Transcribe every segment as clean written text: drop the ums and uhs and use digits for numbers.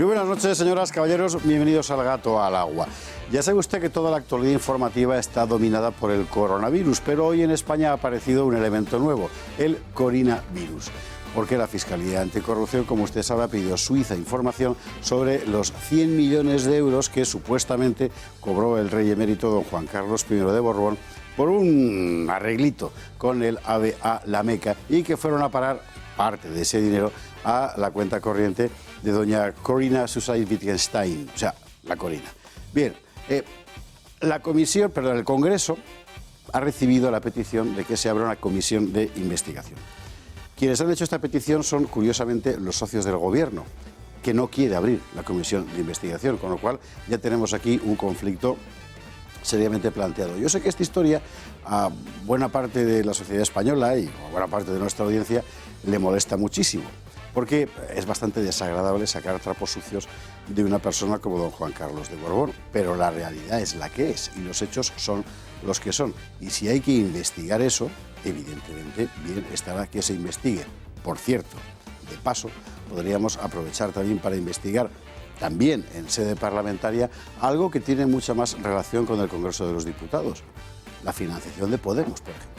Muy buenas noches, señoras, caballeros, bienvenidos al Gato al Agua. Ya sabe usted que toda la actualidad informativa está dominada por el coronavirus, pero hoy en España ha aparecido un elemento nuevo, el coronavirus. Porque la Fiscalía Anticorrupción, como usted sabe, ha pedido Suiza información sobre los 100 millones de euros que supuestamente cobró el rey emérito don Juan Carlos I de Borbón por un arreglito con el AVE a la Meca y que fueron a parar parte de ese dinero a la cuenta corriente de doña Corina Susaid Wittgenstein, o sea, la Corina. Bien, el Congreso ha recibido la petición de que se abra una comisión de investigación. Quienes han hecho esta petición son, curiosamente, los socios del Gobierno, que no quiere abrir la comisión de investigación, con lo cual ya tenemos aquí un conflicto seriamente planteado. Yo sé que esta historia a buena parte de la sociedad española y a buena parte de nuestra audiencia le molesta muchísimo, porque es bastante desagradable sacar trapos sucios de una persona como don Juan Carlos de Borbón, pero la realidad es la que es y los hechos son los que son. Y si hay que investigar eso, evidentemente bien estará que se investigue. Por cierto, de paso, podríamos aprovechar también para investigar también en sede parlamentaria algo que tiene mucha más relación con el Congreso de los Diputados, la financiación de Podemos, por ejemplo.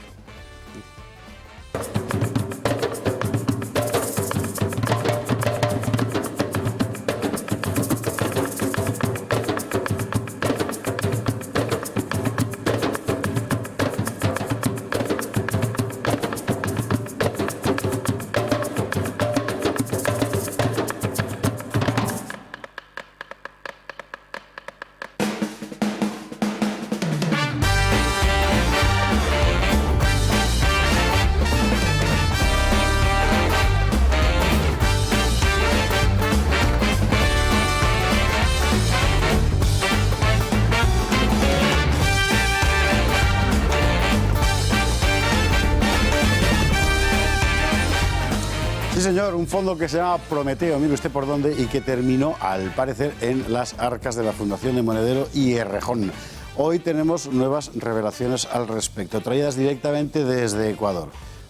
Sí, señor, un fondo que se llama Prometeo, mire usted por dónde, y que terminó, al parecer, en las arcas de la Fundación de Monedero y Errejón. Hoy tenemos nuevas revelaciones al respecto, traídas directamente desde Ecuador.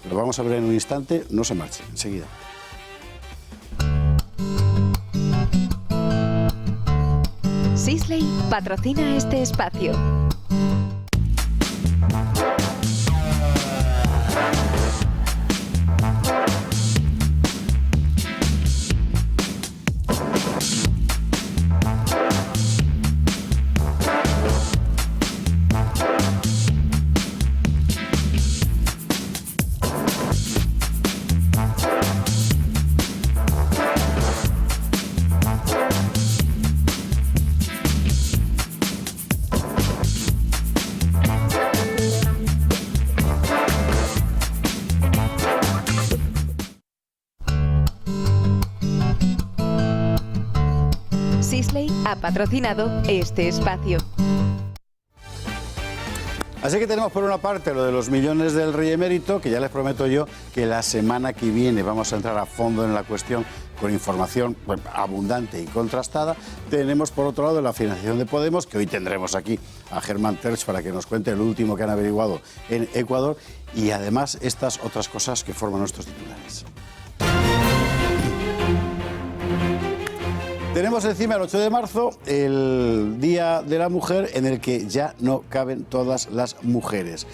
Lo vamos a ver en un instante, no se marche, enseguida. Sisley patrocina este espacio. Sisley ha patrocinado este espacio. Así que tenemos por una parte lo de los millones del rey emérito, que ya les prometo yo que la semana que viene vamos a entrar a fondo en la cuestión con información abundante y contrastada. Tenemos por otro lado la financiación de Podemos, que hoy tendremos aquí a Germán Terch para que nos cuente el último que han averiguado en Ecuador, y además estas otras cosas que forman nuestros titulares. Tenemos encima el 8 de marzo, el Día de la Mujer, en el que ya no caben todas las mujeres.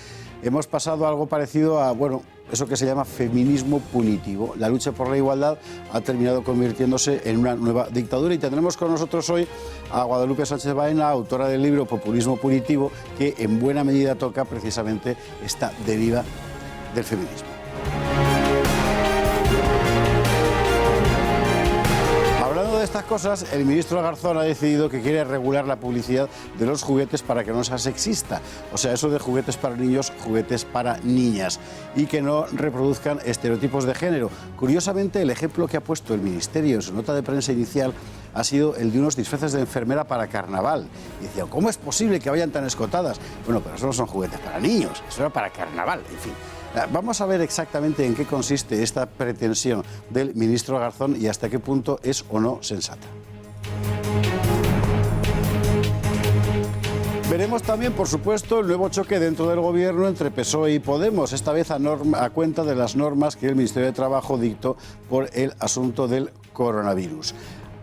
Hemos pasado algo parecido a, eso que se llama feminismo punitivo. La lucha por la igualdad ha terminado convirtiéndose en una nueva dictadura y tendremos con nosotros hoy a Guadalupe Sánchez Baena, autora del libro Populismo Punitivo, que en buena medida toca precisamente esta deriva del feminismo. De estas cosas, el ministro Garzón ha decidido que quiere regular la publicidad de los juguetes para que no sea sexista, o sea, eso de juguetes para niños, juguetes para niñas, y que no reproduzcan estereotipos de género. Curiosamente, el ejemplo que ha puesto el ministerio en su nota de prensa inicial ha sido el de unos disfraces de enfermera para carnaval. Y decía, ¿cómo es posible que vayan tan escotadas? Bueno, pero eso no son juguetes para niños, eso era para carnaval, en fin. Vamos a ver exactamente en qué consiste esta pretensión del ministro Garzón y hasta qué punto es o no sensata. Veremos también, por supuesto, el nuevo choque dentro del Gobierno entre PSOE y Podemos, esta vez a cuenta de las normas que el Ministerio de Trabajo dictó por el asunto del coronavirus.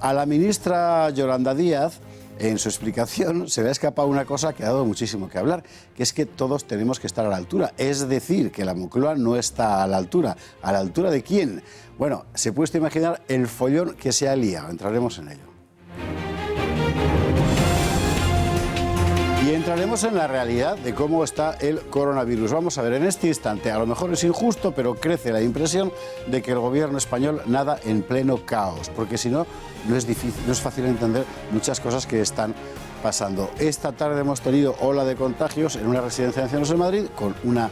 A la ministra Yolanda Díaz, en su explicación, se le ha escapado una cosa que ha dado muchísimo que hablar, que es que todos tenemos que estar a la altura. Es decir, que la Moncloa no está a la altura. ¿A la altura de quién? Bueno, se puede usted imaginar el follón que se ha liado. Entraremos en ello. Y entraremos en la realidad de cómo está el coronavirus. Vamos a ver, en este instante, a lo mejor es injusto, pero crece la impresión de que el gobierno español nada en pleno caos, porque si no, no es fácil entender muchas cosas que están pasando. Esta tarde hemos tenido ola de contagios en una residencia de ancianos en Madrid, con una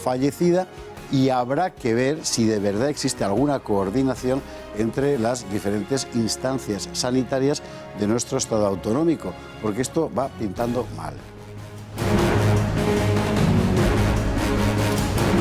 fallecida, y habrá que ver si de verdad existe alguna coordinación entre las diferentes instancias sanitarias de nuestro Estado autonómico, porque esto va pintando mal.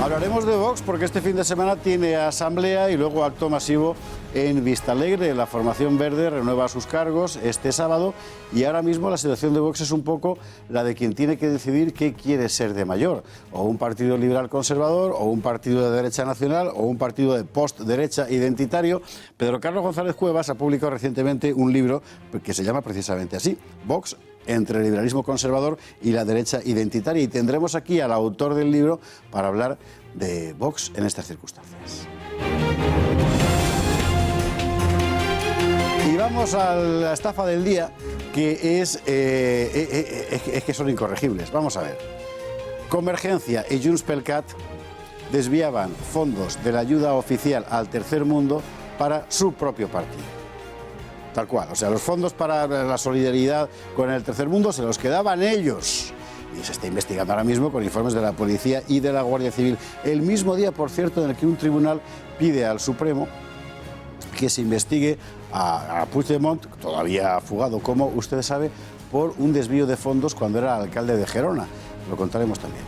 Hablaremos de Vox porque este fin de semana tiene asamblea y luego acto masivo en Vistalegre. La formación verde renueva sus cargos este sábado y ahora mismo la situación de Vox es un poco la de quien tiene que decidir qué quiere ser de mayor. O un partido liberal conservador, o un partido de derecha nacional, o un partido de post-derecha identitario. Pedro Carlos González Cuevas ha publicado recientemente un libro que se llama precisamente así, Vox, entre el liberalismo conservador y la derecha identitaria. Y tendremos aquí al autor del libro para hablar de Vox en estas circunstancias. Y vamos a la estafa del día, que es que son incorregibles. Vamos a ver. Convergencia y Junts pel Cat desviaban fondos de la ayuda oficial al tercer mundo para su propio partido. Tal cual, o sea, los fondos para la solidaridad con el tercer mundo se los quedaban ellos. Y se está investigando ahora mismo con informes de la Policía y de la Guardia Civil. El mismo día, por cierto, en el que un tribunal pide al Supremo que se investigue a Puigdemont, todavía fugado, como usted sabe, por un desvío de fondos cuando era alcalde de Gerona. Lo contaremos también.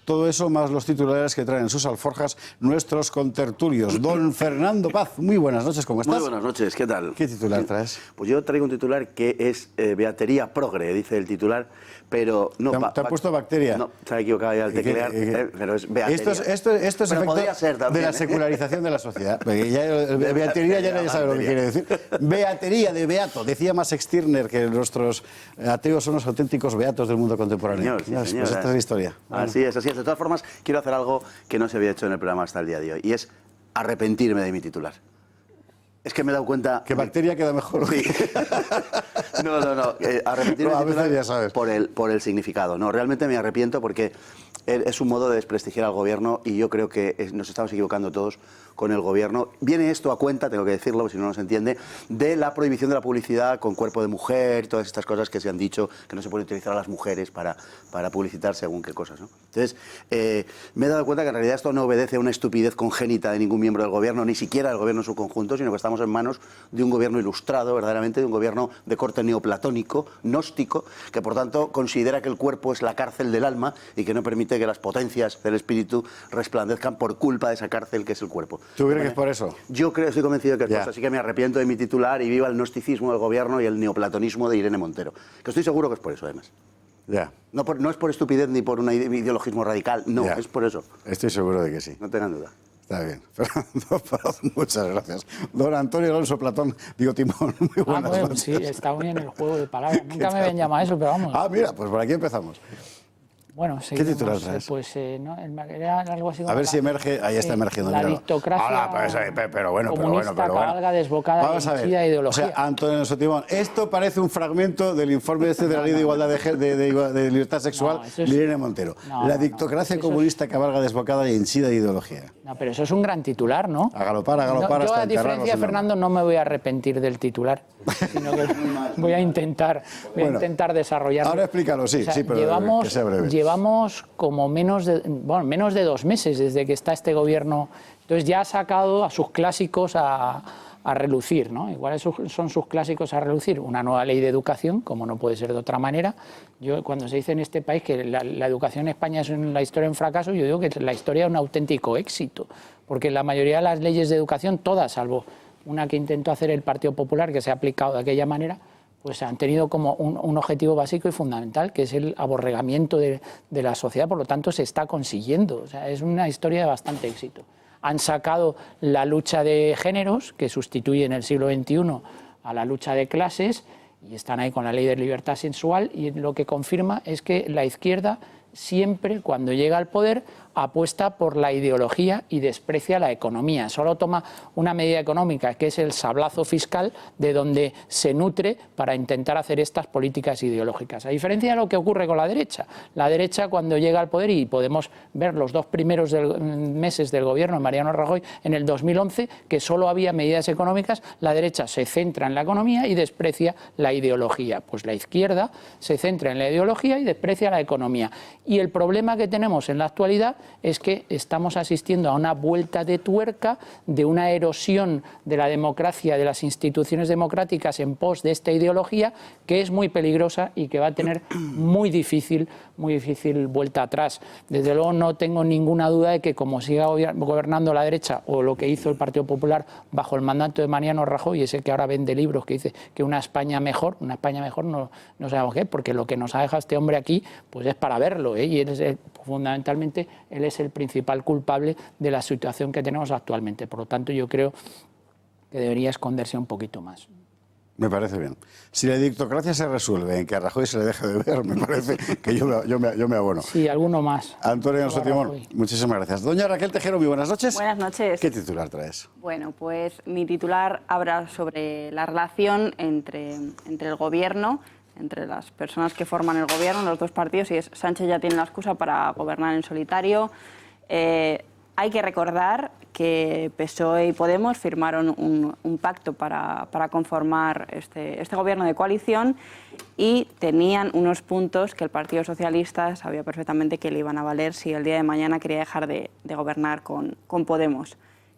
Todo eso más los titulares que traen en sus alforjas nuestros contertulios. Don Fernando Paz, muy buenas noches, ¿cómo estás? Muy buenas noches, ¿qué tal? ¿Qué titular traes? Pues yo traigo un titular que es Beatería Progre, dice el titular, pero no... ¿Te ha puesto bacteria? No, se ha equivocado ya al teclear, pero es Beatería. Esto es efecto también, de la secularización de la sociedad. Beatería ya nadie sabe lo que quiere decir. Beatería de beato, decía Max Stirner que nuestros ateos son los auténticos beatos del mundo contemporáneo. Señor, sí, pues esta es la historia. Así es, así es. De todas formas, quiero hacer algo que no se había hecho en el programa hasta el día de hoy, y es arrepentirme de mi titular. Es que me he dado cuenta... Que bacteria queda mejor. Sí. No. Arrepentirme No, a de veces titular ya sabes. por el significado. No, realmente me arrepiento porque es un modo de desprestigiar al gobierno y yo creo que nos estamos equivocando todos con el gobierno. Viene esto a cuenta, tengo que decirlo, si no se entiende, de la prohibición de la publicidad con cuerpo de mujer, todas estas cosas que se han dicho, que no se puede utilizar a las mujeres para publicitar según qué cosas, ¿no? Entonces, me he dado cuenta que en realidad esto no obedece a una estupidez congénita de ningún miembro del gobierno, ni siquiera del gobierno en su conjunto, sino que estamos en manos de un gobierno ilustrado, verdaderamente, de un gobierno de corte neoplatónico, gnóstico, que por tanto considera que el cuerpo es la cárcel del alma y que no permite que las potencias del espíritu resplandezcan por culpa de esa cárcel que es el cuerpo. ¿Tú crees que es por eso? Yo creo, estoy convencido de que es por eso, así que me arrepiento de mi titular y viva el gnosticismo del gobierno y el neoplatonismo de Irene Montero, que estoy seguro que es por eso, además. Ya. No es por estupidez ni por un ideologismo radical, no, es por eso. Estoy seguro de que sí. No tengan duda. Está bien. Fernando Paz, muchas gracias. Don Antonio Alonso Platón, digo Timón, muy buenas noches. Sí, está muy bien el juego de palabras. Nunca me habían llamado eso, pero vamos. Ah, mira, pues por aquí empezamos. Bueno, ¿Qué titular traes? Pues no, era algo así como... A ver si emerge, ahí está emergiendo. La míralo. dictocracia pero bueno. cabalga desbocada Vamos y a ver. henchida de ideología. O sea, Antonio Alonso Timón, esto parece un fragmento del informe de la Ley de Igualdad de Libertad Sexual de Irene Montero. La dictocracia comunista cabalga desbocada y henchida de ideología. No, pero eso es un gran titular, ¿no? A galopar yo, hasta a diferencia de Fernando, no me voy a arrepentir del titular, sino que voy a intentar desarrollarlo. Ahora explícalo, sí, O sea, sí, pero que sea breve. Llevamos como menos de 2 meses desde que está este gobierno, entonces ya ha sacado a sus clásicos a relucir, ¿no? Igual son sus clásicos a relucir. Una nueva ley de educación, como no puede ser de otra manera. Yo, cuando se dice en este país que la educación en España es la historia de un fracaso, yo digo que la historia es un auténtico éxito, porque la mayoría de las leyes de educación, todas, salvo una que intentó hacer el Partido Popular, que se ha aplicado de aquella manera, pues han tenido como un objetivo básico y fundamental, que es el aborregamiento de la sociedad, por lo tanto se está consiguiendo. O sea, es una historia de bastante éxito. Han sacado la lucha de géneros, que sustituye en el siglo XXI a la lucha de clases, y están ahí con la ley de libertad sexual, y lo que confirma es que la izquierda siempre, cuando llega al poder, apuesta por la ideología y desprecia la economía. Solo toma una medida económica, que es el sablazo fiscal, de donde se nutre para intentar hacer estas políticas ideológicas. A diferencia de lo que ocurre con la derecha, cuando llega al poder, y podemos ver los 2 primeros meses del gobierno de Mariano Rajoy en el 2011, que solo había medidas económicas, la derecha se centra en la economía y desprecia la ideología. Pues la izquierda se centra en la ideología y desprecia la economía. Y el problema que tenemos en la actualidad es que estamos asistiendo a una vuelta de tuerca, de una erosión de la democracia, de las instituciones democráticas en pos de esta ideología, que es muy peligrosa y que va a tener muy difícil vuelta atrás. Desde luego no tengo ninguna duda de que, como siga gobernando la derecha, o lo que hizo el Partido Popular bajo el mandato de Mariano Rajoy, ese que ahora vende libros que dice que una España mejor no sabemos qué, porque lo que nos ha dejado este hombre aquí pues es para verlo, y él es fundamentalmente él es el principal culpable de la situación que tenemos actualmente. Por lo tanto, yo creo que debería esconderse un poquito más. Me parece bien. Si la dictocracia se resuelve en que a Rajoy se le deje de ver, me parece que yo me abono. Sí, alguno más. Antonio Alonso Timón, muchísimas gracias. Doña Raquel Tejero, muy buenas noches. Buenas noches. ¿Qué titular traes? Bueno, pues mi titular habla sobre la relación entre el gobierno, entre las personas que forman el gobierno, los 2 partidos, y es Sánchez ya tiene la excusa para gobernar en solitario. Hay que recordar que PSOE y Podemos firmaron un pacto para conformar este gobierno de coalición, y tenían unos puntos que el Partido Socialista sabía perfectamente que le iban a valer si el día de mañana quería dejar de gobernar con Podemos.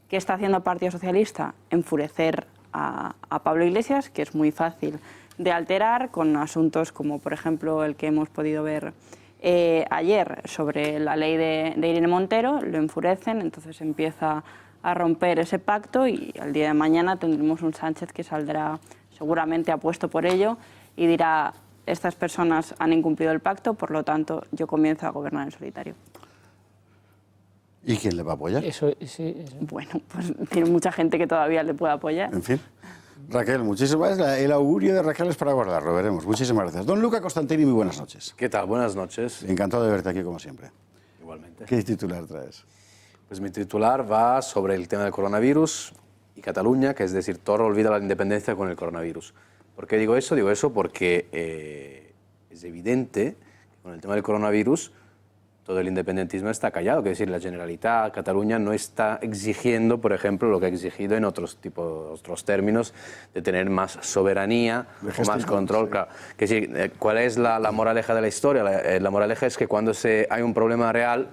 ¿Qué está haciendo el Partido Socialista? Enfurecer a Pablo Iglesias, que es muy fácil de alterar, con asuntos como, por ejemplo, el que hemos podido ver ayer sobre la ley de Irene Montero. Lo enfurecen, entonces empieza a romper ese pacto, y al día de mañana tendremos un Sánchez que saldrá seguramente apuesto por ello y dirá: estas personas han incumplido el pacto, por lo tanto yo comienzo a gobernar en solitario. ¿Y quién le va a apoyar? Eso. Bueno, pues tiene mucha gente que todavía le puede apoyar. En fin. Raquel, muchísimas gracias. El augurio de Raquel es para guardarlo, veremos. Muchísimas gracias. Don Luca Costantini, muy buenas noches. ¿Qué tal? Buenas noches. Encantado de verte aquí, como siempre. Igualmente. ¿Qué titular traes? Pues mi titular va sobre el tema del coronavirus y Cataluña, que es decir, Torra olvida la independencia con el coronavirus. ¿Por qué digo eso? Digo eso porque es evidente que con el tema del coronavirus todo el independentismo está callado. Es decir, la Generalitat, Cataluña, no está exigiendo, por ejemplo, lo que ha exigido en otros términos, de tener más soberanía o más control. Sí. Claro. Que sí, ¿cuál es la moraleja de la historia? La moraleja es que cuando hay un problema real,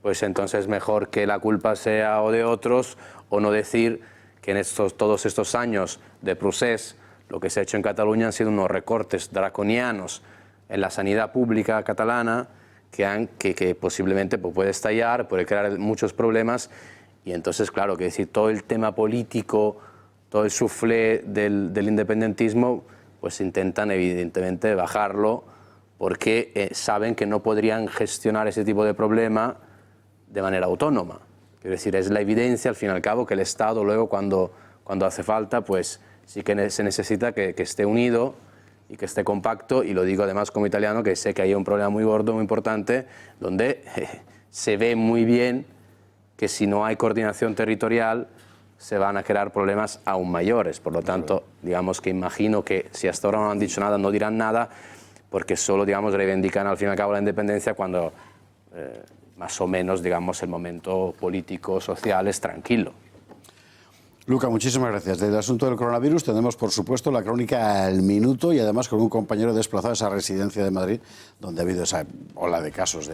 pues entonces es mejor que la culpa sea o de otros, o no decir que en todos estos años de procés lo que se ha hecho en Cataluña han sido unos recortes draconianos en la sanidad pública catalana, que posiblemente puede estallar, puede crear muchos problemas, y entonces, claro, que decir, todo el tema político, todo el soufflé del independentismo, pues intentan evidentemente bajarlo, porque saben que no podrían gestionar ese tipo de problema de manera autónoma. Es decir, es la evidencia, al fin y al cabo, que el Estado luego, cuando hace falta, pues sí que se necesita que esté unido y que esté compacto, y lo digo además como italiano, que sé que hay un problema muy gordo, muy importante, donde se ve muy bien que si no hay coordinación territorial se van a crear problemas aún mayores. Por lo tanto, digamos que imagino que si hasta ahora no han dicho nada, no dirán nada, porque solo, digamos, reivindican al fin y al cabo la independencia cuando más o menos, digamos, el momento político, social es tranquilo. Luca, muchísimas gracias. Del asunto del coronavirus tenemos, por supuesto, la crónica al minuto, y además con un compañero desplazado a esa residencia de Madrid, donde ha habido esa ola de casos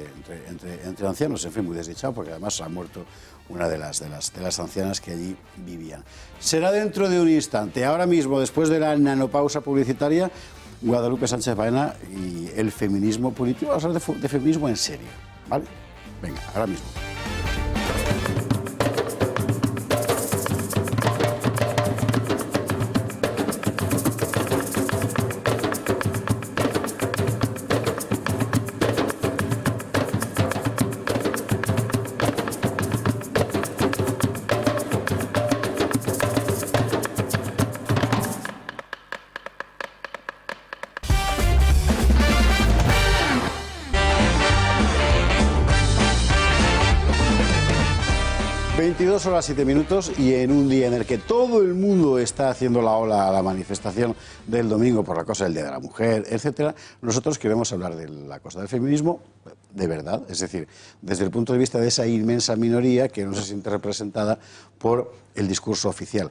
entre ancianos, en fin, muy desdichado, porque además ha muerto una de las ancianas que allí vivían. Será dentro de un instante. Ahora mismo, después de la nanopausa publicitaria, Guadalupe Sánchez Baena y el feminismo político. Vamos a hablar de feminismo en serio, ¿vale? Venga, ahora mismo. 22 horas 7 minutos y en un día en el que todo el mundo está haciendo la ola a la manifestación del domingo por la cosa del Día de la Mujer, etcétera, nosotros queremos hablar de la cosa del feminismo de verdad, es decir, desde el punto de vista de esa inmensa minoría que no se siente representada por el discurso oficial.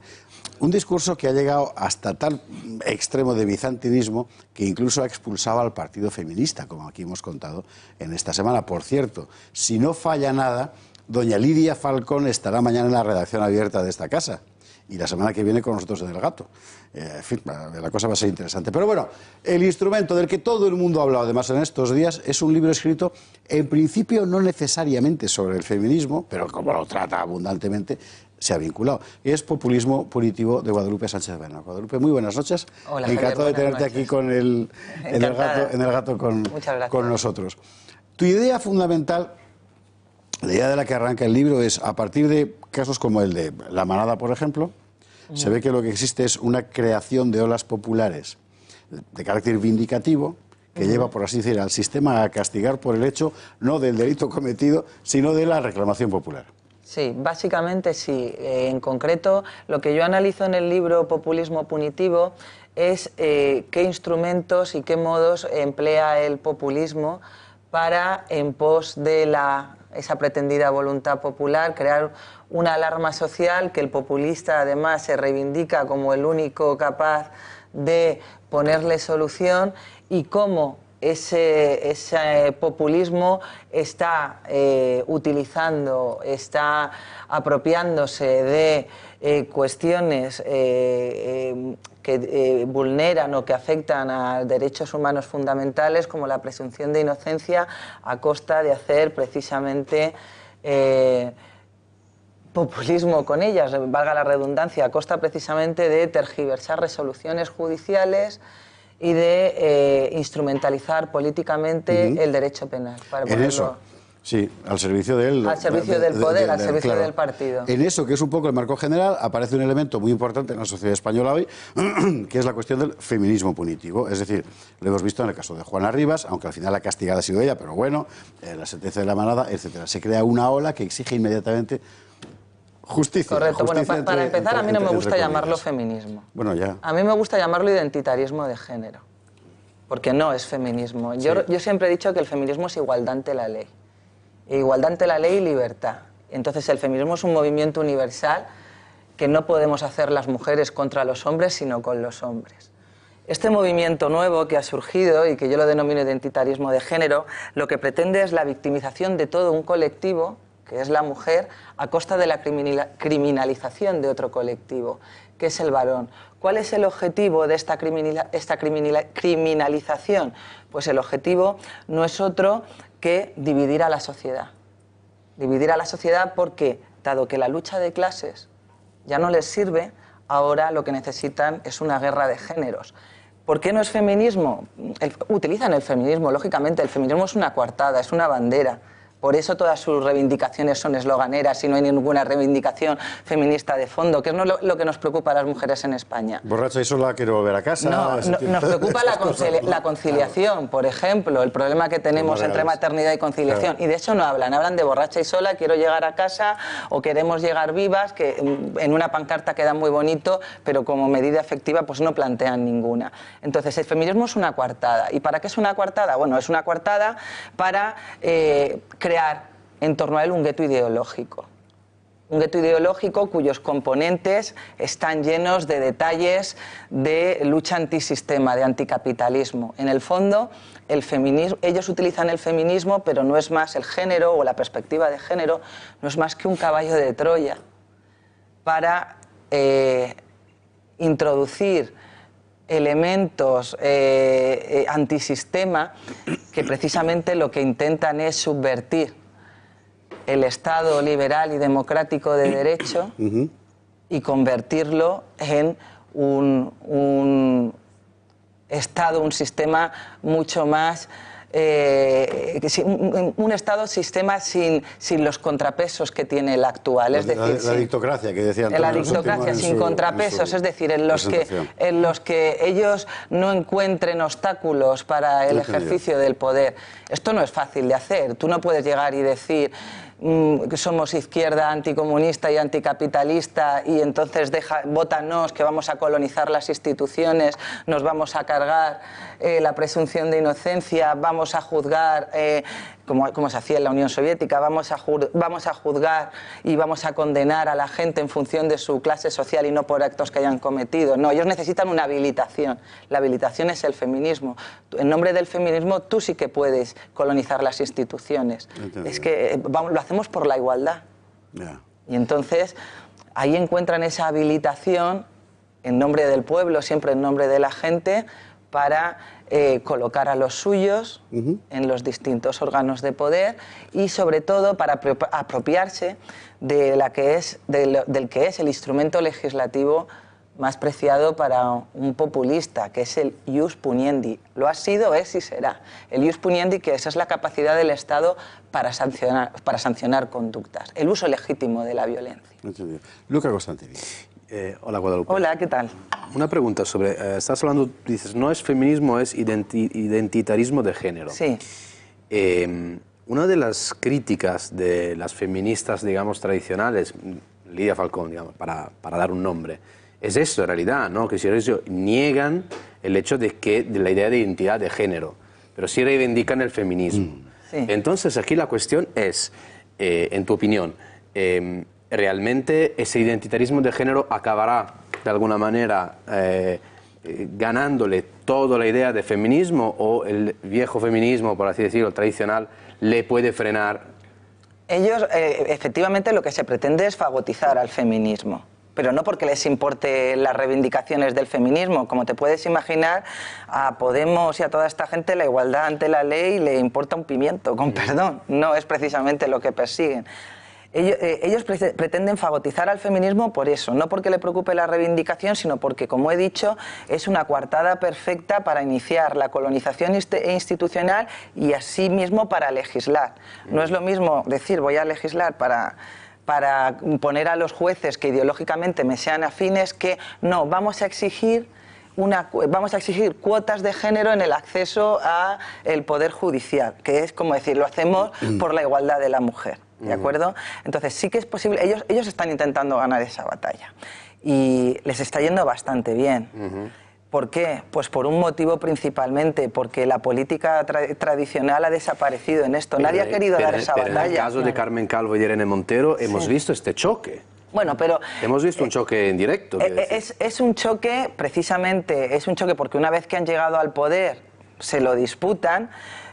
Un discurso que ha llegado hasta tal extremo de bizantinismo que incluso ha expulsado al partido feminista, como aquí hemos contado en esta semana. Por cierto, si no falla nada, doña Lidia Falcón estará mañana en la redacción abierta de esta casa y la semana que viene con nosotros en El Gato. En fin, la cosa va a ser interesante. Pero bueno, el instrumento del que todo el mundo ha hablado además en estos días es un libro escrito en principio no necesariamente sobre el feminismo, pero como lo trata abundantemente, se ha vinculado. Es Populismo Punitivo de Guadalupe Sánchez Bernal. Guadalupe, muy buenas noches. Hola, encantado Javier, de tenerte noches. aquí en el gato con nosotros. Tu idea fundamental, la idea de la que arranca el libro, es a partir de casos como el de La Manada, por ejemplo, se ve que lo que existe es una creación de olas populares de carácter vindicativo que lleva, por así decir, al sistema a castigar por el hecho no del delito cometido, sino de la reclamación popular. Sí, básicamente sí. En concreto, lo que yo analizo en el libro Populismo Punitivo es qué instrumentos y qué modos emplea el populismo para, en pos de esa pretendida voluntad popular, crear una alarma social que el populista además se reivindica como el único capaz de ponerle solución, y cómo ese populismo está utilizando, está apropiándose de cuestiones que vulneran o que afectan a derechos humanos fundamentales, como la presunción de inocencia, a costa de hacer precisamente populismo con ellas, valga la redundancia, a costa precisamente de tergiversar resoluciones judiciales y de instrumentalizar políticamente el derecho penal. Para En ponerlo... eso, sí, al servicio del... Al servicio del poder, al servicio claro. del partido. En eso, que es un poco el marco general, aparece un elemento muy importante en la sociedad española hoy, que es la cuestión del feminismo punitivo. Es decir, lo hemos visto en el caso de Juana Rivas, aunque al final la castigada ha sido ella, pero bueno, la sentencia de La Manada, etcétera. Se crea una ola que exige inmediatamente justicia. Correcto. Justicia Bueno, para empezar, a mí no me gusta entre llamarlo comillas. feminismo. Bueno, ya. A mí me gusta llamarlo identitarismo de género, porque no es feminismo. Yo siempre he dicho que el feminismo es igualdad ante la ley. Igualdad ante la ley y libertad. Entonces el feminismo es un movimiento universal que no podemos hacer las mujeres contra los hombres, sino con los hombres. Este movimiento nuevo que ha surgido y que yo lo denomino identitarismo de género, lo que pretende es la victimización de todo un colectivo, que es la mujer, a costa de la criminalización de otro colectivo, que es el varón. ¿Cuál es el objetivo de esta criminalización? Pues el objetivo no es otro que dividir a la sociedad. Dividir a la sociedad porque, dado que la lucha de clases ya no les sirve, ahora lo que necesitan es una guerra de géneros. ¿Por qué no es feminismo? Utilizan el feminismo, lógicamente. El feminismo es una coartada, es una bandera. Por eso todas sus reivindicaciones son esloganeras y no hay ninguna reivindicación feminista de fondo, que es lo que nos preocupa a las mujeres en España. Borracha y sola, quiero volver a casa. Nos preocupa la conciliación, por ejemplo, el problema que tenemos entre maternidad y conciliación. Claro. Y de eso no hablan de borracha y sola, quiero llegar a casa o queremos llegar vivas, que en una pancarta queda muy bonito, pero como medida efectiva pues no plantean ninguna. Entonces el feminismo es una coartada. ¿Y para qué es una coartada? Bueno, es una coartada para crear en torno a él un gueto ideológico. Un gueto ideológico cuyos componentes están llenos de detalles de lucha antisistema, de anticapitalismo. En el fondo, el feminismo, ellos utilizan el feminismo, pero no es más el género o la perspectiva de género, no es más que un caballo de Troya para introducir elementos antisistema que precisamente lo que intentan es subvertir el Estado liberal y democrático de derecho y convertirlo en un Estado, un sistema mucho más... un Estado-sistema sin los contrapesos que tiene el actual. Es decir, la dictocracia que decían. La dictocracia sin contrapesos, es decir, en los que ellos no encuentren obstáculos para el ejercicio del poder. Esto no es fácil de hacer. Tú no puedes llegar y decir... que somos izquierda anticomunista y anticapitalista y entonces vótanos que vamos a colonizar las instituciones, nos vamos a cargar la presunción de inocencia, vamos a juzgar, como se hacía en la Unión Soviética, vamos a juzgar y vamos a condenar a la gente en función de su clase social y no por actos que hayan cometido. No, ellos necesitan una habilitación. La habilitación es el feminismo. En nombre del feminismo tú sí que puedes colonizar las instituciones. Entendido. Es que lo hacemos por la igualdad. Ya. Y entonces ahí encuentran esa habilitación en nombre del pueblo, siempre en nombre de la gente, para colocar a los suyos en los distintos órganos de poder y sobre todo para apropiarse de del que es el instrumento legislativo más preciado para un populista, que es el ius puniendi. Lo ha sido, es y será. El ius puniendi, que esa es la capacidad del Estado para sancionar conductas, el uso legítimo de la violencia. Entendido. Luca Costantini. Hola, Guadalupe. Hola, ¿qué tal? Una pregunta sobre, estás hablando, dices, no es feminismo, es identitarismo de género. Sí. Una de las críticas de las feministas, digamos, tradicionales, Lidia Falcón, digamos, para dar un nombre, es esto en realidad, ¿no? Que si ellos niegan el hecho de la idea de identidad de género, pero sí reivindican el feminismo. Sí. Entonces, aquí la cuestión es, en tu opinión, ¿realmente ese identitarismo de género acabará de alguna manera ganándole toda la idea de feminismo o el viejo feminismo, por así decirlo, tradicional, le puede frenar? Ellos, efectivamente, lo que se pretende es fagotizar al feminismo, pero no porque les importe las reivindicaciones del feminismo. Como te puedes imaginar, a Podemos y a toda esta gente la igualdad ante la ley le importa un pimiento, con perdón. No es precisamente lo que persiguen. Ellos pretenden fagotizar al feminismo por eso, no porque le preocupe la reivindicación, sino porque, como he dicho, es una coartada perfecta para iniciar la colonización institucional y asimismo para legislar. No es lo mismo decir voy a legislar para poner a los jueces que ideológicamente me sean afines que no, vamos a exigir cuotas de género en el acceso al poder judicial, que es como decir, lo hacemos por la igualdad de la mujer. ¿De acuerdo? Entonces sí que es posible, ellos están intentando ganar esa batalla y les está yendo bastante bien. ¿Por qué? Pues por un motivo principalmente, porque la política tradicional ha desaparecido en esto. Nadie ha querido dar esa batalla. En el caso de Carmen Calvo y Irene Montero hemos visto este choque. Bueno, pero... Hemos visto un choque en directo. Es un choque, precisamente, es un choque porque una vez que han llegado al poder se lo disputan,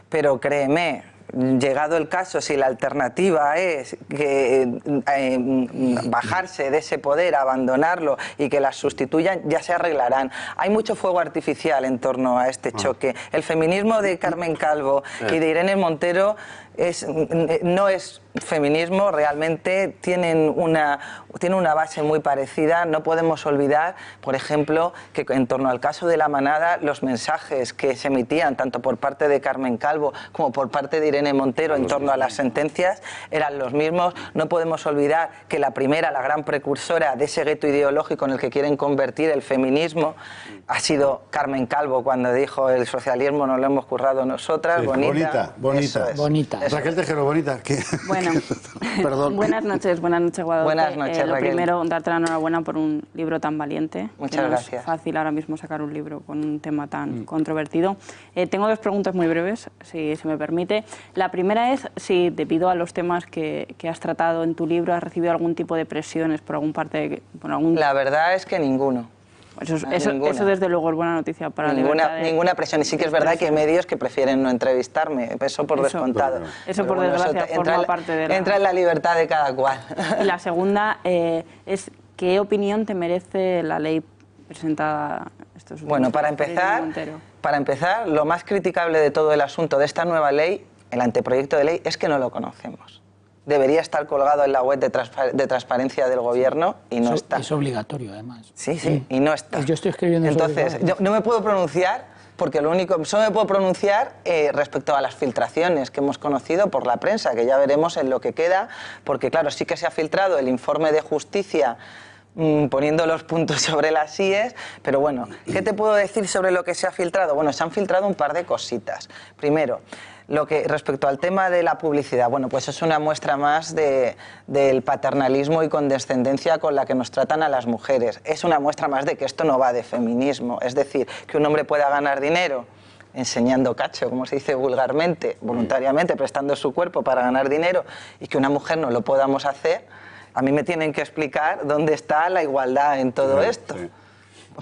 pero créeme, llegado el caso, si la alternativa es que bajarse de ese poder, abandonarlo y que las sustituyan, ya se arreglarán. Hay mucho fuego artificial en torno a este choque. El feminismo de Carmen Calvo y de Irene Montero no es feminismo, realmente tienen una base muy parecida. No podemos olvidar, por ejemplo, que en torno al caso de La Manada, los mensajes que se emitían tanto por parte de Carmen Calvo como por parte de Irene Montero en torno a las sentencias eran los mismos. No podemos olvidar que la primera, la gran precursora de ese gueto ideológico en el que quieren convertir el feminismo ha sido Carmen Calvo, cuando dijo el socialismo nos lo hemos currado nosotras. Sí, bonita. Bonita. Raquel Tejero, bonita. Bueno, Perdón. buenas noches, Guadalupe. Buenas noches, Lo Raquel. primero, darte la enhorabuena por un libro tan valiente. Muchas que no gracias. Es fácil ahora mismo sacar un libro con un tema tan controvertido. Tengo dos preguntas muy breves, si me permite. La primera es si, debido a los temas que has tratado en tu libro, has recibido algún tipo de presiones por algún parte... La verdad es que ninguno. Eso desde luego es buena noticia para la libertad de... Ninguna presión. Y sí que es verdad que hay medios que prefieren no entrevistarme, eso por descontado. Eso por desgracia forma parte de la... Entra en la libertad de cada cual. Y la segunda es ¿qué opinión te merece la ley presentada estos últimos Bueno, para días por Irene empezar, lo más criticable de todo el asunto de esta nueva ley, el anteproyecto de ley, es que no lo conocemos. Debería estar colgado en la web de transparencia del Gobierno y no está. Es obligatorio, además. Sí, y no está. Yo estoy escribiendo Entonces, yo no me puedo pronunciar, porque solo me puedo pronunciar respecto a las filtraciones que hemos conocido por la prensa, que ya veremos en lo que queda, porque claro, sí que se ha filtrado el informe de justicia poniendo los puntos sobre las íes, pero bueno, ¿qué te puedo decir sobre lo que se ha filtrado? Bueno, se han filtrado un par de cositas. Primero, Respecto al tema de la publicidad, bueno, pues es una muestra más del paternalismo y condescendencia con la que nos tratan a las mujeres. Es una muestra más de que esto no va de feminismo. Es decir, que un hombre pueda ganar dinero enseñando cacho, como se dice vulgarmente, voluntariamente, prestando su cuerpo para ganar dinero, y que una mujer no lo podamos hacer, a mí me tienen que explicar dónde está la igualdad en todo esto. Sí.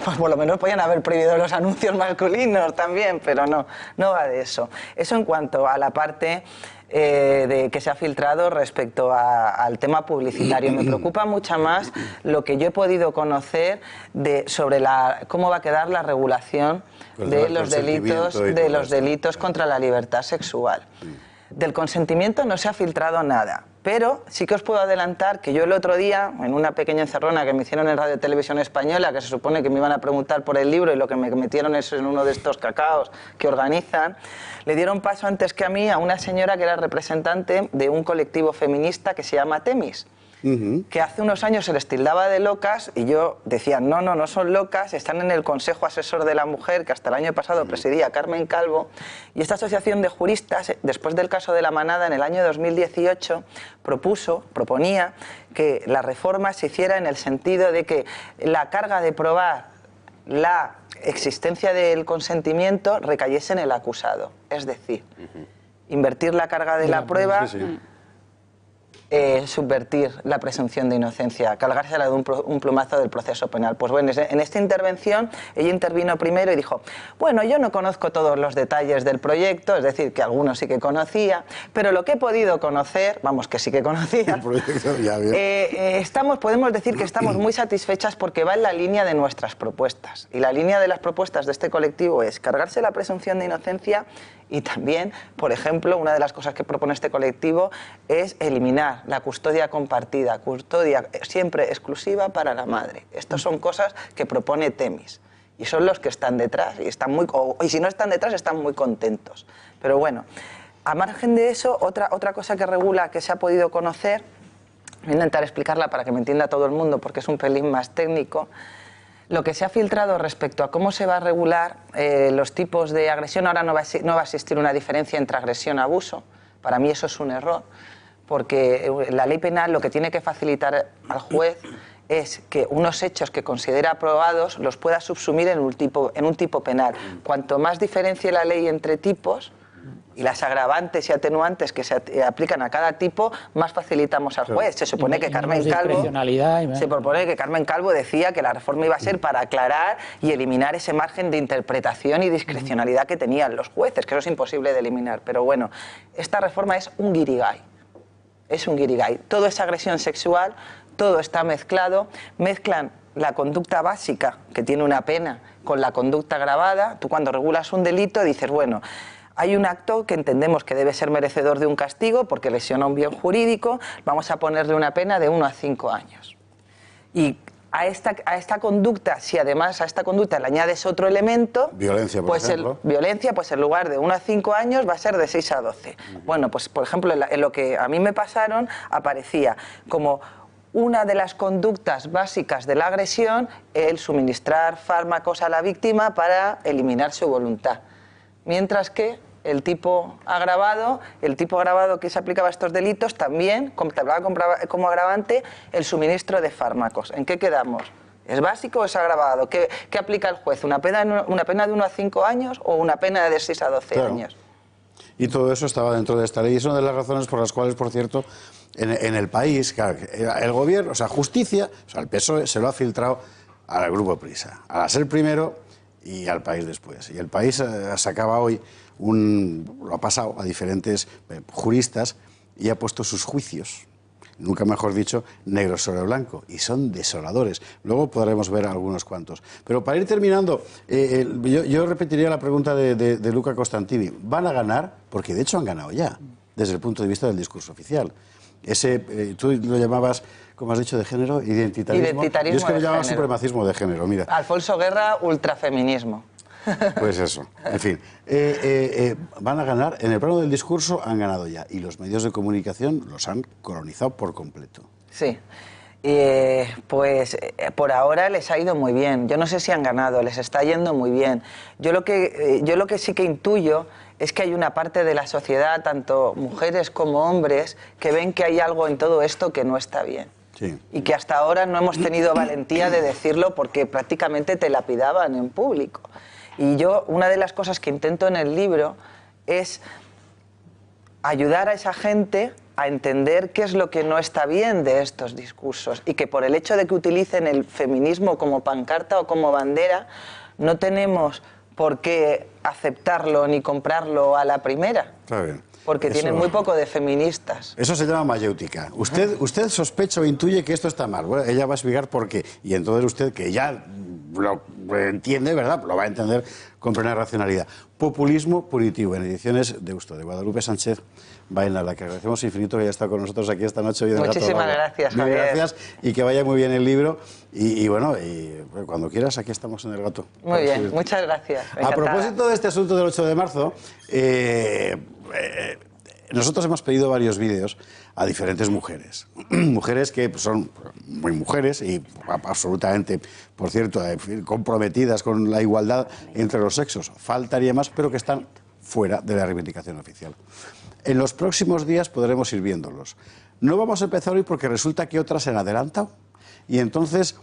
Pues por lo menos podían haber prohibido los anuncios masculinos también, pero no va de eso. Eso en cuanto a la parte de que se ha filtrado respecto al tema publicitario. Me preocupa mucho más lo que yo he podido conocer sobre cómo va a quedar la regulación de los delitos contra la libertad sexual. Del consentimiento no se ha filtrado nada, pero sí que os puedo adelantar que yo el otro día, en una pequeña encerrona que me hicieron en Radio Televisión Española, que se supone que me iban a preguntar por el libro y lo que me metieron es en uno de estos cacaos que organizan, le dieron paso antes que a mí a una señora que era representante de un colectivo feminista que se llama Temis. Que hace unos años se les tildaba de locas y yo decía, no son locas, están en el Consejo Asesor de la Mujer, que hasta el año pasado presidía Carmen Calvo, y esta asociación de juristas, después del caso de La Manada, en el año 2018, proponía que la reforma se hiciera en el sentido de que la carga de probar la existencia del consentimiento recayese en el acusado, es decir, invertir la carga de la prueba... subvertir la presunción de inocencia, cargársela de un plumazo del proceso penal. Pues bueno, en esta intervención ella intervino primero y dijo, bueno, yo no conozco todos los detalles del proyecto, es decir, que algunos sí que conocía, pero lo que he podido conocer, vamos, que sí que conocía, podemos decir que estamos muy satisfechas porque va en la línea de nuestras propuestas. Y la línea de las propuestas de este colectivo es cargarse la presunción de inocencia y también, por ejemplo, una de las cosas que propone este colectivo es eliminar la custodia compartida, custodia siempre exclusiva para la madre. Estas son cosas que propone Temis y son los que están detrás y si no están detrás están muy contentos. Pero bueno, a margen de eso, otra cosa que regula que se ha podido conocer, voy a intentar explicarla para que me entienda todo el mundo porque es un pelín más técnico. Lo que se ha filtrado respecto a cómo se va a regular los tipos de agresión, ahora no va a existir una diferencia entre agresión y abuso. Para mí eso es un error, porque la ley penal lo que tiene que facilitar al juez es que unos hechos que considera probados los pueda subsumir en un tipo penal. Cuanto más diferencie la ley entre tipos y las agravantes y atenuantes que se aplican a cada tipo, más facilitamos al juez. Se supone que Carmen Calvo decía que la reforma iba a ser para aclarar y eliminar ese margen de interpretación y discrecionalidad que tenían los jueces, que eso es imposible de eliminar. Pero bueno, esta reforma es un guirigay. Es un guirigay. Todo es agresión sexual, todo está mezclado, mezclan la conducta básica, que tiene una pena, con la conducta agravada. Tú cuando regulas un delito dices, bueno, hay un acto que entendemos que debe ser merecedor de un castigo porque lesiona un bien jurídico, vamos a ponerle una pena de 1 a 5 años. Y a esta conducta, si además a esta conducta le añades otro elemento, violencia, por ejemplo. Pues en lugar de 1 a 5 años va a ser de 6 a 12. Bueno, pues por ejemplo, en lo que a mí me pasaron, aparecía como una de las conductas básicas de la agresión el suministrar fármacos a la víctima para eliminar su voluntad. Mientras que el tipo agravado que se aplicaba a estos delitos también contemplaba como agravante el suministro de fármacos. ¿En qué quedamos? ¿Es básico o es agravado? ¿Qué aplica el juez? ¿Una pena de 1 a 5 años o una pena de 6 a 12 años? Y todo eso estaba dentro de esta ley. Y es una de las razones por las cuales, por cierto, en el país, claro, el gobierno, o sea, justicia, o sea, el PSOE se lo ha filtrado al Grupo Prisa, a Ser Primero y al País después. Y el País sacaba hoy lo ha pasado a diferentes juristas y ha puesto sus juicios, nunca mejor dicho, negro sobre blanco, y son desoladores. Luego podremos ver algunos cuantos. Pero para ir terminando, yo repetiría la pregunta de Luca Costantini. ¿Van a ganar? Porque de hecho han ganado ya, desde el punto de vista del discurso oficial. Tú lo llamabas, como has dicho, de género, identitarismo. Yo es que lo llamaba supremacismo de género, mira. Alfonso Guerra, ultrafeminismo. Pues eso, en fin. Van a ganar, en el plano del discurso han ganado ya, y los medios de comunicación los han colonizado por completo. Sí, pues por ahora les ha ido muy bien. Yo no sé si han ganado, les está yendo muy bien. Yo lo que sí que intuyo es que hay una parte de la sociedad, tanto mujeres como hombres, que ven que hay algo en todo esto que no está bien. Sí. Y que hasta ahora no hemos tenido valentía de decirlo porque prácticamente te lapidaban en público. Y yo, una de las cosas que intento en el libro es ayudar a esa gente a entender qué es lo que no está bien de estos discursos y que por el hecho de que utilicen el feminismo como pancarta o como bandera, no tenemos por qué aceptarlo ni comprarlo a la primera. Está bien. Porque tienen muy poco de feministas. Eso se llama mayéutica. Usted sospecha o intuye que esto está mal. Bueno, ella va a explicar por qué. Y entonces usted, que ya lo entiende, ¿verdad?, lo va a entender con plena racionalidad. Populismo punitivo, en ediciones de Deusto, de Guadalupe Sánchez Baena, a la que agradecemos infinito que haya estado con nosotros aquí esta noche. Hoy en el Gato Muchísimas Bravo. gracias, Mil Javier. gracias y que vaya muy bien el libro. Y bueno, cuando quieras, aquí estamos en el Gato. Muy bien, muchas gracias. A propósito de este asunto del 8 de marzo, nosotros hemos pedido varios vídeos a diferentes mujeres. Mujeres que son muy mujeres y absolutamente, por cierto, comprometidas con la igualdad entre los sexos. Faltaría más, pero que están fuera de la reivindicación oficial. En los próximos días podremos ir viéndolos. No vamos a empezar hoy porque resulta que otras se han adelantado. Y entonces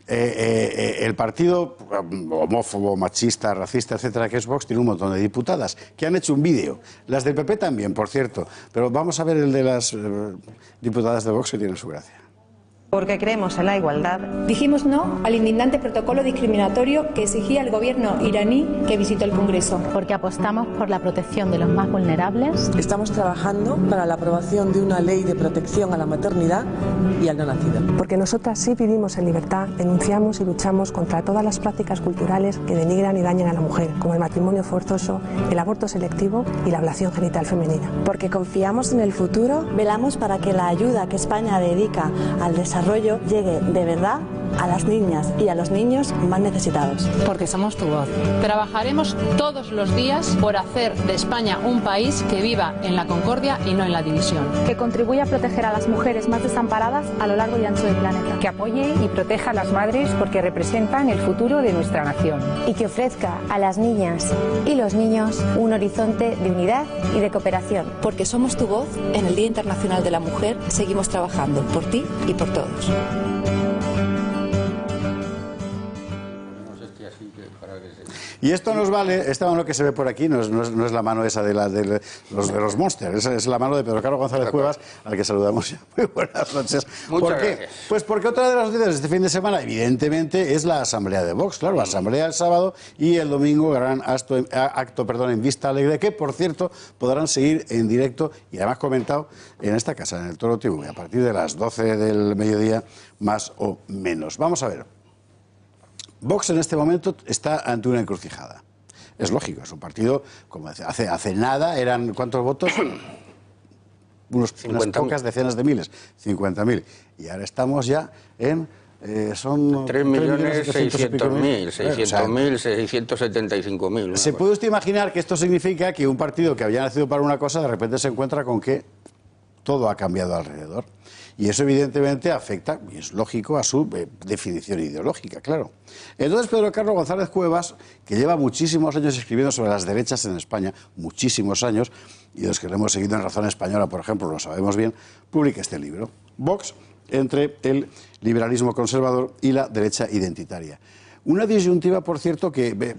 el partido homófobo, machista, racista, etcétera, que es Vox, tiene un montón de diputadas que han hecho un vídeo. Las del PP también, por cierto. Pero vamos a ver el de las diputadas de Vox, que tiene su gracia. Porque creemos en la igualdad. Dijimos no al indignante protocolo discriminatorio que exigía el gobierno iraní que visitó el Congreso. Porque apostamos por la protección de los más vulnerables. Estamos trabajando para la aprobación de una ley de protección a la maternidad y al no nacido. Porque nosotras sí vivimos en libertad, denunciamos y luchamos contra todas las prácticas culturales que denigran y dañan a la mujer, como el matrimonio forzoso, el aborto selectivo y la ablación genital femenina. Porque confiamos en el futuro, velamos para que la ayuda que España dedica al desarrollo llegue de verdad a las niñas y a los niños más necesitados. Porque somos tu voz. Trabajaremos todos los días por hacer de España un país que viva en la concordia y no en la división. Que contribuya a proteger a las mujeres más desamparadas a lo largo y ancho del planeta. Que apoye y proteja a las madres porque representan el futuro de nuestra nación. Y que ofrezca a las niñas y los niños un horizonte de unidad y de cooperación. Porque somos tu voz, en el Día Internacional de la Mujer seguimos trabajando por ti y por todos. Y esto nos vale, esta mano que se ve por aquí no es la mano esa de los Monsters, esa es la mano de Pedro Carlos González Cuevas, al que saludamos ya. Muy buenas noches. Muchas gracias. Pues porque otra de las noticias de este fin de semana, evidentemente, es la asamblea de Vox. Claro, la asamblea el sábado y el domingo gran acto en Vista Alegre, que por cierto podrán seguir en directo y además comentado en esta casa, en el Toro TV, a partir de las 12 del mediodía, más o menos. Vamos a ver. Vox en este momento está ante una encrucijada. Es lógico, es un partido, como hace nada, eran ¿cuántos votos? Unas pocas decenas de miles, 50.000. Y ahora estamos ya en... son 3.600.000, 675.000. ¿Se puede usted imaginar que esto significa que un partido que había nacido para una cosa, de repente se encuentra con que todo ha cambiado alrededor? Y eso evidentemente afecta, y es lógico, a su definición ideológica, claro. Entonces Pedro Carlos González Cuevas, que lleva muchísimos años escribiendo sobre las derechas en España, muchísimos años, y los que lo hemos seguido en Razón Española, por ejemplo, lo sabemos bien, publica este libro, Vox, entre el liberalismo conservador y la derecha identitaria. Una disyuntiva, por cierto, que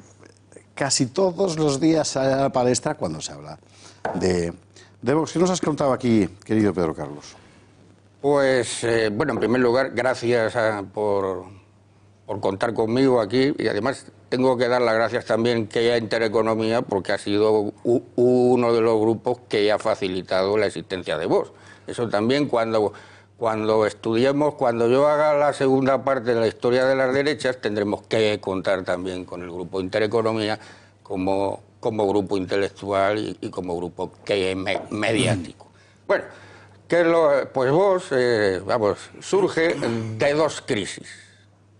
casi todos los días sale a la palestra cuando se habla de Vox. ¿Qué nos has contado aquí, querido Pedro Carlos? Pues, bueno, en primer lugar, gracias por contar conmigo aquí y además tengo que dar las gracias también que a Intereconomía porque ha sido uno de los grupos que ha facilitado la existencia de Vox. Eso también cuando estudiemos, cuando yo haga la segunda parte de la historia de las derechas, tendremos que contar también con el grupo Intereconomía como grupo intelectual y como grupo que es mediático. Bueno, pues Vox, surge de dos crisis,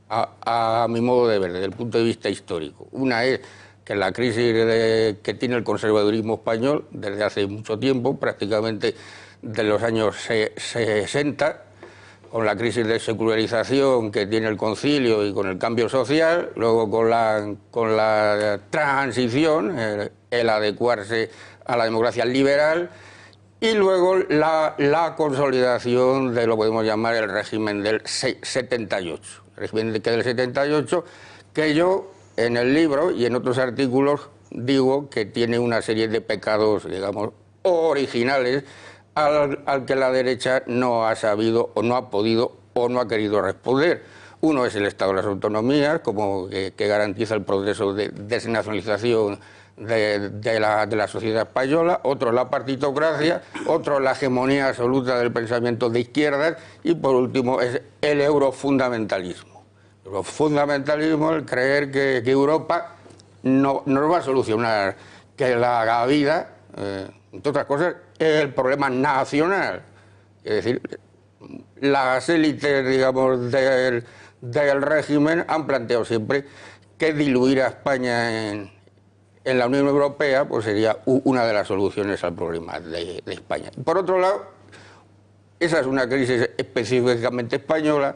a mi modo de ver, desde el punto de vista histórico. Una es que la crisis que tiene el conservadurismo español desde hace mucho tiempo, prácticamente de los años 60, con la crisis de secularización que tiene el concilio y con el cambio social, luego con la transición, el adecuarse a la democracia liberal, y luego la consolidación de lo que podemos llamar el régimen del 78. El régimen del 78, que yo en el libro y en otros artículos digo que tiene una serie de pecados, digamos, originales, al que la derecha no ha sabido o no ha podido o no ha querido responder. Uno es el Estado de las Autonomías, como que garantiza el proceso de desnacionalización de la sociedad española, otro la partitocracia, otro la hegemonía absoluta del pensamiento de izquierdas y por último es el eurofundamentalismo. El eurofundamentalismo, el creer que Europa no nos va a solucionar, que la vida, entre otras cosas, es el problema nacional. Es decir, las élites, digamos, del régimen han planteado siempre que diluir a España en la Unión Europea pues sería una de las soluciones al problema de España. Por otro lado, esa es una crisis específicamente española,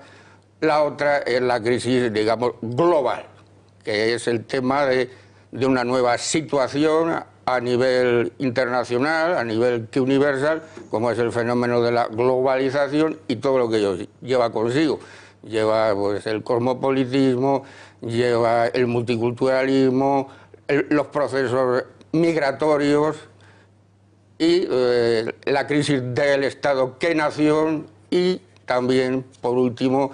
la otra es la crisis, digamos, global, que es el tema de una nueva situación a nivel internacional, a nivel universal, como es el fenómeno de la globalización y todo lo que ello lleva consigo. Lleva pues, el cosmopolitismo, lleva el multiculturalismo, los procesos migratorios y la crisis del Estado que nación y también, por último,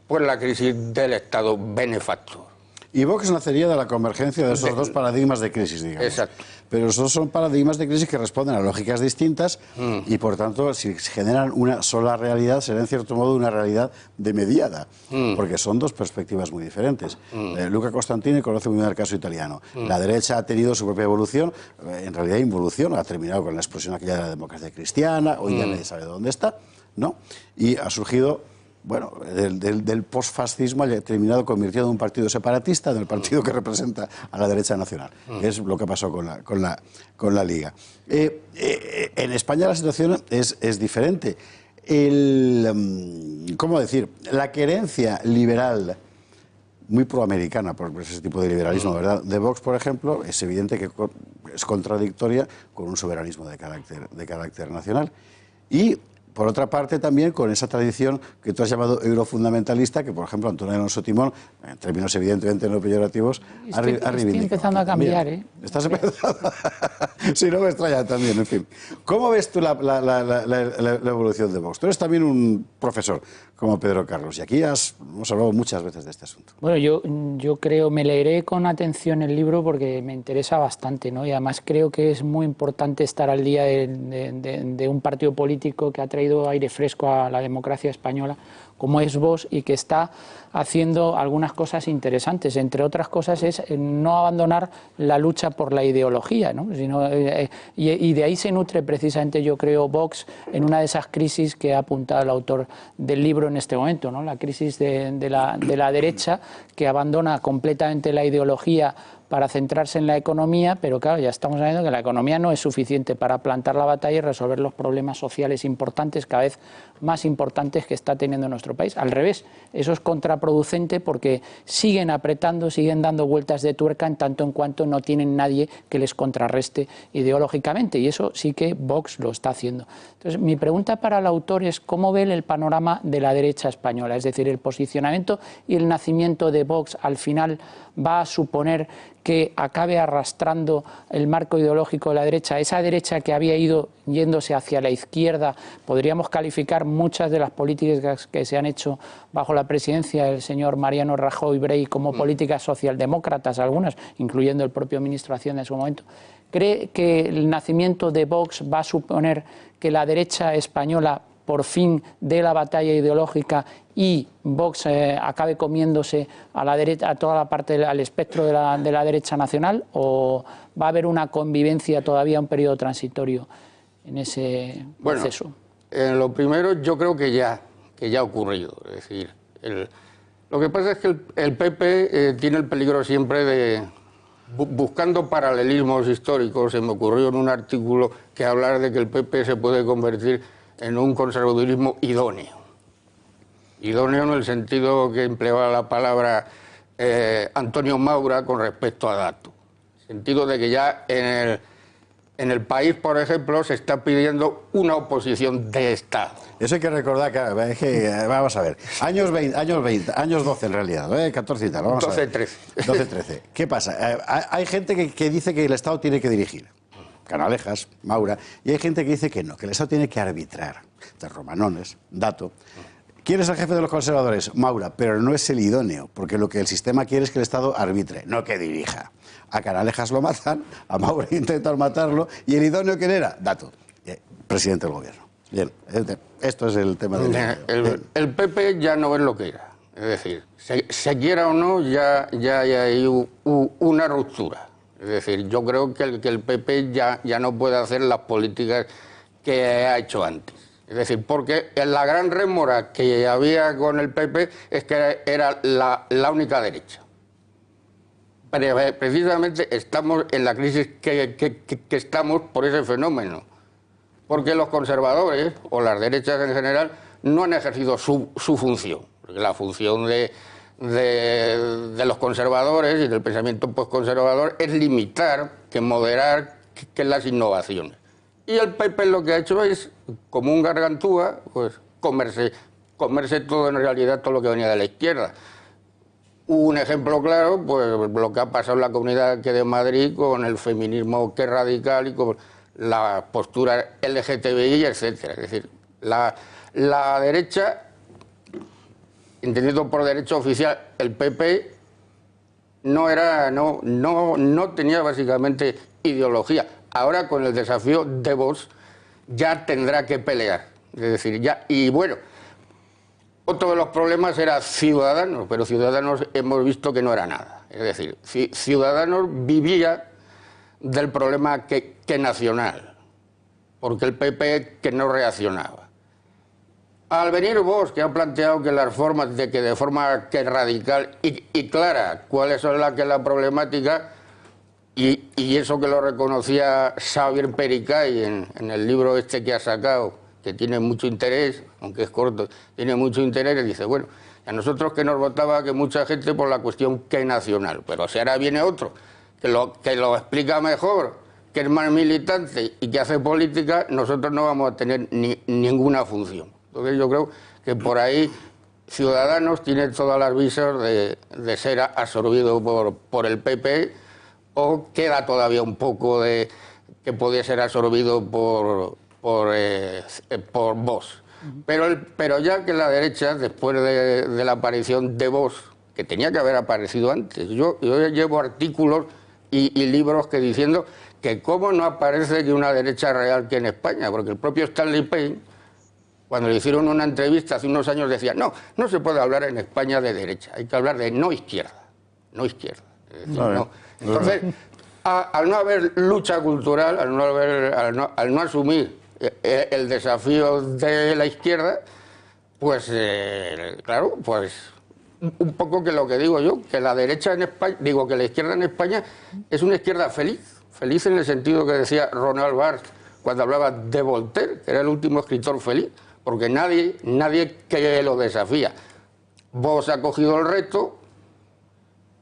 pues la crisis del Estado benefactor. Y Vox nacería de la convergencia de esos dos paradigmas de crisis, digamos. Exacto. Pero esos son paradigmas de crisis que responden a lógicas distintas y, por tanto, si generan una sola realidad, será en cierto modo una realidad demediada, porque son dos perspectivas muy diferentes. Luca Costantini conoce muy bien el caso italiano. La derecha ha tenido su propia evolución, en realidad involución, ha terminado con la explosión aquella de la democracia cristiana, hoy ya nadie sabe dónde está, ¿no? Y ha surgido... Bueno, del postfascismo ha terminado convirtiendo en un partido separatista, en el partido que representa a la derecha nacional, que es lo que pasó con la Liga. En España la situación es diferente. ¿Cómo decir? La querencia liberal, muy proamericana por ese tipo de liberalismo, ¿verdad?, de Vox, por ejemplo, es evidente que es contradictoria con un soberanismo de carácter nacional. Y por otra parte, también con esa tradición que tú has llamado eurofundamentalista, que, por ejemplo, Antonio Alonso Timón, en términos evidentemente no peyorativos, ha reivindicado. Estoy empezando a cambiar, ¿eh? ¿Estás empezando? Sí, no me extraña también, en fin. ¿Cómo ves tú la evolución de Vox? Tú eres también un profesor, como Pedro Carlos, y aquí hemos hablado muchas veces de este asunto. Bueno, yo creo, me leeré con atención el libro porque me interesa bastante, ¿no? Y además creo que es muy importante estar al día de un partido político que ha traído aire fresco a la democracia española, como es Vox, y que está haciendo algunas cosas interesantes. Entre otras cosas es no abandonar la lucha por la ideología, ¿no? Y de ahí se nutre precisamente, yo creo, Vox en una de esas crisis que ha apuntado el autor del libro en este momento, ¿no? La crisis de la derecha, que abandona completamente la ideología para centrarse en la economía, pero claro, ya estamos viendo que la economía no es suficiente para plantar la batalla y resolver los problemas sociales importantes, cada vez más importantes que está teniendo nuestro país. Al revés, eso es contraproducente porque siguen apretando, siguen dando vueltas de tuerca en tanto en cuanto no tienen nadie que les contrarreste ideológicamente, y eso sí que Vox lo está haciendo. Entonces, mi pregunta para el autor es cómo ve el panorama de la derecha española, es decir, el posicionamiento y el nacimiento de Vox al final va a suponer que acabe arrastrando el marco ideológico de la derecha, esa derecha que había ido yéndose hacia la izquierda. Podríamos calificar muchas de las políticas que se han hecho bajo la presidencia del señor Mariano Rajoy Brey como políticas socialdemócratas, algunas, incluyendo el propio ministro de Hacienda en su momento. ¿Cree que el nacimiento de Vox va a suponer que la derecha española por fin dé la batalla ideológica y Vox acabe comiéndose a la derecha, a toda la parte, al espectro de la derecha nacional, o va a haber una convivencia todavía, un periodo transitorio en ese proceso? Bueno, lo primero, yo creo que ya ha ocurrido. Es decir, lo que pasa es que el PP tiene el peligro siempre de, buscando paralelismos históricos, se me ocurrió en un artículo que hablar de que el PP se puede convertir en un conservadurismo idóneo. Idóneo en el sentido que empleaba la palabra Antonio Maura con respecto a datos. En el sentido de que ya en el país, por ejemplo, se está pidiendo una oposición de Estado. Eso hay que recordar, vamos a ver, años 12 en realidad, 14 y tal, vamos 12, a ver. 13. 12, 13. ¿Qué pasa? Hay gente que dice que el Estado tiene que dirigir, Canalejas, Maura, y hay gente que dice que no, que el Estado tiene que arbitrar. De Romanones, Dato. ¿Quién es el jefe de los conservadores? Maura, pero no es el idóneo, porque lo que el sistema quiere es que el Estado arbitre, no que dirija. A Canalejas lo matan, a Maura intentan matarlo, y el idóneo, ¿quién era? Dato, presidente del gobierno. Bien, esto es el tema del... El PP ya no es lo que era. Es decir, se quiera o no, ya hay ahí una ruptura. Es decir, yo creo que el PP ya no puede hacer las políticas que ha hecho antes. Es decir, porque la gran rémora que había con el PP es que era la única derecha. Pero precisamente estamos en la crisis que estamos por ese fenómeno. Porque los conservadores, o las derechas en general, no han ejercido su función. Porque la función de los conservadores y del pensamiento postconservador es limitar, que moderar, que las innovaciones. Y el PP lo que ha hecho es, como un gargantúa, pues comerse todo, en realidad, todo lo que venía de la izquierda. Un ejemplo claro, pues lo que ha pasado en la Comunidad de Madrid con el feminismo que es radical y con la postura LGTBI, etcétera. Es decir, la derecha, entendido por derecha oficial, el PP no tenía básicamente ideología. Ahora, con el desafío de Vox, ya tendrá que pelear. Es decir, y bueno, otro de los problemas era Ciudadanos, pero Ciudadanos hemos visto que no era nada. Es decir, Ciudadanos vivía del problema que Nacional, porque el PP que no reaccionaba. Al venir Vox, que ha planteado que las formas de forma radical y clara cuáles son la problemática, y eso que lo reconocía Xavier Pericay en el libro este que ha sacado, que tiene mucho interés, aunque es corto, tiene mucho interés, y dice, bueno, a nosotros que nos votaba que mucha gente por la cuestión que nacional, pero si ahora viene otro que lo explica mejor, que es más militante y que hace política, nosotros no vamos a tener ninguna función. Entonces yo creo que por ahí Ciudadanos tiene todas las visas de ser absorbido por el PP, o queda todavía un poco de que podía ser absorbido por Vox. Pero ya que la derecha, después de la aparición de Vox, que tenía que haber aparecido antes, yo llevo artículos y libros que diciendo que cómo no aparece que una derecha real que en España, porque el propio Stanley Payne, cuando le hicieron una entrevista hace unos años, decía, no se puede hablar en España de derecha, hay que hablar de no izquierda. Es decir, no. Entonces, al no haber lucha cultural, al no asumir el desafío de la izquierda, pues claro, pues un poco que lo que digo yo, que la derecha en España, digo que la izquierda en España es una izquierda feliz en el sentido que decía Ronald Barthes cuando hablaba de Voltaire, que era el último escritor feliz, porque nadie que lo desafía. Vos ha cogido el reto,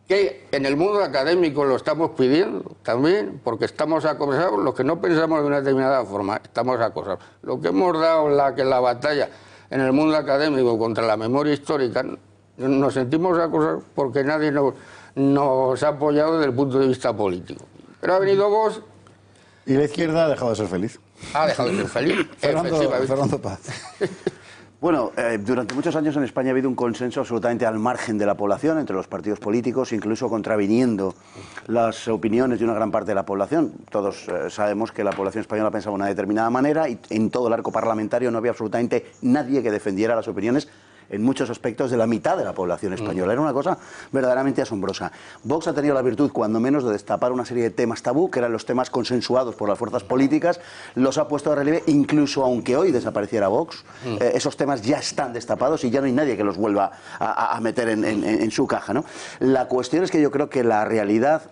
que en el mundo académico lo estamos pidiendo también, porque estamos acosados, los que no pensamos de una determinada forma, estamos acosados. Lo que hemos dado la batalla en el mundo académico contra la memoria histórica, nos sentimos acosados porque nadie nos ha apoyado desde el punto de vista político. Pero ha venido Vox... Y la izquierda ha dejado de ser feliz. Ha dejado de ser feliz. Fernando Paz. Bueno, durante muchos años en España ha habido un consenso absolutamente al margen de la población, entre los partidos políticos, incluso contraviniendo las opiniones de una gran parte de la población. Todos sabemos que la población española pensaba de una determinada manera y en todo el arco parlamentario no había absolutamente nadie que defendiera las opiniones en muchos aspectos de la mitad de la población española. Era una cosa verdaderamente asombrosa. Vox ha tenido la virtud, cuando menos, de destapar una serie de temas tabú, que eran los temas consensuados por las fuerzas políticas, los ha puesto de relieve, incluso aunque hoy desapareciera Vox, esos temas ya están destapados y ya no hay nadie que los vuelva a meter en su caja, ¿no? La cuestión es que yo creo que la realidad,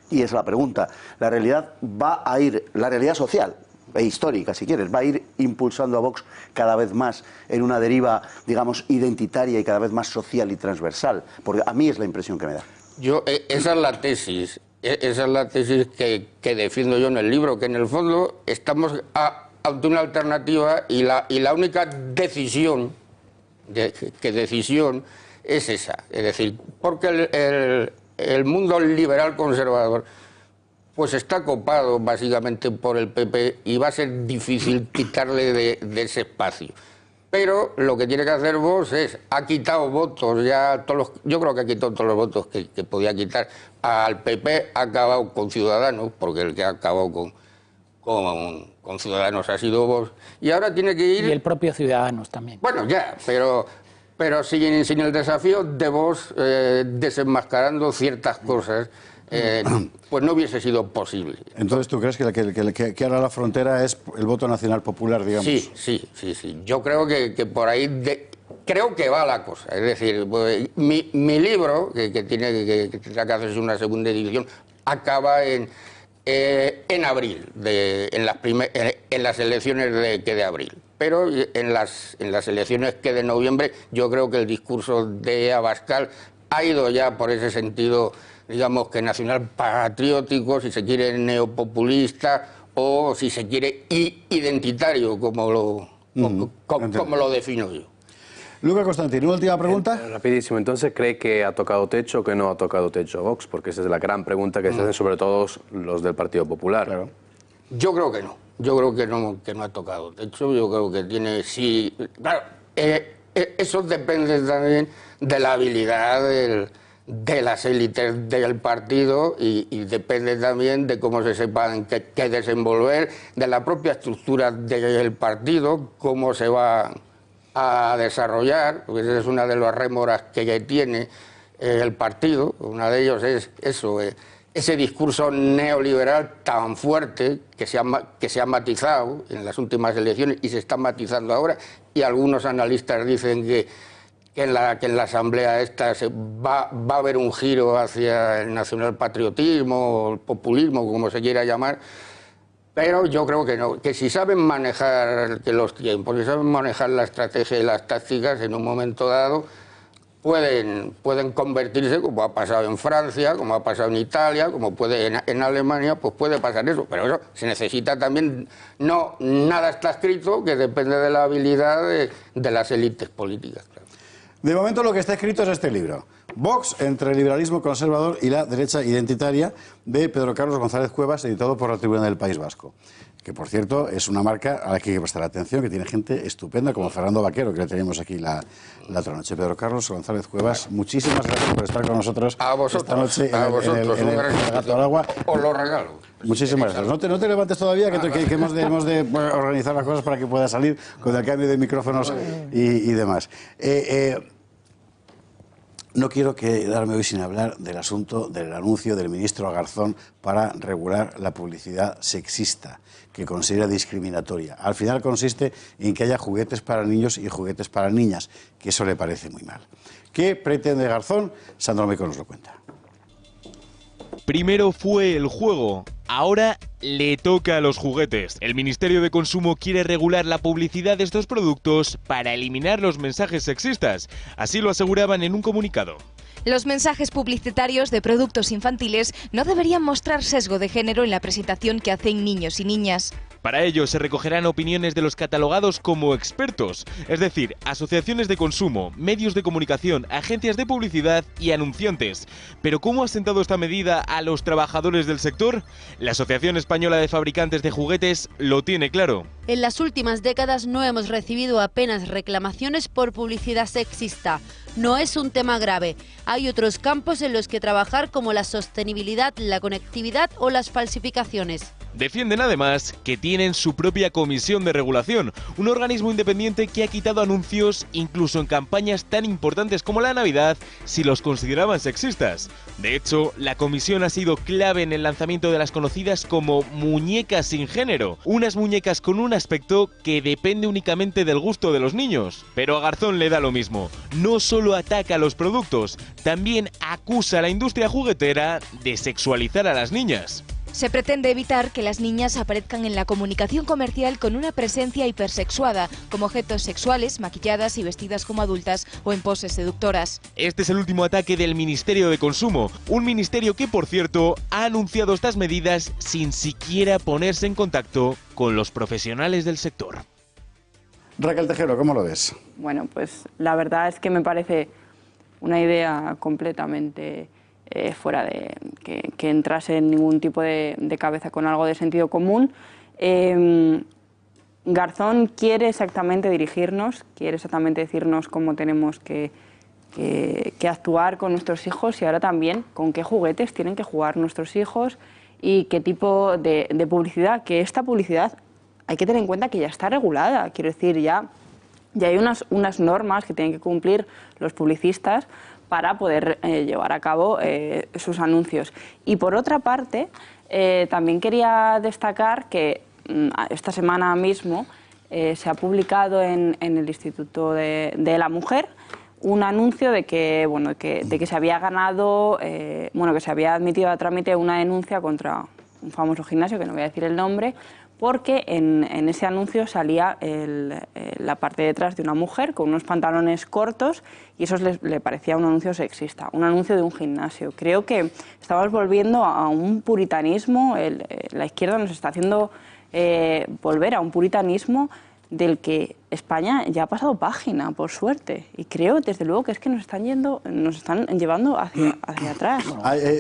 y es la pregunta, la realidad va a ir, la realidad social, e histórica, si quieres, va a ir impulsando a Vox cada vez más en una deriva, digamos, identitaria y cada vez más social y transversal? Porque a mí es la impresión que me da. Esa es la tesis. Esa es la tesis que defiendo yo en el libro, que en el fondo estamos ante una alternativa y la única decisión es esa. Es decir, porque el mundo liberal conservador pues está copado básicamente por el PP y va a ser difícil quitarle de ese espacio. Pero lo que tiene que hacer Vox ha quitado votos, yo creo que ha quitado todos los votos que podía quitar. Al PP ha acabado con Ciudadanos, porque el que ha acabado con Ciudadanos ha sido Vox, y ahora tiene que ir... Y el propio Ciudadanos también. Bueno, ya, pero sin el desafío de Vox desenmascarando ciertas cosas, pues no hubiese sido posible. Entonces, ¿tú crees que ahora la frontera es el voto nacional popular, digamos? Sí. Yo creo que por ahí creo que va la cosa. Es decir, pues, mi libro, que tendrá que hacerse una segunda edición, acaba en abril, en las elecciones de abril. Pero en las elecciones de noviembre, yo creo que el discurso de Abascal ha ido ya por ese sentido, digamos que nacional patriótico, si se quiere neopopulista o si se quiere identitario, como lo defino yo. Luca Constantino, última pregunta. Rapidísimo, entonces, ¿cree que ha tocado techo o que no ha tocado techo Vox? Porque esa es la gran pregunta que se hacen sobre todo los del Partido Popular. Claro. Yo creo que no. Yo creo que no ha tocado techo. Yo creo que tiene... Sí, claro, eso depende también de la habilidad de las élites del partido y depende también de cómo se sepan qué desenvolver, de la propia estructura del partido, cómo se va a desarrollar, porque esa es una de las rémoras que tiene el partido. Una de ellos es eso, ese discurso neoliberal tan fuerte que se ha matizado en las últimas elecciones y se está matizando ahora, y algunos analistas dicen que en la asamblea esta va a haber un giro hacia el nacionalpatriotismo o el populismo, como se quiera llamar. Pero yo creo que no, que si saben manejar los tiempos, si saben manejar la estrategia y las tácticas, en un momento dado pueden convertirse, como ha pasado en Francia, como ha pasado en Italia, como puede en Alemania, pues puede pasar eso. Pero eso se necesita también, nada está escrito, que depende de la habilidad de las élites políticas. Claro. De momento lo que está escrito es este libro. Vox entre el liberalismo conservador y la derecha identitaria, de Pedro Carlos González Cuevas, editado por la Tribuna del País Vasco. Que, por cierto, es una marca a la que hay que prestar atención, que tiene gente estupenda, como Fernando Vaquero, que le teníamos aquí la otra noche. Pedro Carlos González Cuevas, muchísimas gracias por estar con nosotros esta noche en el Gato al Agua. Os lo regalo. Muchísimas gracias. No te levantes todavía, que hemos de organizar las cosas para que pueda salir con el cambio de micrófonos y demás. No quiero quedarme hoy sin hablar del asunto del anuncio del ministro Garzón para regular la publicidad sexista, que considera discriminatoria. Al final consiste en que haya juguetes para niños y juguetes para niñas, que eso le parece muy mal. ¿Qué pretende Garzón? Sandro Mico nos lo cuenta. Primero fue el juego, ahora le toca a los juguetes. El Ministerio de Consumo quiere regular la publicidad de estos productos para eliminar los mensajes sexistas. Así lo aseguraban en un comunicado. Los mensajes publicitarios de productos infantiles no deberían mostrar sesgo de género en la presentación que hacen niños y niñas. Para ello se recogerán opiniones de los catalogados como expertos, es decir, asociaciones de consumo, medios de comunicación, agencias de publicidad y anunciantes. ¿Pero cómo ha sentado esta medida a los trabajadores del sector? La Asociación Española de Fabricantes de Juguetes lo tiene claro. En las últimas décadas no hemos recibido apenas reclamaciones por publicidad sexista. No es un tema grave. Hay otros campos en los que trabajar, como la sostenibilidad, la conectividad o las falsificaciones. Defienden además que tienen su propia comisión de regulación, un organismo independiente que ha quitado anuncios incluso en campañas tan importantes como la Navidad si los consideraban sexistas. De hecho, la comisión ha sido clave en el lanzamiento de las conocidas como muñecas sin género, unas muñecas con un aspecto que depende únicamente del gusto de los niños. Pero a Garzón le da lo mismo, no solo ataca a los productos, también acusa a la industria juguetera de sexualizar a las niñas. Se pretende evitar que las niñas aparezcan en la comunicación comercial con una presencia hipersexuada, como objetos sexuales, maquilladas y vestidas como adultas o en poses seductoras. Este es el último ataque del Ministerio de Consumo, un ministerio que, por cierto, ha anunciado estas medidas sin siquiera ponerse en contacto con los profesionales del sector. Raquel Tejero, ¿cómo lo ves? Bueno, pues la verdad es que me parece una idea completamente fuera de que entrase en ningún tipo de cabeza con algo de sentido común. Garzón quiere exactamente dirigirnos, quiere exactamente decirnos cómo tenemos que actuar con nuestros hijos y ahora también con qué juguetes tienen que jugar nuestros hijos y qué tipo de publicidad, que esta publicidad hay que tener en cuenta que ya está regulada, quiero decir, ya hay unas normas que tienen que cumplir los publicistas para poder llevar a cabo sus anuncios. Y por otra parte, también quería destacar que esta semana mismo se ha publicado en el Instituto de la Mujer un anuncio de que se había ganado, que se había admitido a trámite una denuncia contra un famoso gimnasio, que no voy a decir el nombre, porque en ese anuncio salía la parte de atrás de una mujer con unos pantalones cortos y eso le parecía un anuncio sexista, un anuncio de un gimnasio. Creo que estamos volviendo a un puritanismo, la izquierda nos está haciendo volver a un puritanismo del que España ya ha pasado página, por suerte. Y creo, desde luego, que es que nos están llevando hacia atrás.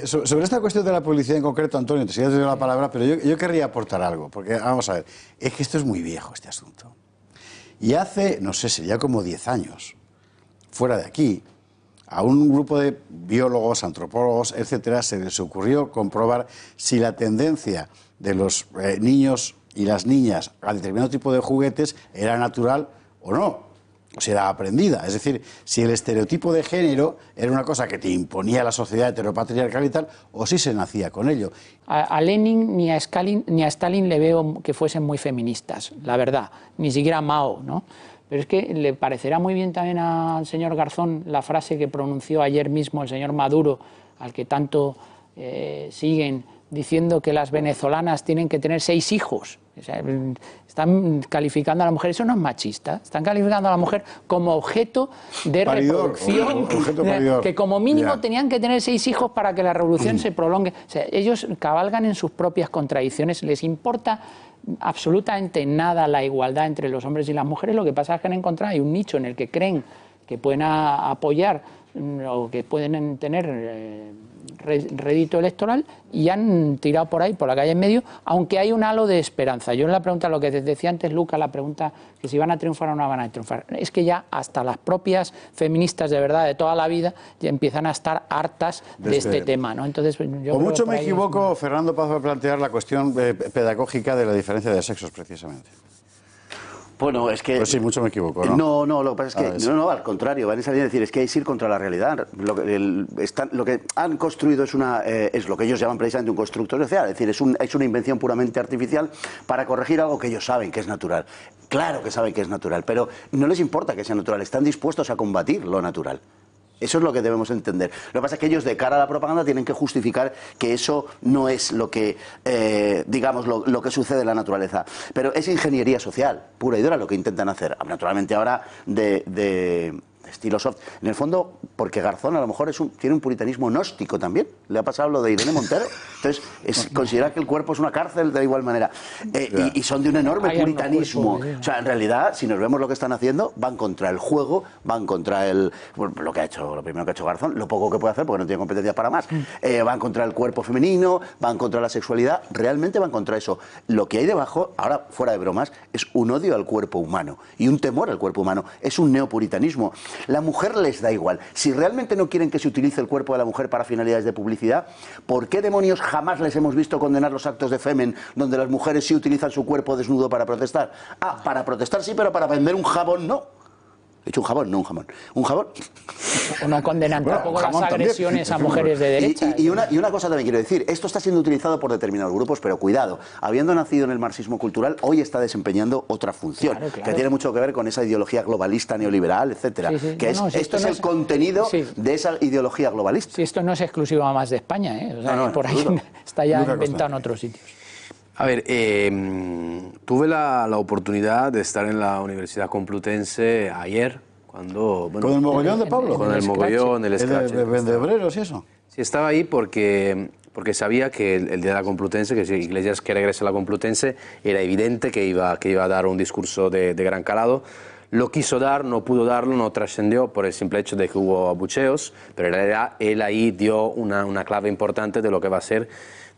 Sobre esta cuestión de la publicidad en concreto, Antonio, te sigo dando la palabra, pero yo querría aportar algo, porque vamos a ver, es que esto es muy viejo, este asunto. Y hace, no sé, sería como 10 años, fuera de aquí, a un grupo de biólogos, antropólogos, etcétera, se les ocurrió comprobar si la tendencia de los niños y las niñas a determinado tipo de juguetes era natural o no, o si era aprendida. Es decir, si el estereotipo de género era una cosa que te imponía la sociedad heteropatriarcal y tal, o si se nacía con ello. A Lenin ni a Stalin le veo que fuesen muy feministas, la verdad, ni siquiera a Mao, ¿no? Pero es que le parecerá muy bien también al señor Garzón la frase que pronunció ayer mismo el señor Maduro, al que tanto siguen, diciendo que las venezolanas tienen que tener 6 hijos. O sea, están calificando a la mujer, eso no es machista, están calificando a la mujer como objeto de reproducción, que como mínimo tenían que tener 6 hijos para que la revolución se prolongue. O sea, ellos cabalgan en sus propias contradicciones, les importa absolutamente nada la igualdad entre los hombres y las mujeres, lo que pasa es que han encontrado hay un nicho en el que creen que pueden apoyar o que pueden tener rédito electoral y han tirado por ahí, por la calle en medio, aunque hay un halo de esperanza. Yo en la pregunta, lo que te decía antes, Luca, la pregunta que si van a triunfar o no van a triunfar, es que ya hasta las propias feministas de verdad de toda la vida ya empiezan a estar hartas de este tema, ¿no? Entonces, yo o mucho me equivoco, Fernando Paz, va a plantear la cuestión pedagógica de la diferencia de sexos, precisamente. Bueno, es que... Pues sí, mucho me equivoco, ¿no? No, lo que pasa es que... No, al contrario, van a salir a decir, es que hay que ir contra la realidad. Lo que han construido es lo que ellos llaman precisamente un constructo social, es decir, es una invención puramente artificial para corregir algo que ellos saben que es natural. Claro que saben que es natural, pero no les importa que sea natural, están dispuestos a combatir lo natural. Eso es lo que debemos entender. Lo que pasa es que ellos, de cara a la propaganda, tienen que justificar que eso no es lo que, lo que sucede en la naturaleza. Pero es ingeniería social, pura y dura, lo que intentan hacer. Naturalmente ahora de estilo soft. En el fondo, porque Garzón a lo mejor tiene un puritanismo gnóstico también. Le ha pasado lo de Irene Montero. Entonces, considera que el cuerpo es una cárcel de igual manera. Y son de un enorme puritanismo. O sea, en realidad, si nos vemos lo que están haciendo, van contra el juego, van contra lo primero que ha hecho Garzón, lo poco que puede hacer, porque no tiene competencias para más. Van contra el cuerpo femenino, van contra la sexualidad, realmente van contra eso. Lo que hay debajo, ahora fuera de bromas, es un odio al cuerpo humano y un temor al cuerpo humano. Es un neopuritanismo. La mujer les da igual. Si realmente no quieren que se utilice el cuerpo de la mujer para finalidades de publicidad, ¿por qué demonios jamás les hemos visto condenar los actos de Femen donde las mujeres sí utilizan su cuerpo desnudo para protestar? Para protestar sí, pero para vender un jabón no. He dicho un jabón, no un jamón. Un jabón. No condenan tampoco las agresiones a mujeres de derecha. Y una cosa también quiero decir, esto está siendo utilizado por determinados grupos, pero cuidado, habiendo nacido en el marxismo cultural, hoy está desempeñando otra función, que tiene mucho que ver con esa ideología globalista, neoliberal, etcétera. Que esto es el contenido de esa ideología globalista. Sí, esto no es exclusivo más de España, ¿eh? O sea, por ahí está ya inventado en otros sitios. A ver, tuve la oportunidad de estar en la Universidad Complutense ayer, cuando... Bueno, ¿con el mogollón de Pablo? Con el mogollón, el scratch. ¿De obreros y eso? Sí, estaba ahí porque sabía que el día de la Complutense, que si Iglesias que regrese a la Complutense, era evidente que iba a dar un discurso de gran calado. Lo quiso dar, no pudo darlo, no trascendió por el simple hecho de que hubo abucheos, pero en realidad él ahí dio una clave importante de lo que va a ser,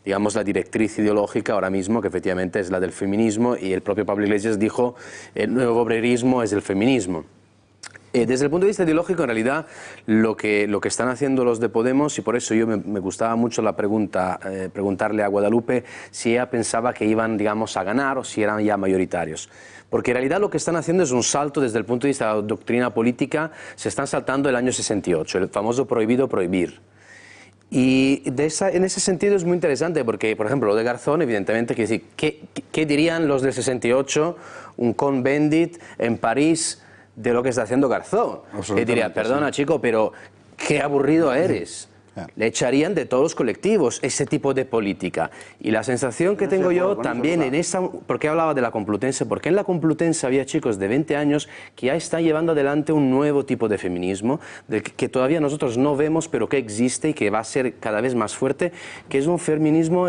digamos, la directriz ideológica ahora mismo, que efectivamente es la del feminismo, y el propio Pablo Iglesias dijo, el nuevo obrerismo es el feminismo. Desde el punto de vista ideológico, en realidad, lo que están haciendo los de Podemos, y por eso yo me gustaba mucho la pregunta, preguntarle a Guadalupe si ella pensaba que iban, digamos, a ganar o si eran ya mayoritarios. Porque en realidad lo que están haciendo es un salto desde el punto de vista de la doctrina política, se están saltando el año 68, el famoso prohibido prohibir. Y en ese sentido es muy interesante porque, por ejemplo, lo de Garzón, evidentemente, quiere decir, ¿qué dirían los del 68, un Cohn-Bendit en París, de lo que está haciendo Garzón? Que diría, perdona chico, pero qué aburrido eres. Le echarían de todos los colectivos ese tipo de política. Y la sensación que tengo yo también en esa... ¿Por qué hablaba de la Complutense? Porque en la Complutense había chicos de 20 años que ya están llevando adelante un nuevo tipo de feminismo, que todavía nosotros no vemos, pero que existe y que va a ser cada vez más fuerte, que es un feminismo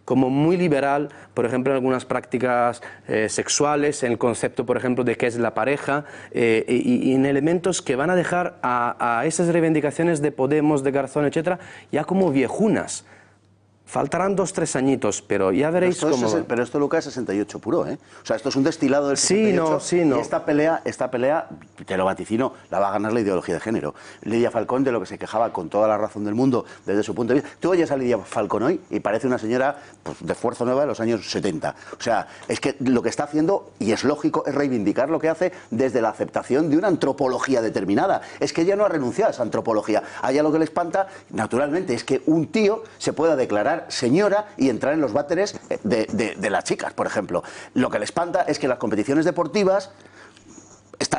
como muy liberal, por ejemplo, en algunas prácticas sexuales, en el concepto, por ejemplo, de qué es la pareja, y en elementos que van a dejar a esas reivindicaciones de Podemos, de Garzón, etcétera, ya como viejunas. Faltarán 2 o 3 añitos, pero ya veréis cómo... Pero esto, Lucas, es 68 puro, ¿eh? O sea, esto es un destilado del 68. Sí, no. Y esta pelea, te lo vaticino, la va a ganar la ideología de género. Lidia Falcón, de lo que se quejaba con toda la razón del mundo, desde su punto de vista... Tú oyes a Lidia Falcón hoy y parece una señora pues, de Fuerza Nueva de los años 70. O sea, es que lo que está haciendo, y es lógico, es reivindicar lo que hace desde la aceptación de una antropología determinada. Es que ella no ha renunciado a esa antropología. A ella lo que le espanta, naturalmente, es que un tío se pueda declarar señora y entrar en los váteres de las chicas, por ejemplo. Lo que le espanta es que las competiciones deportivas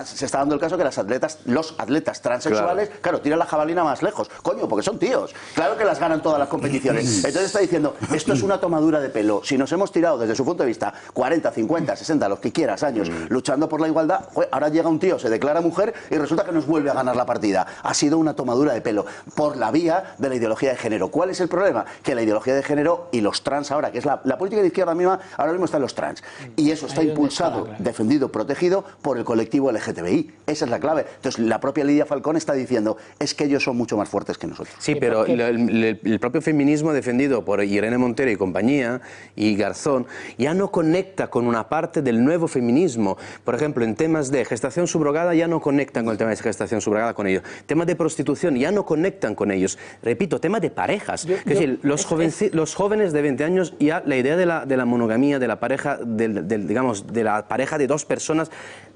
se está dando el caso que los atletas transexuales, claro, tiran la jabalina más lejos. Coño, porque son tíos. Claro que las ganan todas las competiciones. Entonces está diciendo, esto es una tomadura de pelo. Si nos hemos tirado desde su punto de vista 40, 50, 60, los que quieras años, luchando por la igualdad, ahora llega un tío, se declara mujer y resulta que nos vuelve a ganar la partida. Ha sido una tomadura de pelo por la vía de la ideología de género. ¿Cuál es el problema? Que la ideología de género y los trans ahora, que es la política de izquierda misma, ahora mismo están los trans. Y eso está impulsado, defendido, protegido por el colectivo LGTBI. Esa es la clave. Entonces, la propia Lidia Falcón está diciendo, es que ellos son mucho más fuertes que nosotros. Sí, pero el propio feminismo defendido por Irene Montero y compañía y Garzón ya no conecta con una parte del nuevo feminismo. Por ejemplo, en temas de gestación subrogada ya no conectan con el tema de gestación subrogada con ellos. Temas de prostitución ya no conectan con ellos. Repito, tema de parejas. Es decir, los jóvenes de 20 años ya la idea de la monogamía, de la pareja, digamos, de la pareja de 2 personas,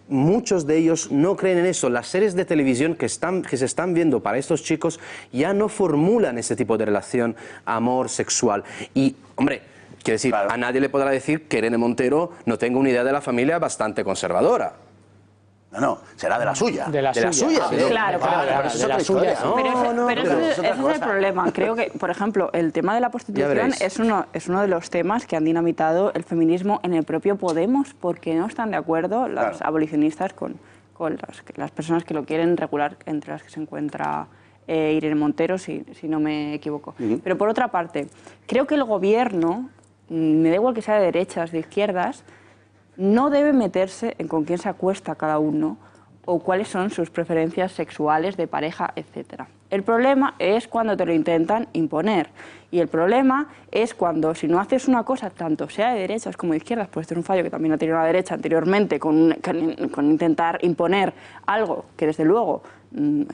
muchos de ellos no creen en eso. Las series de televisión que se están viendo para estos chicos ya no formulan ese tipo de relación, amor, sexual. Y, hombre, quiero decir, a nadie le podrá decir que Irene Montero no tenga una idea de la familia bastante conservadora. No, será de la suya. De la suya. Claro, de la suya. Pero ese es el problema. Creo que, por ejemplo, el tema de la prostitución es uno de los temas que han dinamitado el feminismo en el propio Podemos, porque no están de acuerdo los abolicionistas con las personas que lo quieren regular, entre las que se encuentra Irene Montero, si no me equivoco. Pero por otra parte, creo que el gobierno, me da igual que sea de derechas, de izquierdas, no debe meterse en con quién se acuesta cada uno o cuáles son sus preferencias sexuales, de pareja, etc. El problema es cuando te lo intentan imponer. Y el problema es cuando, si no haces una cosa, tanto sea de derechas como de izquierdas, pues este es un fallo que también ha tenido la derecha anteriormente con intentar imponer algo que desde luego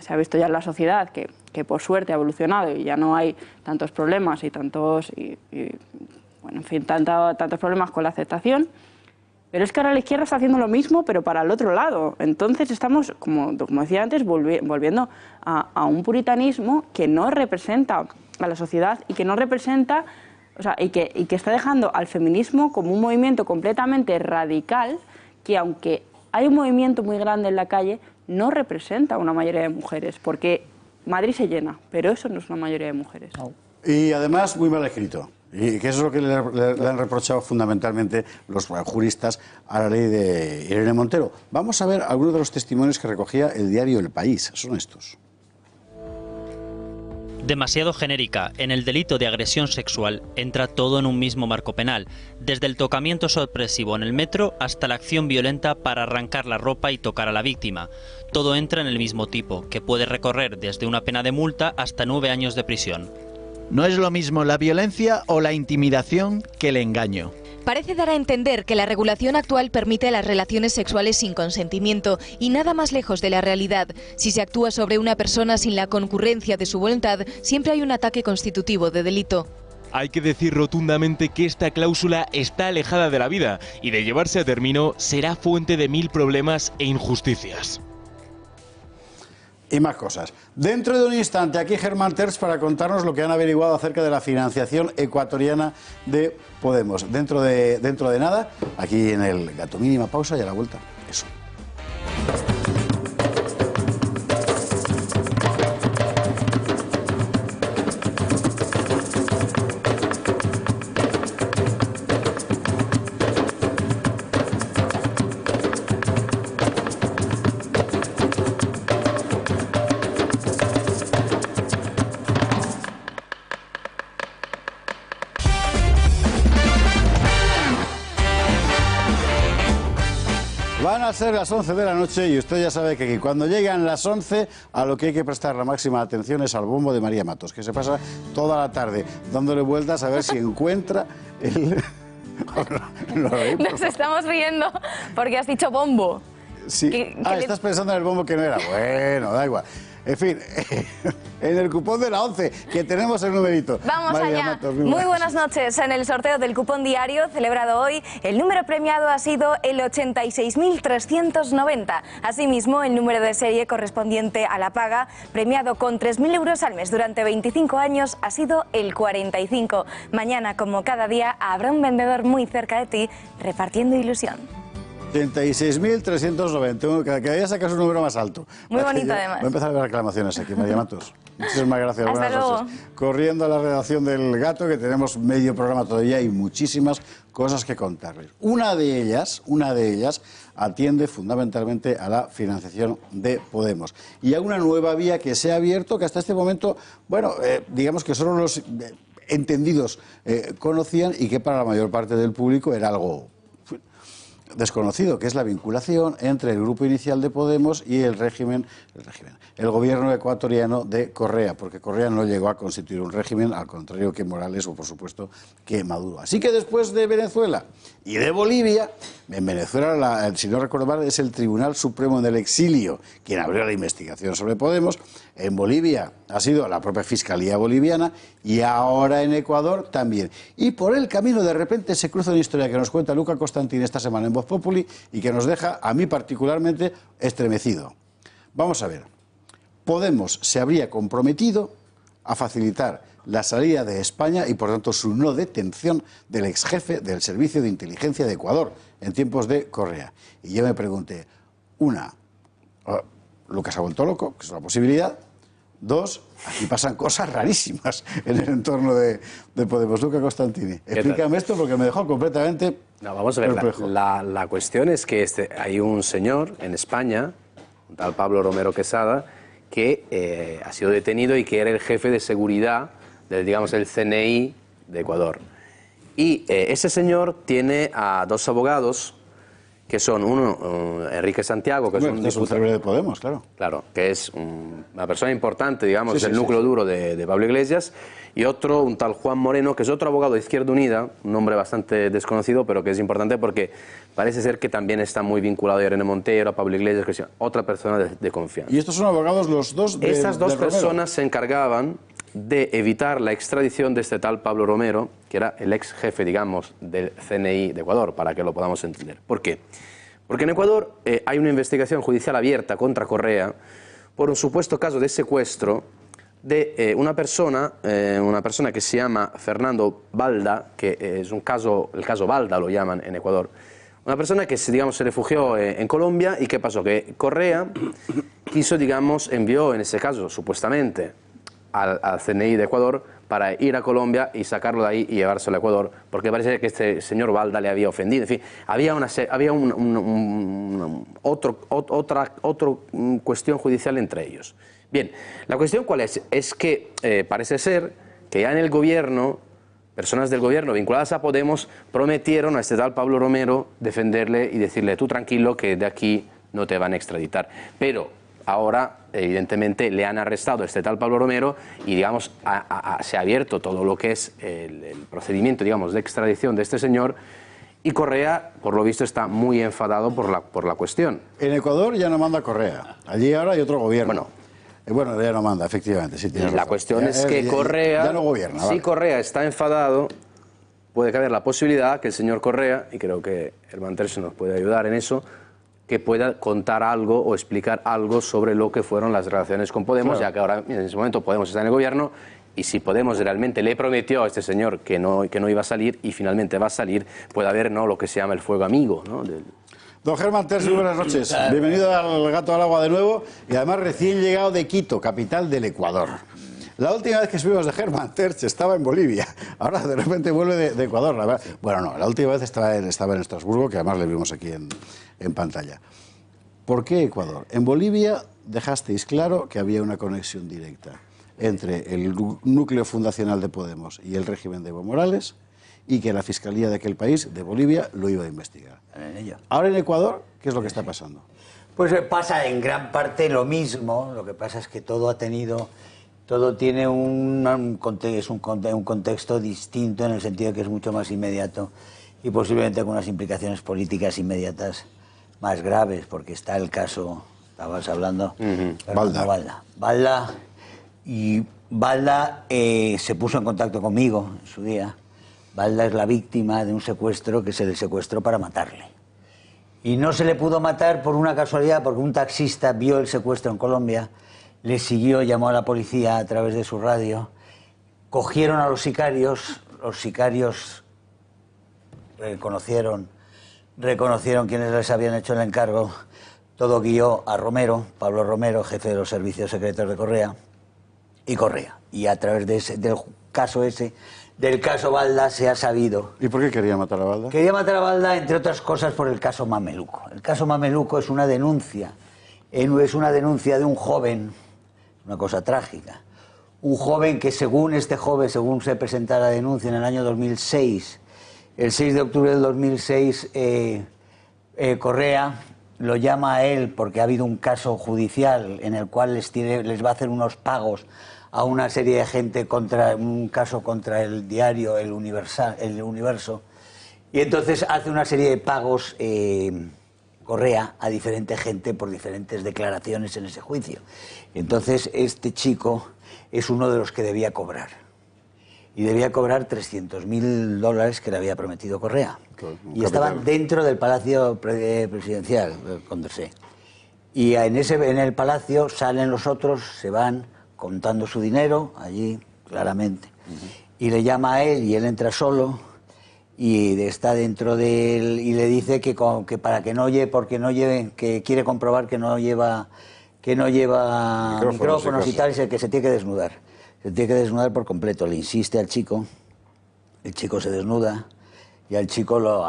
se ha visto ya en la sociedad, que por suerte ha evolucionado y ya no hay tantos problemas y tantos, bueno, en fin, tantos problemas con la aceptación. Pero es que ahora la izquierda está haciendo lo mismo, pero para el otro lado. Entonces estamos, como decía antes, volviendo a un puritanismo que no representa a la sociedad y que no representa, o sea, y que está dejando al feminismo como un movimiento completamente radical que, aunque hay un movimiento muy grande en la calle, no representa a una mayoría de mujeres, porque Madrid se llena, pero eso no es una mayoría de mujeres. Y además muy mal escrito. Y que eso es lo que le han reprochado fundamentalmente los juristas a la ley de Irene Montero. Vamos a ver algunos de los testimonios que recogía el diario El País. Son estos. Demasiado genérica, en el delito de agresión sexual entra todo en un mismo marco penal, desde el tocamiento sorpresivo en el metro hasta la acción violenta para arrancar la ropa y tocar a la víctima. Todo entra en el mismo tipo, que puede recorrer desde una pena de multa hasta 9 años de prisión. No es lo mismo la violencia o la intimidación que el engaño. Parece dar a entender que la regulación actual permite las relaciones sexuales sin consentimiento y nada más lejos de la realidad. Si se actúa sobre una persona sin la concurrencia de su voluntad, siempre hay un ataque constitutivo de delito. Hay que decir rotundamente que esta cláusula está alejada de la vida y de llevarse a término será fuente de 1000 problemas e injusticias. Y más cosas. Dentro de un instante, aquí Germán Terz para contarnos lo que han averiguado acerca de la financiación ecuatoriana de Podemos. Dentro de nada, aquí en el Gato. Mínima pausa y a la vuelta. Eso. Van a ser las 11 de la noche y usted ya sabe que cuando llegan las 11 a lo que hay que prestar la máxima atención es al bombo de María Matos, que se pasa toda la tarde dándole vueltas a ver si encuentra el... Nos estamos riendo porque has dicho bombo. Sí. Estás pensando en el bombo que no era. Bueno, da igual. En fin, en el cupón de la 11, que tenemos el numerito. Vamos allá. Matos, muy buenas noches. En el sorteo del cupón diario celebrado hoy, el número premiado ha sido el 86.390. Asimismo, el número de serie correspondiente a la paga, premiado con 3.000 euros al mes durante 25 años, ha sido el 45. Mañana, como cada día, habrá un vendedor muy cerca de ti repartiendo ilusión. 86.390, cada día sacas un número más alto. Muy bonito, además. Voy a empezar a ver reclamaciones aquí, María Matos. Muchísimas gracias, Hasta buenas luego. noches. Corriendo a la redacción del Gato, que tenemos medio programa todavía y muchísimas cosas que contarles. Una de ellas atiende fundamentalmente a la financiación de Podemos y a una nueva vía que se ha abierto, que hasta este momento, bueno, digamos que solo los entendidos conocían y que para la mayor parte del público era algo desconocido, que es la vinculación entre el grupo inicial de Podemos y el gobierno ecuatoriano de Correa, porque Correa no llegó a constituir un régimen, al contrario que Morales o por supuesto que Maduro. Así que después de Venezuela y de Bolivia, en Venezuela, si no recuerdo mal, es el Tribunal Supremo del Exilio quien abrió la investigación sobre Podemos. En Bolivia ha sido la propia Fiscalía Boliviana y ahora en Ecuador también. Y por el camino de repente se cruza una historia que nos cuenta Luca Constantin esta semana en Voz Populi y que nos deja, a mí particularmente, estremecido. Vamos a ver. Podemos se habría comprometido a facilitar la salida de España y, por tanto, su no detención del exjefe del Servicio de Inteligencia de Ecuador en tiempos de Correa. Y yo me pregunté, Lucas ha vuelto loco, que es una posibilidad. 2, aquí pasan cosas rarísimas en el entorno de Podemos. Luca Constantini, explícame esto porque me dejó completamente vamos a ver, la cuestión es que hay un señor en España, un tal Pablo Romero Quesada, que ha sido detenido y que era el jefe de seguridad del, digamos, el CNI de Ecuador. Y ese señor tiene a 2 abogados, que son uno, Enrique Santiago, que es un diputado de Podemos, claro. Claro, que es una persona importante, digamos, del núcleo duro de Pablo Iglesias, y otro, un tal Juan Moreno, que es otro abogado de Izquierda Unida, un nombre bastante desconocido, pero que es importante porque parece ser que también está muy vinculado a Irene Montero, a Pablo Iglesias, que es otra persona de confianza. ¿Y estos son abogados los dos Estas dos personas se encargaban de evitar la extradición de este tal Pablo Romero, que era el ex jefe, digamos, del CNI de Ecuador, para que lo podamos entender. ¿Por qué? Porque en Ecuador hay una investigación judicial abierta contra Correa por un supuesto caso de secuestro de una persona que se llama Fernando Balda, que es un caso, el caso Balda lo llaman en Ecuador. Una persona que, digamos, se refugió en Colombia. ¿Y qué pasó? Que Correa quiso, digamos, envió en ese caso, supuestamente, al CNI de Ecuador para ir a Colombia y sacarlo de ahí y llevárselo a Ecuador, porque parece que este señor Balda le había ofendido. En fin, había otra cuestión judicial entre ellos. Bien, la cuestión ¿cuál es? Es que parece ser que ya en el gobierno, personas del gobierno vinculadas a Podemos prometieron a este tal Pablo Romero defenderle y decirle: tú tranquilo, que de aquí no te van a extraditar. Pero ahora, evidentemente, le han arrestado a este tal Pablo Romero y, digamos, se ha abierto todo lo que es el procedimiento, digamos, de extradición de este señor, y Correa, por lo visto, está muy enfadado por la cuestión. En Ecuador ya no manda Correa. Allí ahora hay otro gobierno. Bueno, ya no manda, efectivamente. Sí, la cuestión es que Correa, ya no gobierna. Si Correa está enfadado, puede caber la posibilidad que el señor Correa, y creo que Herman Tercio nos puede ayudar en eso, que pueda contar algo o explicar algo sobre lo que fueron las relaciones con Podemos, ya que ahora en ese momento Podemos está en el gobierno, y si Podemos realmente le prometió a este señor que no iba a salir y finalmente va a salir, puede haber, ¿no?, lo que se llama el fuego amigo, ¿no? Don Herman Tercio, buenas noches. Bienvenido al Gato al Agua de nuevo, y además recién llegado de Quito, capital del Ecuador. La última vez que subimos de Herman Tercio estaba en Bolivia, ahora de repente vuelve de Ecuador. La verdad. Bueno, no, la última vez estaba en Estrasburgo, que además le vimos aquí en pantalla. ¿Por qué Ecuador? En Bolivia dejasteis claro que había una conexión directa entre el núcleo fundacional de Podemos y el régimen de Evo Morales, y que la Fiscalía de aquel país, de Bolivia, lo iba a investigar. Ahora en Ecuador, ¿qué es lo que está pasando? Pues pasa en gran parte lo mismo. Lo que pasa es que todo tiene un contexto distinto, en el sentido de que es mucho más inmediato y posiblemente con unas implicaciones políticas inmediatas más graves, porque está el caso, estabas hablando, Balda. Y Balda se puso en contacto conmigo en su día. Balda es la víctima de un secuestro que se le secuestró para matarle. Y no se le pudo matar por una casualidad, porque un taxista vio el secuestro en Colombia, le siguió, llamó a la policía a través de su radio, cogieron a los sicarios reconocieron quienes les habían hecho el encargo, todo guió a Romero, Pablo Romero, jefe de los servicios secretos de Correa, y a través del caso Balda se ha sabido. ¿Y por qué quería matar a Balda? Quería matar a Balda, entre otras cosas, por el caso Mameluco. El caso Mameluco es una denuncia de un joven, una cosa trágica, un joven que según se presenta la denuncia en el año 2006, el 6 de octubre del 2006, Correa lo llama a él porque ha habido un caso judicial en el cual les va a hacer unos pagos a una serie de gente un caso contra el diario El Universo, y entonces hace una serie de pagos Correa a diferente gente por diferentes declaraciones en ese juicio. Entonces este chico es uno de los que debía cobrar, y debía cobrar $300.000 que le había prometido Correa, y estaban dentro del Palacio Presidencial, del Condorcet. Y en el Palacio salen los otros, se van contando su dinero allí, claramente. Y le llama a él, y él entra solo, y está dentro de él, y le dice que para que no lleve, que quiere comprobar que no lleva micrófonos y tal, y que se tiene que desnudar. Se tiene que desnudar por completo. Le insiste al chico, el chico se desnuda, y al chico lo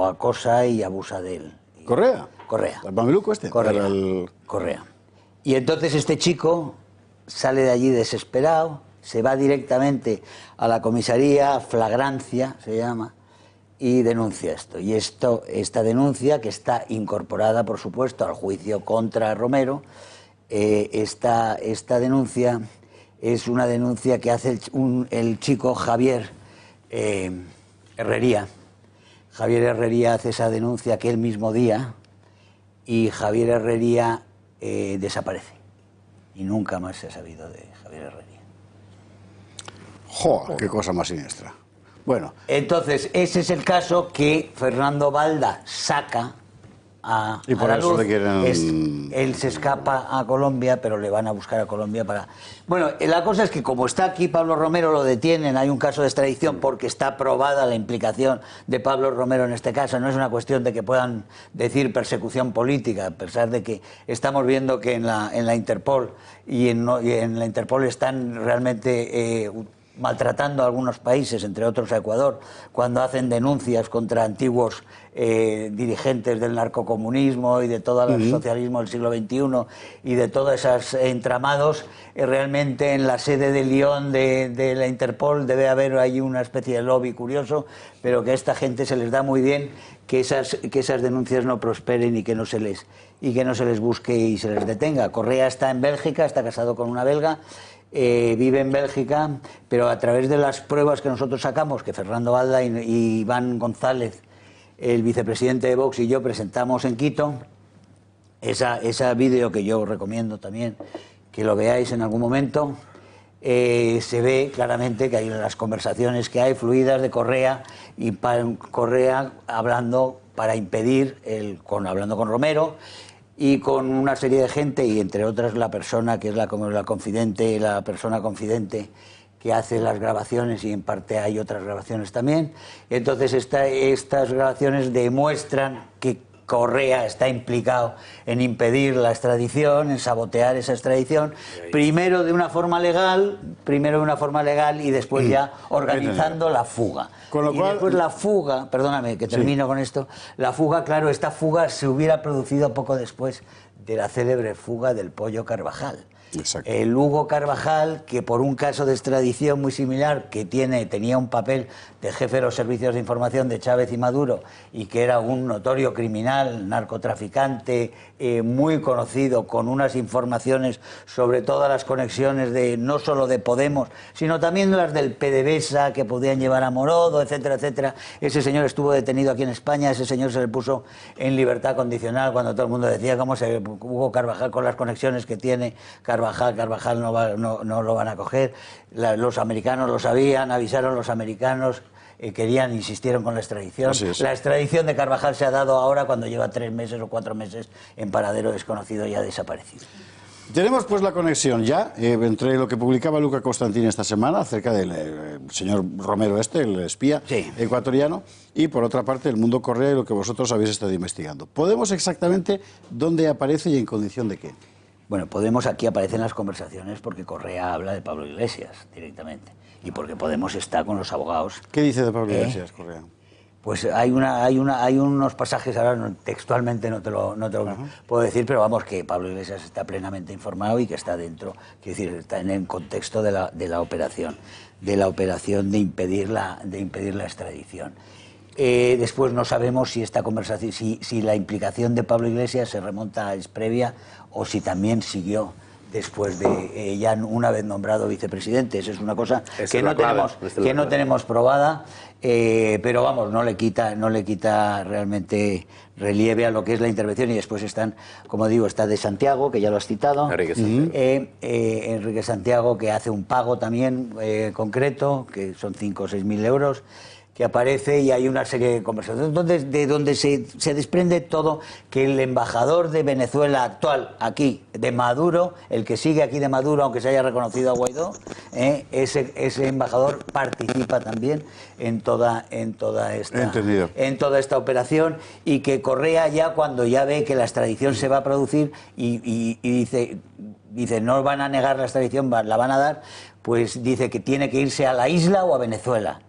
acosa y abusa de él. ¿Correa? Correa. ¿El Mameluco este? Correa. Y entonces este chico sale de allí desesperado, se va directamente a la comisaría, flagrancia se llama, y denuncia esto. Y esta denuncia, que está incorporada, por supuesto, al juicio contra Romero, esta denuncia es una denuncia que hace el chico Javier Herrería. Javier Herrería hace esa denuncia aquel mismo día, y Javier Herrería desaparece. Y nunca más se ha sabido de Javier Herrería. ¡Jo! ¡Qué cosa más siniestra! Bueno. Entonces, ese es el caso que Fernando Balda saca a por la eso luz. le quieren... Él se escapa a Colombia, pero le van a buscar a Colombia para... Bueno, la cosa es que como está aquí Pablo Romero, lo detienen, hay un caso de extradición porque está probada la implicación de Pablo Romero en este caso. No es una cuestión de que puedan decir persecución política, a pesar de que estamos viendo que en la Interpol y en la Interpol están realmente... maltratando a algunos países, entre otros a Ecuador, cuando hacen denuncias contra antiguos dirigentes del narcocomunismo y de todo el socialismo del siglo XXI y de todos esos entramados. Realmente en la sede de Lyon de la Interpol debe haber ahí una especie de lobby curioso, pero que a esta gente se les da muy bien que esas denuncias no prosperen y que no se les busque y se les detenga. Correa está en Bélgica, está casado con una belga. Vive en Bélgica, pero a través de las pruebas que nosotros sacamos, que Fernando Balda y Iván González, el vicepresidente de Vox, y yo presentamos en Quito, ese vídeo que yo recomiendo también que lo veáis en algún momento, se ve claramente que hay las conversaciones que hay fluidas de Correa y Correa hablando para impedir, hablando con Romero, y con una serie de gente, y entre otras la persona que es la persona confidente que hace las grabaciones, y en parte hay otras grabaciones también. Entonces estas grabaciones demuestran que Correa está implicado en impedir la extradición, en sabotear esa extradición, primero de una forma legal y después ya organizando la fuga. Con lo cual, después la fuga, perdóname que termino con esto, la fuga, claro, esta fuga se hubiera producido poco después de la célebre fuga del Pollo Carvajal. Exacto. El Hugo Carvajal, que por un caso de extradición muy similar, que tenía un papel de jefe de los servicios de información de Chávez y Maduro, y que era un notorio criminal, narcotraficante, muy conocido, con unas informaciones sobre todas las conexiones no solo de Podemos, sino también las del PDVSA, que podían llevar a Morodo, etcétera, etcétera. Ese señor estuvo detenido aquí en España, ese señor se le puso en libertad condicional cuando todo el mundo decía cómo Hugo Carvajal, con las conexiones que tiene, Carvajal no lo van a coger. Los americanos lo sabían, avisaron los americanos, insistieron con la extradición. La extradición de Carvajal se ha dado ahora cuando lleva 3 meses o 4 meses en paradero desconocido y ha desaparecido. Tenemos pues la conexión ya entre lo que publicaba Luca Costantini esta semana acerca del señor Romero el espía ecuatoriano, y por otra parte el mundo Correa y lo que vosotros habéis estado investigando. ¿Podemos exactamente dónde aparece y en condición de qué? Bueno, Podemos aquí aparece en las conversaciones porque Correa habla de Pablo Iglesias directamente y porque Podemos está con los abogados. ¿Qué dice de Pablo Iglesias, Correa? Pues hay unos pasajes, ahora textualmente no te lo puedo decir, pero vamos, que Pablo Iglesias está plenamente informado y que está dentro, quiero decir, está en el contexto de la operación de impedir la extradición. Después no sabemos si esta conversación, si la implicación de Pablo Iglesias se remonta, es previa, o si también siguió después de ya una vez nombrado vicepresidente. Eso es una cosa que no tenemos probada, pero vamos, no le quita realmente relieve a lo que es la intervención. Y después están, como digo, está de Santiago, que ya lo has citado, Enrique Santiago, que hace un pago también concreto, que son 5 o 6 mil euros, que aparece, y hay una serie de conversaciones de donde se desprende todo, que el embajador de Venezuela actual aquí, de Maduro, el que sigue aquí de Maduro, aunque se haya reconocido a Guaidó, ese embajador participa también en toda esta operación, y que Correa ya cuando ya ve que la extradición se va a producir y dice no van a negar la extradición, la van a dar, pues dice que tiene que irse a la isla o a Venezuela,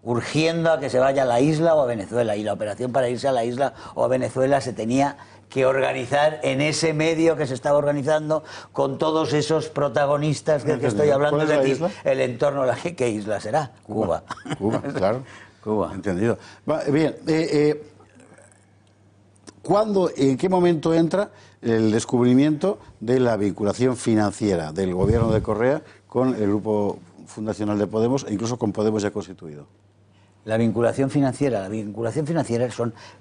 urgiendo a que se vaya a la isla o a Venezuela, y la operación para irse a la isla o a Venezuela se tenía que organizar en ese medio que se estaba organizando con todos esos protagonistas que estoy hablando, de ti, el entorno. ¿Qué isla será? Cuba. Cuba, claro. Cuba. Entendido. Bien, ¿cuándo, en qué momento entra el descubrimiento de la vinculación financiera del gobierno de Correa con el grupo fundacional de Podemos, e incluso con Podemos ya constituido? La vinculación financiera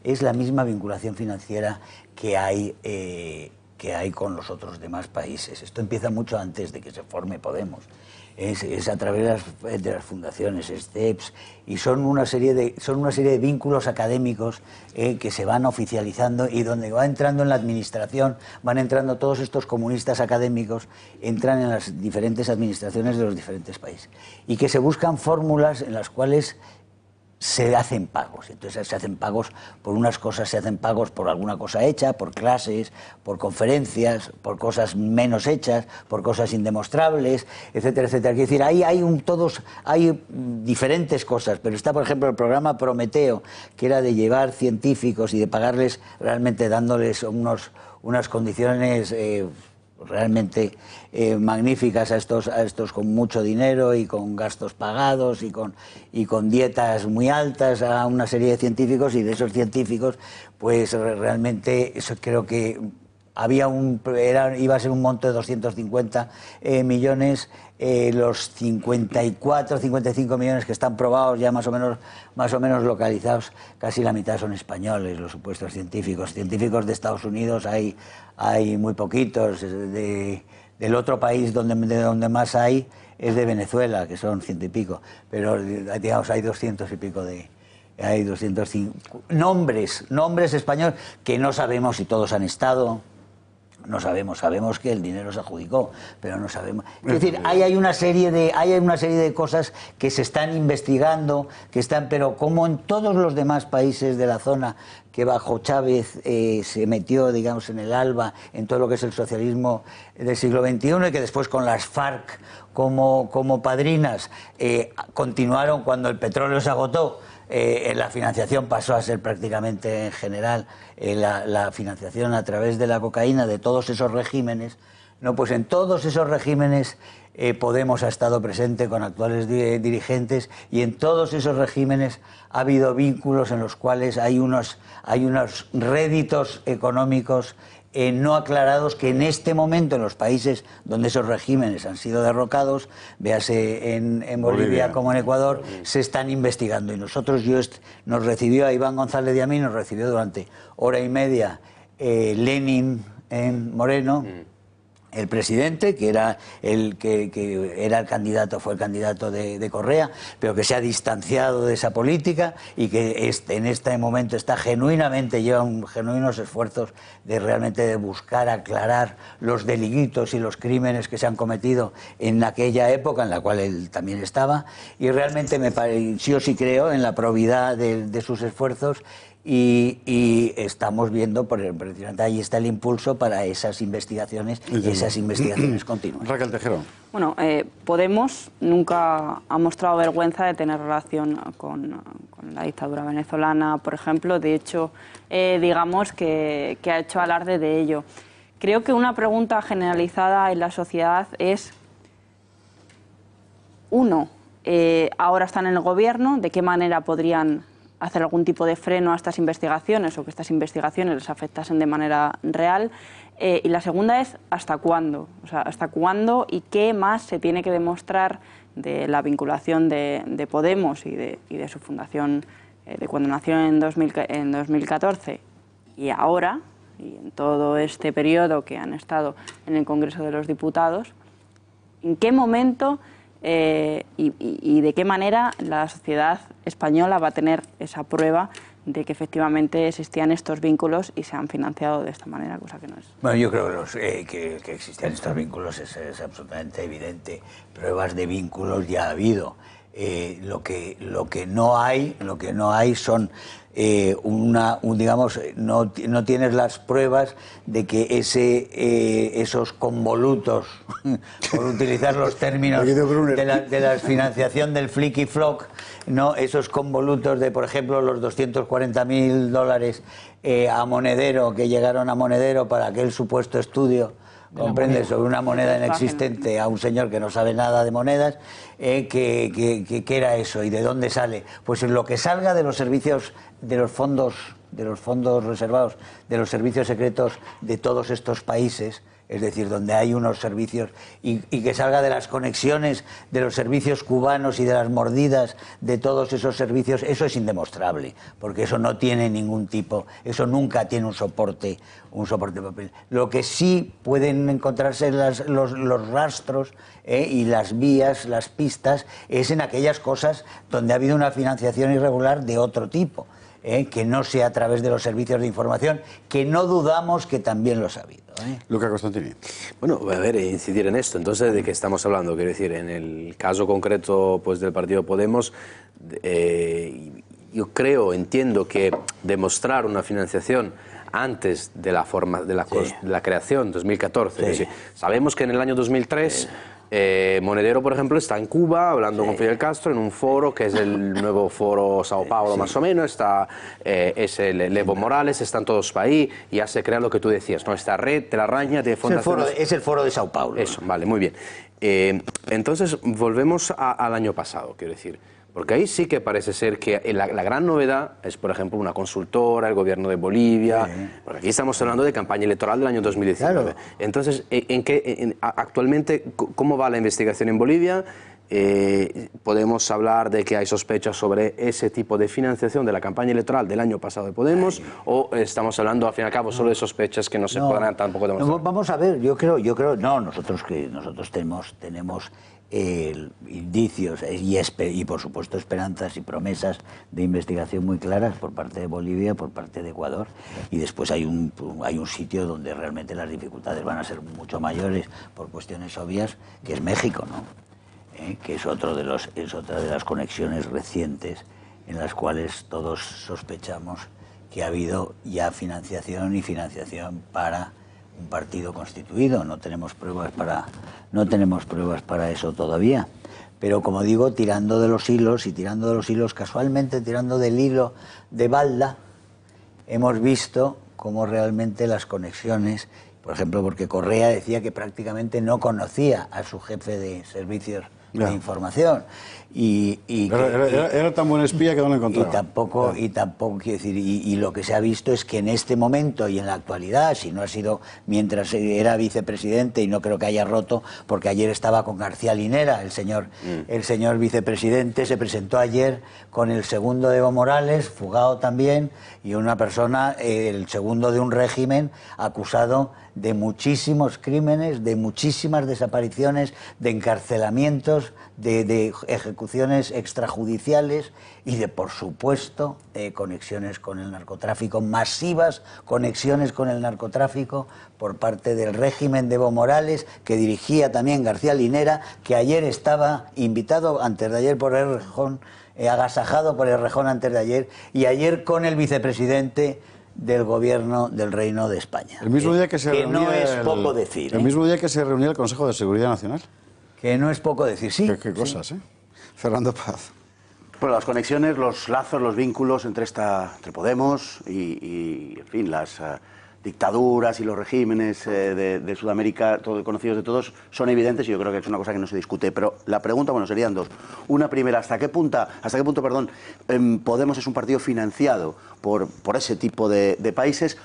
es la misma vinculación financiera que hay que hay con los otros demás países. Esto empieza mucho antes de que se forme Podemos. Es a través de las fundaciones, STEPS, y son una serie de vínculos académicos que se van oficializando y donde va entrando en la administración, van entrando todos estos comunistas académicos, entran en las diferentes administraciones de los diferentes países y que se buscan fórmulas en las cuales se hacen pagos. Entonces se hacen pagos por unas cosas, se hacen pagos por alguna cosa hecha, por clases, por conferencias, por cosas menos hechas, por cosas indemostrables, etcétera, etcétera. Es decir, hay diferentes cosas, pero está, por ejemplo, el programa Prometeo, que era de llevar científicos y de pagarles realmente dándoles unas condiciones realmente magníficas a estos con mucho dinero y con gastos pagados y con dietas muy altas a una serie de científicos, y de esos científicos pues realmente eso creo que iba a ser un monto de 250 millones, los 54, 55 millones que están probados ya más o menos localizados, casi la mitad son españoles, los supuestos científicos. Científicos de Estados Unidos hay muy poquitos, del otro país donde más hay es de Venezuela, que son 100 y pico, pero digamos hay 200 y pico hay 205 nombres españoles que no sabemos si todos han estado. No sabemos que el dinero se adjudicó, pero no sabemos. Es decir, hay una serie de cosas que se están investigando, pero como en todos los demás países de la zona, que bajo Chávez se metió, digamos, en el alba, en todo lo que es el socialismo del siglo XXI, y que después con las FARC como padrinas continuaron cuando el petróleo se agotó. La financiación pasó a ser prácticamente en general la financiación a través de la cocaína de todos esos regímenes. No, pues en todos esos regímenes Podemos ha estado presente con actuales dirigentes, y en todos esos regímenes ha habido vínculos en los cuales hay unos réditos económicos no aclarados que en este momento en los países donde esos regímenes han sido derrocados, véase en Bolivia como en Ecuador, se están investigando. Y nosotros, nos recibió a Iván González de a mí, nos recibió durante hora y media Lenin en Moreno, el presidente, que era el candidato, fue el candidato de Correa, pero que se ha distanciado de esa política y que en este momento lleva genuinos esfuerzos de realmente buscar aclarar los delitos y los crímenes que se han cometido en aquella época en la cual él también estaba, y realmente yo sí creo en la probidad de sus esfuerzos. Y estamos viendo, precisamente ahí está el impulso para esas investigaciones continuas. Raquel Tejero. Bueno, Podemos nunca ha mostrado vergüenza de tener relación con la dictadura venezolana, por ejemplo. De hecho, digamos que ha hecho alarde de ello. Creo que una pregunta generalizada en la sociedad es, ahora están en el gobierno, ¿de qué manera podrían hacer algún tipo de freno a estas investigaciones o que estas investigaciones les afectasen de manera real? Y la segunda es, ¿hasta cuándo? O sea, ¿hasta cuándo y qué más se tiene que demostrar de la vinculación de Podemos y de su fundación, de cuando nació en 2014 y ahora, y en todo este periodo que han estado en el Congreso de los Diputados? ¿En qué momento y de qué manera la sociedad española va a tener esa prueba de que efectivamente existían estos vínculos y se han financiado de esta manera, cosa que no es? Bueno, yo creo que existían estos vínculos es absolutamente evidente. Pruebas de vínculos ya ha habido. Lo que no hay son no tienes las pruebas de que esos convolutos, por utilizar los términos de la financiación del flicky flock, no, esos convolutos de, por ejemplo, los $240.000 a Monedero, que llegaron a Monedero para aquel supuesto estudio, comprende, sobre una moneda inexistente, a un señor que no sabe nada de monedas, ¿qué era eso y de dónde sale? Pues lo que salga de los servicios, de los fondos reservados, de los servicios secretos de todos estos países, es decir, donde hay unos servicios y que salga de las conexiones de los servicios cubanos y de las mordidas de todos esos servicios, eso es indemostrable, porque eso no tiene ningún tipo, eso nunca tiene un soporte de papel. Lo que sí pueden encontrarse los rastros y las vías, las pistas, es en aquellas cosas donde ha habido una financiación irregular de otro tipo. Que no sea a través de los servicios de información, que no dudamos que también los ha habido. Luca Costantini. Bueno, a ver, incidir en esto. Entonces, ¿de qué estamos hablando? Quiero decir, en el caso concreto pues, del partido Podemos, yo entiendo que demostrar una financiación antes de la creación, 2014. Sí. Es decir, sabemos que en el año 2003... Monedero, por ejemplo, está en Cuba hablando con Fidel Castro en un foro que es el nuevo foro Sao Paulo, más o menos. Es el Evo Morales, están todos ahí y ya se crea lo que tú decías, ¿no? Esta red de la raña de fundaciones. Es el foro de Sao Paulo. Eso, vale, muy bien. Entonces, volvemos al año pasado, quiero decir. Porque ahí sí que parece ser que la gran novedad es, por ejemplo, una consultora, el gobierno de Bolivia, porque aquí estamos hablando de campaña electoral del año 2019. Claro. Entonces, actualmente, ¿cómo va la investigación en Bolivia? Podemos hablar de que hay sospechas sobre ese tipo de financiación de la campaña electoral del año pasado de Podemos, o estamos hablando, al fin y al cabo, solo de sospechas que no se podrán tampoco demostrar. No, vamos a ver, yo creo, nosotros tenemos indicios y por supuesto esperanzas y promesas de investigación muy claras por parte de Bolivia, por parte de Ecuador, y después hay un sitio donde realmente las dificultades van a ser mucho mayores por cuestiones obvias, que es México, ¿no? Que es otra de las conexiones recientes en las cuales todos sospechamos que ha habido ya financiación para un partido constituido. No tenemos pruebas para eso todavía, pero como digo, tirando de los hilos, casualmente tirando del hilo de Balda, hemos visto cómo realmente las conexiones, por ejemplo, porque Correa decía que prácticamente no conocía a su jefe de servicios de información era tan buen espía que no lo encontraba. Y tampoco quiero decir, y lo que se ha visto es que en este momento y en la actualidad, si no ha sido mientras era vicepresidente, y no creo que haya roto, porque ayer estaba con García Linera, el señor vicepresidente, se presentó ayer con el segundo de Evo Morales, fugado también, y una persona, el segundo de un régimen acusado de muchísimos crímenes, de muchísimas desapariciones, de encarcelamientos, de ejecuciones extrajudiciales y de, por supuesto, conexiones con el narcotráfico, masivas conexiones con el narcotráfico por parte del régimen de Evo Morales, que dirigía también García Linera, que ayer estaba invitado, antes de ayer por Errejón, agasajado por Errejón antes de ayer, y ayer con el vicepresidente del gobierno del Reino de España. El mismo día que se reunía no es poco decir. El mismo día que se reunía el Consejo de Seguridad Nacional. Que no es poco decir, sí. Qué cosas, ¿eh? Fernando Paz. Bueno, las conexiones, los lazos, los vínculos entre Podemos y en fin, las dictaduras y los regímenes de Sudamérica, conocidos de todos, son evidentes y yo creo que es una cosa que no se discute. Pero la pregunta, bueno, serían dos. Una primera, ¿hasta qué punto, Podemos es un partido financiado por ese tipo de países?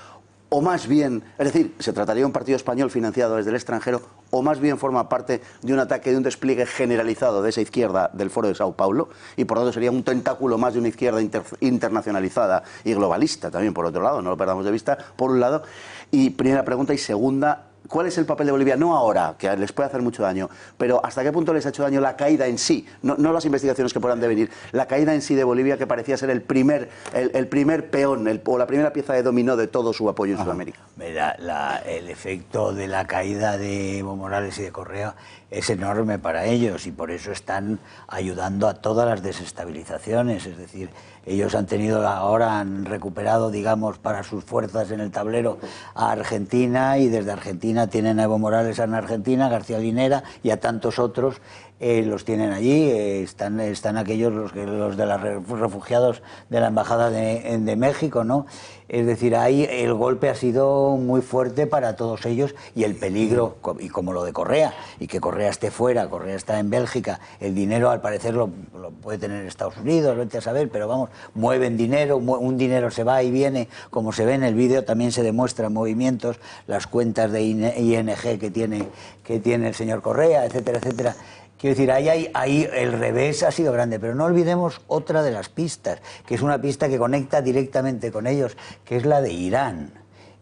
O más bien, es decir, ¿se trataría de un partido español financiado desde el extranjero o más bien forma parte de un ataque, de un despliegue generalizado de esa izquierda del Foro de Sao Paulo y por lo tanto sería un tentáculo más de una izquierda internacionalizada y globalista también, por otro lado, no lo perdamos de vista, por un lado? Y primera pregunta. Y segunda, ¿cuál es el papel de Bolivia? No ahora, que les puede hacer mucho daño, pero ¿hasta qué punto les ha hecho daño la caída en sí? No las investigaciones que puedan devenir, la caída en sí de Bolivia, que parecía ser el primer peón o la primera pieza de dominó de todo su apoyo en Sudamérica. El efecto de la caída de Evo Morales y de Correa es enorme para ellos y por eso están ayudando a todas las desestabilizaciones. Es decir, ellos han recuperado, digamos, para sus fuerzas en el tablero a Argentina, y desde Argentina tienen a Evo Morales en Argentina, García Linera y a tantos otros los tienen allí, están aquellos, los de los refugiados de la Embajada de México, ¿no? Es decir, ahí el golpe ha sido muy fuerte para todos ellos y el peligro, y como lo de Correa, y que Correa esté fuera, Correa está en Bélgica, el dinero al parecer lo puede tener Estados Unidos, vete a saber, pero vamos, mueven dinero, un dinero se va y viene, como se ve en el vídeo, también se demuestran movimientos, las cuentas de ING que tiene el señor Correa, etcétera, etcétera. Quiero decir, ahí el revés ha sido grande, pero no olvidemos otra de las pistas, que es una pista que conecta directamente con ellos, que es la de Irán.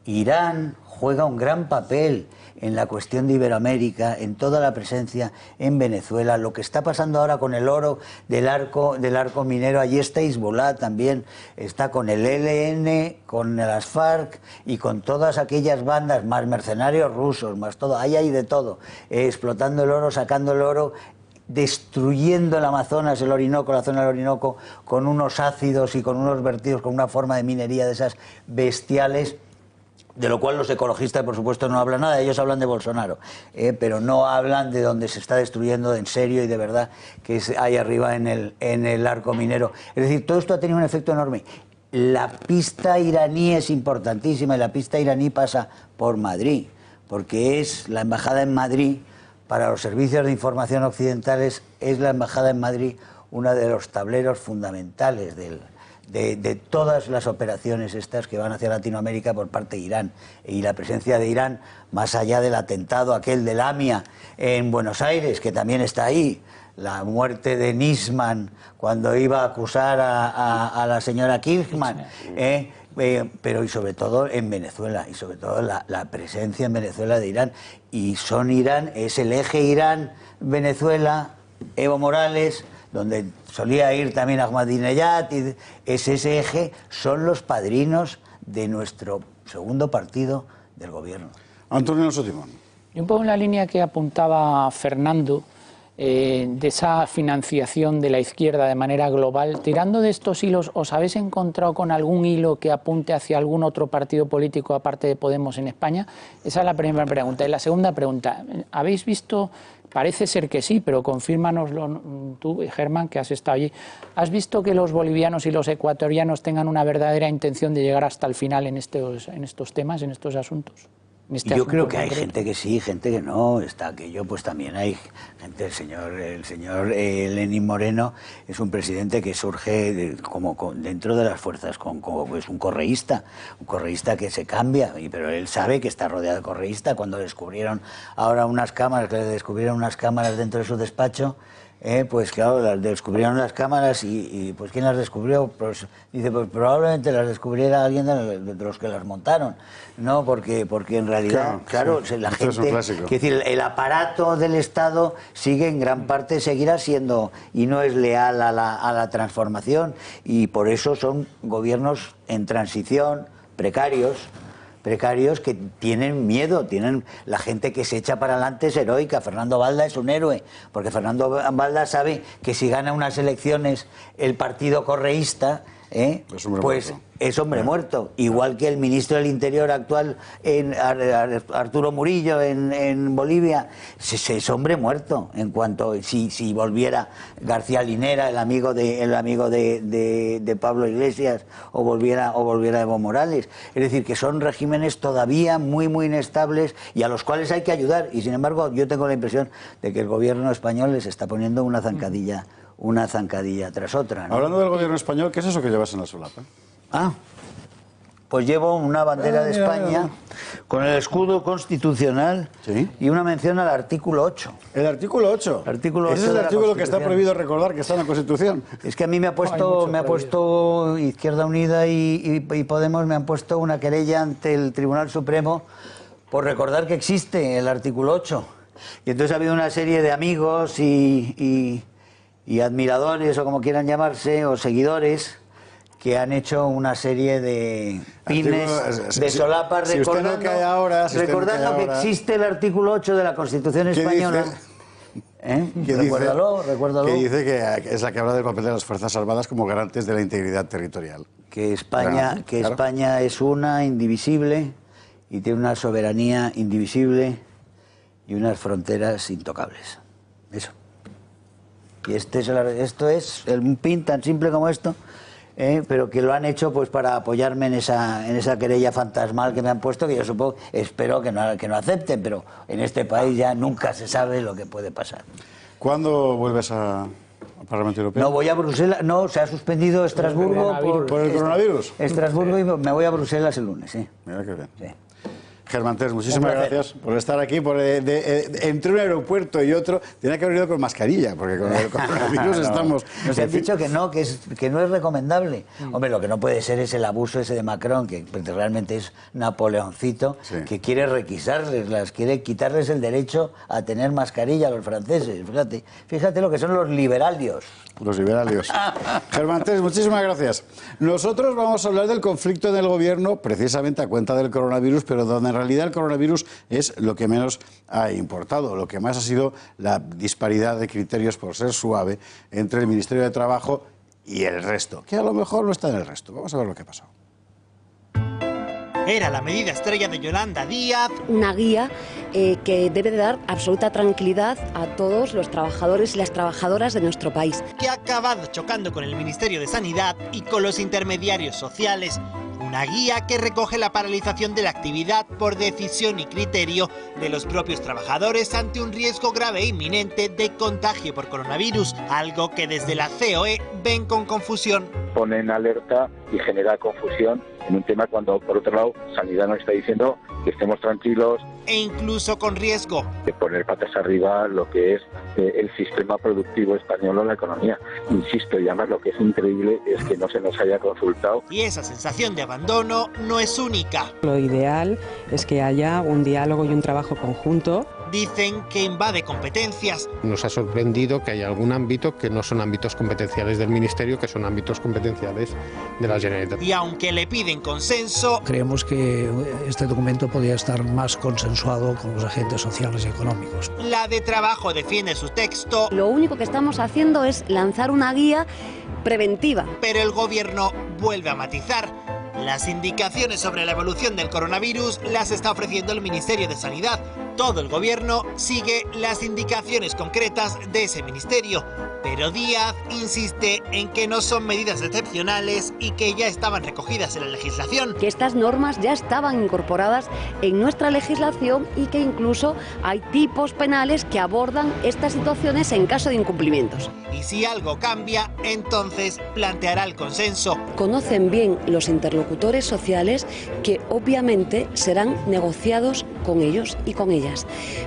Irán juega un gran papel en la cuestión de Iberoamérica, en toda la presencia en Venezuela, lo que está pasando ahora con el oro del arco minero, allí está Hezbollah también, está con el ELN, con las FARC y con todas aquellas bandas, más mercenarios rusos, más todo, ahí hay de todo, explotando el oro, sacando el oro, destruyendo el Amazonas, el Orinoco, la zona del Orinoco, con unos ácidos y con unos vertidos, con una forma de minería de esas bestiales, de lo cual los ecologistas, por supuesto, no hablan nada. Ellos hablan de Bolsonaro, pero no hablan de donde se está destruyendo en serio y de verdad, que es ahí arriba en el arco minero. Es decir, todo esto ha tenido un efecto enorme. La pista iraní es importantísima y la pista iraní pasa por Madrid, porque es la embajada en Madrid, para los servicios de información occidentales, es la embajada en Madrid uno de los tableros fundamentales de todas las operaciones estas que van hacia Latinoamérica por parte de Irán. Y la presencia de Irán, más allá del atentado aquel de Lamia en Buenos Aires, que también está ahí, la muerte de Nisman cuando iba a acusar a la señora Kirchman, pero y sobre todo en Venezuela, y sobre todo la presencia en Venezuela de Irán. Y son Irán, es el eje Irán-Venezuela, Evo Morales, donde solía ir también Ahmadinejad, y ese eje, son los padrinos de nuestro segundo partido del gobierno. Antonio Alonso Timón. Y un poco en la línea que apuntaba Fernando, de esa financiación de la izquierda de manera global, tirando de estos hilos, ¿os habéis encontrado con algún hilo que apunte hacia algún otro partido político aparte de Podemos en España? Esa es la primera pregunta. Y la segunda pregunta, ¿habéis visto? Parece ser que sí, pero confírmanoslo tú, Germán, que has estado allí. ¿Has visto que los bolivianos y los ecuatorianos tengan una verdadera intención de llegar hasta el final en estos temas, en estos asuntos? Yo creo que hay gente que sí, gente que no. Está aquello, pues también hay gente. El señor Lenín Moreno es un presidente que surge dentro de las fuerzas, es un correísta que se cambia, pero él sabe que está rodeado de correístas. Cuando descubrieron ahora descubrieron unas cámaras dentro de su despacho, pues claro, descubrieron las cámaras y pues ¿quién las descubrió? Pues dice, pues probablemente las descubriera alguien de los que las montaron, ¿no? Porque en realidad, claro, sí, la gente, es decir, el aparato del Estado sigue en gran parte, seguirá siendo y no es leal a la transformación, y por eso son gobiernos en transición, precarios que tienen miedo, la gente que se echa para adelante es heroica. Fernando Balda es un héroe, porque Fernando Balda sabe que si gana unas elecciones el partido correísta, pues es hombre muerto, igual que el ministro del Interior actual, Arturo Murillo, en Bolivia, es hombre muerto. En cuanto si volviera García Linera, el amigo de Pablo Iglesias, o volviera Evo Morales. Es decir, que son regímenes todavía muy, muy inestables y a los cuales hay que ayudar. Y sin embargo, yo tengo la impresión de que el gobierno español les está poniendo una zancadilla tras otra, ¿no? Hablando del gobierno español, ¿qué es eso que llevas en la solapa? Pues llevo una bandera de España con el escudo constitucional y una mención al artículo 8. ¿El artículo 8? Ese es el artículo que está prohibido recordar que está en la Constitución. Es que a mí me ha puesto Izquierda Unida y Podemos, me han puesto una querella ante el Tribunal Supremo por recordar que existe el artículo 8. Y entonces ha habido una serie de amigos y admiradores, o como quieran llamarse, o seguidores, que han hecho una serie de pines, de solapas, recordando que existe el artículo 8 de la Constitución española. Recuérdalo. Que dice que es la que habla del papel de las Fuerzas Armadas como garantes de la integridad territorial. Que España es una, indivisible, y tiene una soberanía indivisible y unas fronteras intocables. Eso. Y esto es un pin tan simple como esto, pero que lo han hecho pues para apoyarme en esa querella fantasmal que me han puesto, que yo supongo, espero que no acepten, pero en este país ya nunca se sabe lo que puede pasar. ¿Cuándo vuelves al Parlamento Europeo? No, voy a Bruselas, no, se ha suspendido Estrasburgo por el coronavirus. Estrasburgo, y me voy a Bruselas el lunes, sí. Mira qué bien. Sí. Germán Terç, muchísimas gracias por estar aquí. Entre un aeropuerto y otro, tenía que haber ido con mascarilla, porque con el coronavirus estamos... Nos han dicho que no es recomendable. Hombre, lo que no puede ser es el abuso ese de Macron, que realmente es Napoleoncito, que quiere requisarles, quiere quitarles el derecho a tener mascarilla a los franceses. Fíjate lo que son los liberalios. Los liberalios. Germán Terç, muchísimas gracias. Nosotros vamos a hablar del conflicto en el gobierno, precisamente a cuenta del coronavirus, pero donde en realidad el coronavirus es lo que menos ha importado. Lo que más ha sido la disparidad de criterios, por ser suave, entre el Ministerio de Trabajo y el resto, que a lo mejor no está en el resto. Vamos a ver lo que ha pasado. Era la medida estrella de Yolanda Díaz. Una guía que debe de dar absoluta tranquilidad a todos los trabajadores y las trabajadoras de nuestro país. Que ha acabado chocando con el Ministerio de Sanidad y con los intermediarios sociales. Una guía que recoge la paralización de la actividad por decisión y criterio de los propios trabajadores ante un riesgo grave e inminente de contagio por coronavirus, algo que desde la COE ven con confusión. Pone en alerta y genera confusión en un tema cuando, por otro lado, Sanidad nos está diciendo que estemos tranquilos. E incluso con riesgo de poner patas arriba lo que es el sistema productivo español o la economía. Insisto, y además lo que es increíble es que no se nos haya consultado. Y esa sensación de abandono no es única. Lo ideal es que haya un diálogo y un trabajo conjunto. Dicen que invade competencias. Nos ha sorprendido que hay algún ámbito que no son ámbitos competenciales del Ministerio, que son ámbitos competenciales de la Generalitat. Y aunque le piden consenso, creemos que este documento podría estar más consensuado con los agentes sociales y económicos. La de Trabajo defiende su texto. Lo único que estamos haciendo es lanzar una guía preventiva. Pero el gobierno vuelve a matizar. Las indicaciones sobre la evolución del coronavirus las está ofreciendo el Ministerio de Sanidad. Todo el gobierno sigue las indicaciones concretas de ese ministerio. Pero Díaz insiste en que no son medidas excepcionales y que ya estaban recogidas en la legislación. Que estas normas ya estaban incorporadas en nuestra legislación y que incluso hay tipos penales que abordan estas situaciones en caso de incumplimientos. Y si algo cambia, entonces planteará el consenso. Conocen bien los interlocutores sociales que obviamente serán negociados con ellos y con ellas.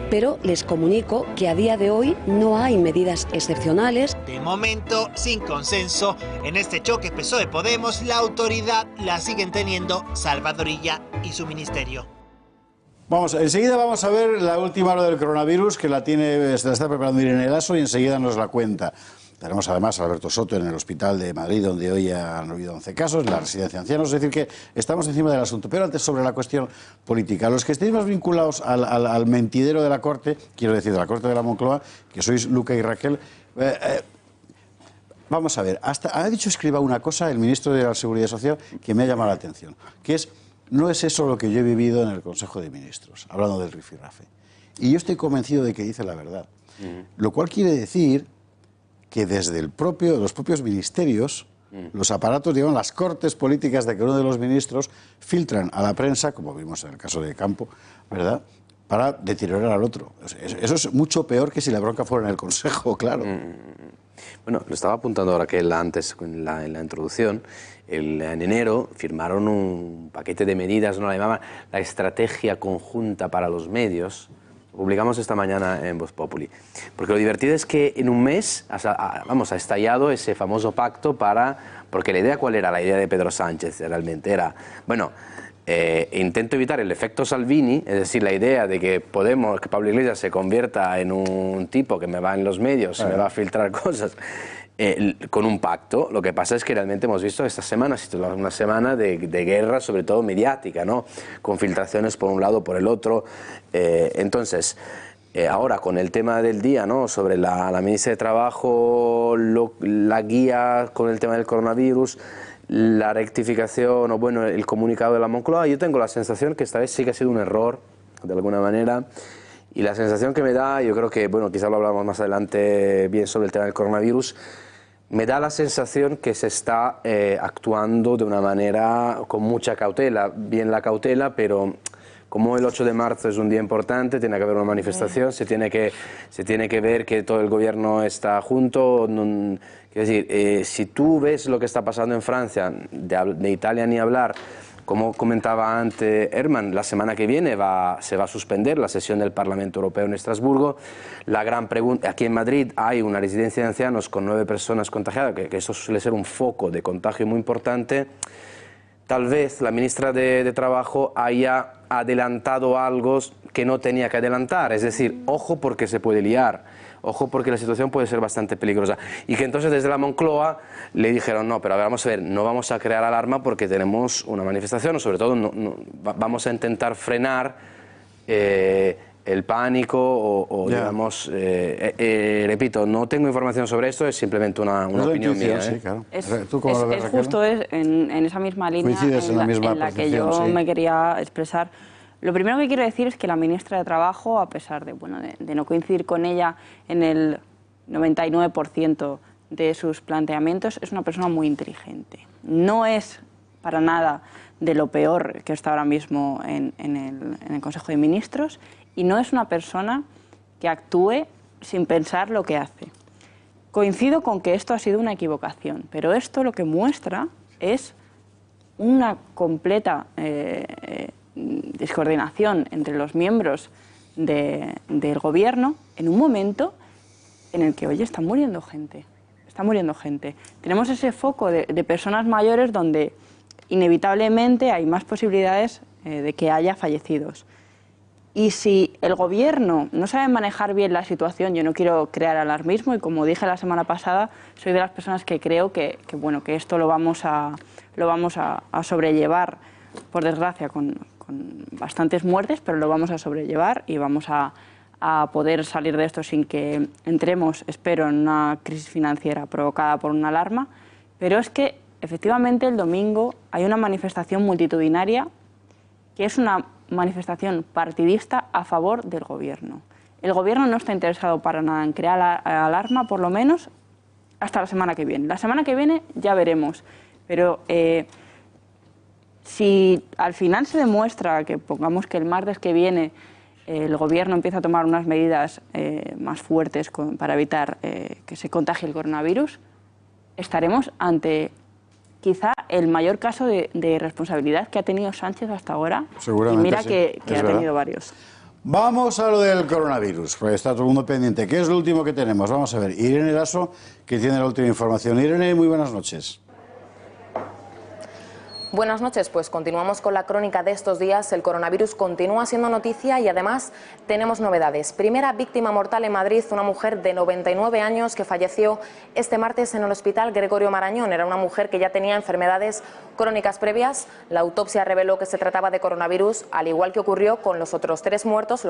Pero les comunico que a día de hoy no hay medidas excepcionales. De momento, sin consenso, en este choque PSOE-Podemos, la autoridad la siguen teniendo Salvador Illa y su ministerio. Enseguida vamos a ver la última hora del coronavirus, que se la está preparando Irene Lasso y enseguida nos la cuenta. Tenemos además a Alberto Soto en el Hospital de Madrid, donde hoy han habido 11 casos, en la residencia de ancianos, es decir, que estamos encima del asunto. Pero antes, sobre la cuestión política, los que estéis más vinculados al mentidero de la Corte, quiero decir, de la Corte de la Moncloa, que sois Luca y Raquel, vamos a ver, ha dicho Escrivá una cosa, el ministro de la Seguridad Social, que me ha llamado la atención, que es, no es eso lo que yo he vivido en el Consejo de Ministros, hablando del rifirrafe. Y yo estoy convencido de que dice la verdad. Lo cual quiere decir que desde los propios ministerios, los aparatos, digamos, las cortes políticas de cada uno de los ministros filtran a la prensa, como vimos en el caso de Campo, ¿verdad?, para deteriorar al otro. Eso es mucho peor que si la bronca fuera en el Consejo, claro. Bueno, lo estaba apuntando ahora que antes en la introducción. En enero firmaron un paquete de medidas, no la llamaban la estrategia conjunta para los medios. Lo publicamos esta mañana en Voz Populi. Porque lo divertido es que en un mes ha estallado ese famoso pacto porque la idea, ¿cuál era? La idea de Pedro Sánchez realmente era, bueno, intento evitar el efecto Salvini, es decir, la idea de que Pablo Iglesias se convierta en un tipo que me va en los medios, me va a filtrar cosas, con un pacto. Lo que pasa es que realmente hemos visto esta semana, una semana de guerra, sobre todo mediática, ¿no?, con filtraciones por un lado, por el otro. Entonces, ahora con el tema del día, ¿no?, sobre la ministra de Trabajo, la guía con el tema del coronavirus, la rectificación o bueno, el comunicado de la Moncloa, yo tengo la sensación que esta vez sí que ha sido un error, de alguna manera, Y la sensación que me da, yo creo que, bueno, quizá lo hablamos más adelante bien sobre el tema del coronavirus, me da la sensación que se está actuando de una manera con mucha cautela, bien la cautela, pero como el 8 de marzo es un día importante, tiene que haber una manifestación, se tiene que ver que todo el gobierno está junto. Quiero decir, si tú ves lo que está pasando en Francia, de Italia ni hablar, como comentaba antes Herman, la semana que viene se va a suspender la sesión del Parlamento Europeo en Estrasburgo. La gran pregunta, aquí en Madrid hay una residencia de ancianos con 9 personas contagiadas, que eso suele ser un foco de contagio muy importante. Tal vez la ministra de Trabajo haya adelantado algo que no tenía que adelantar, es decir, ojo porque se puede liar, ojo porque la situación puede ser bastante peligrosa. Y que entonces desde la Moncloa le dijeron, no, pero a ver, vamos a ver, no vamos a crear alarma porque tenemos una manifestación, o sobre todo vamos a intentar frenar el pánico o digamos, repito, no tengo información sobre esto, es simplemente una opinión mía. Sí, claro. ¿Tú cómo lo ves, Raquel? Justo en esa misma línea en la que yo me quería expresar. Lo primero que quiero decir es que la ministra de Trabajo, a pesar de no coincidir con ella en el 99% de sus planteamientos, es una persona muy inteligente. No es para nada de lo peor que está ahora mismo en el Consejo de Ministros, y no es una persona que actúe sin pensar lo que hace. Coincido con que esto ha sido una equivocación, pero esto lo que muestra es una completa descoordinación entre los miembros del gobierno en un momento en el que, oye, está muriendo gente. Tenemos ese foco de personas mayores donde inevitablemente hay más posibilidades de que haya fallecidos. Y si el gobierno no sabe manejar bien la situación, yo no quiero crear alarmismo y, como dije la semana pasada, soy de las personas que creo que esto lo vamos a sobrellevar, por desgracia, con bastantes muertes, pero lo vamos a sobrellevar y vamos a poder salir de esto sin que entremos, espero, en una crisis financiera provocada por una alarma. Pero es que, efectivamente, el domingo hay una manifestación multitudinaria que es una manifestación partidista a favor del gobierno. El gobierno no está interesado para nada en crear la alarma, por lo menos hasta la semana que viene. La semana que viene ya veremos, pero si al final se demuestra que, pongamos que el martes que viene el gobierno empieza a tomar unas medidas más fuertes para evitar que se contagie el coronavirus, estaremos ante quizá el mayor caso de irresponsabilidad que ha tenido Sánchez hasta ahora. Seguramente, y mira sí, que ha tenido varios. Vamos a lo del coronavirus, porque está todo el mundo pendiente. ¿Qué es lo último que tenemos? Vamos a ver. Irene Eraso, que tiene la última información. Irene, muy buenas noches. Buenas noches, pues continuamos con la crónica de estos días. El coronavirus continúa siendo noticia y además tenemos novedades. Primera víctima mortal en Madrid, una mujer de 99 años que falleció este martes en el Hospital Gregorio Marañón. Era una mujer que ya tenía enfermedades crónicas previas. La autopsia reveló que se trataba de coronavirus, al igual que ocurrió con los otros dos muertos,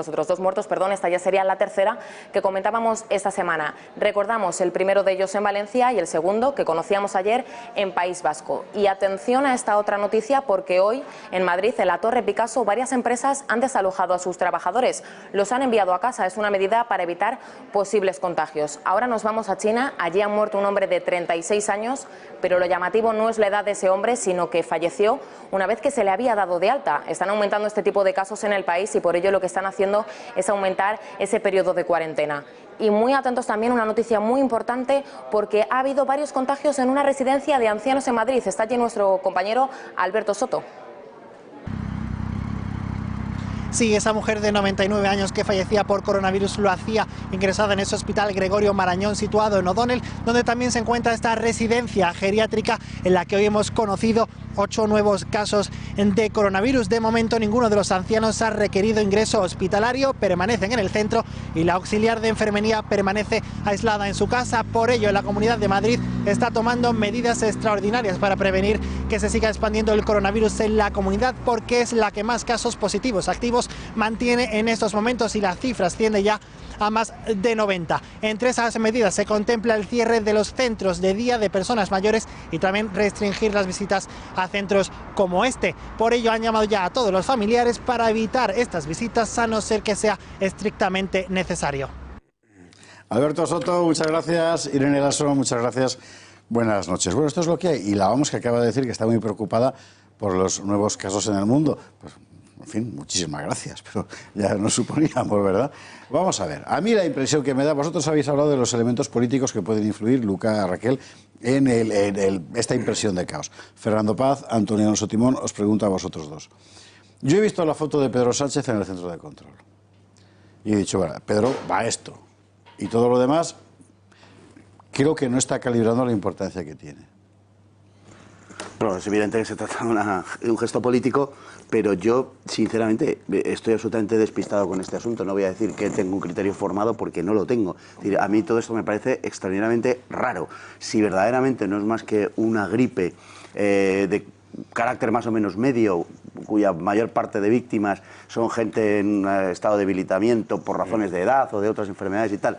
esta ya sería la tercera que comentábamos esta semana. Recordamos el primero de ellos en Valencia y el segundo que conocíamos ayer en País Vasco. Y atención a esta otra noticia, porque hoy en Madrid, en la Torre Picasso, varias empresas han desalojado a sus trabajadores. Los han enviado a casa. Es una medida para evitar posibles contagios. Ahora nos vamos a China. Allí ha muerto un hombre de 36 años, pero lo llamativo no es la edad de ese hombre, sino que falleció una vez que se le había dado de alta. Están aumentando este tipo de casos en el país y por ello lo que están haciendo es aumentar ese periodo de cuarentena. Y muy atentos también a una noticia muy importante, porque ha habido varios contagios en una residencia de ancianos en Madrid. Está allí nuestro compañero Alberto Soto. Sí, esa mujer de 99 años que fallecía por coronavirus lo hacía ingresada en ese Hospital Gregorio Marañón situado en O'Donnell, donde también se encuentra esta residencia geriátrica en la que hoy hemos conocido 8 nuevos casos de coronavirus. De momento ninguno de los ancianos ha requerido ingreso hospitalario, permanecen en el centro y la auxiliar de enfermería permanece aislada en su casa. Por ello, la Comunidad de Madrid está tomando medidas extraordinarias para prevenir que se siga expandiendo el coronavirus en la comunidad, porque es la que más casos positivos activos mantiene en estos momentos y la cifra asciende ya a más de 90. Entre esas medidas se contempla el cierre de los centros de día de personas mayores y también restringir las visitas a centros como este. Por ello han llamado ya a todos los familiares para evitar estas visitas a no ser que sea estrictamente necesario. Alberto Soto, muchas gracias. Irene Lasso, muchas gracias. Buenas noches. Bueno, esto es lo que hay. Y la OMS, que acaba de decir que está muy preocupada por los nuevos casos en el mundo. Pues, en fin, muchísimas gracias, pero ya nos suponíamos, ¿verdad? Vamos a ver. A mí la impresión que me da, vosotros habéis hablado de los elementos políticos que pueden influir, Luca, Raquel, en esta impresión de caos. Fernando Paz, Antonio Alonso Timón, os pregunto a vosotros dos. Yo he visto la foto de Pedro Sánchez en el centro de control. Y he dicho, bueno, Pedro, va a esto. Y todo lo demás, creo que no está calibrando la importancia que tiene. Bueno, es evidente que se trata de un gesto político, pero yo, sinceramente, estoy absolutamente despistado con este asunto. No voy a decir que tengo un criterio formado porque no lo tengo. Es decir, a mí todo esto me parece extraordinariamente raro. Si verdaderamente no es más que una gripe de carácter más o menos medio, cuya mayor parte de víctimas son gente en estado de debilitamiento por razones de edad o de otras enfermedades y tal,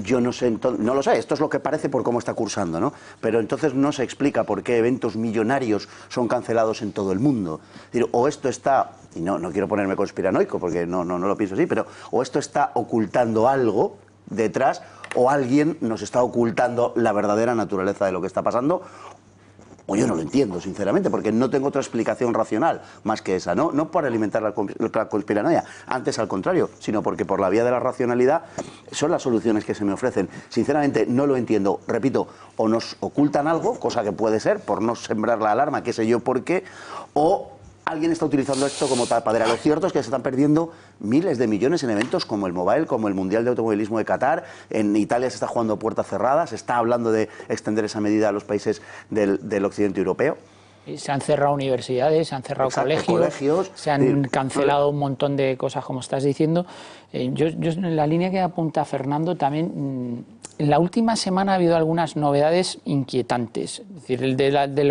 yo no sé, no lo sé, esto es lo que parece por cómo está cursando, ¿no? Pero entonces no se explica por qué eventos millonarios son cancelados en todo el mundo. Es decir, o esto está, y no quiero ponerme conspiranoico porque no lo pienso así, pero o esto está ocultando algo detrás, o alguien nos está ocultando la verdadera naturaleza de lo que está pasando, o yo no lo entiendo, sinceramente, porque no tengo otra explicación racional más que esa, no para alimentar la conspiranoia, antes al contrario, sino porque por la vía de la racionalidad son las soluciones que se me ofrecen. Sinceramente no lo entiendo, repito, o nos ocultan algo, cosa que puede ser, por no sembrar la alarma, qué sé yo por qué, o alguien está utilizando esto como tapadera. Lo cierto es que se están perdiendo miles de millones en eventos como el Mobile, como el Mundial de Automovilismo de Qatar. En Italia se está jugando a puertas cerradas, se está hablando de extender esa medida a los países del occidente europeo. Se han cerrado universidades, se han cerrado colegios, se han cancelado un montón de cosas, como estás diciendo. Yo en la línea que apunta Fernando también, en la última semana ha habido algunas novedades inquietantes. Es decir,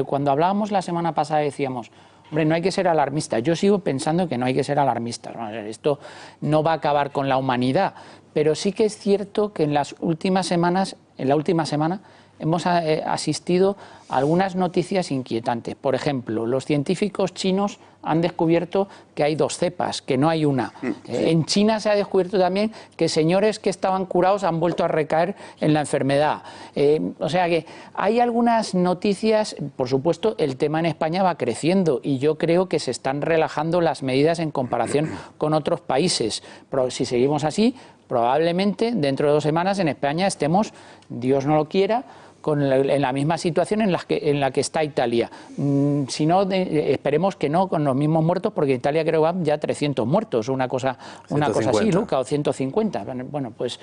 cuando hablábamos la semana pasada decíamos, hombre, no hay que ser alarmista. Yo sigo pensando que no hay que ser alarmistas. Esto no va a acabar con la humanidad, pero sí que es cierto que en la última semana hemos asistido a algunas noticias inquietantes. Por ejemplo, los científicos chinos han descubierto que hay 2 cepas, que no hay una. En China se ha descubierto también que señores que estaban curados han vuelto a recaer en la enfermedad. O sea que hay algunas noticias, por supuesto, el tema en España va creciendo y yo creo que se están relajando las medidas en comparación con otros países. Pero si seguimos así, probablemente dentro de 2 semanas en España estemos, Dios no lo quiera, en la misma situación en la que está Italia. Si no, esperemos que no con los mismos muertos, porque Italia creo que van ya 300 muertos, una cosa así, Luca, o 150. Bueno, pues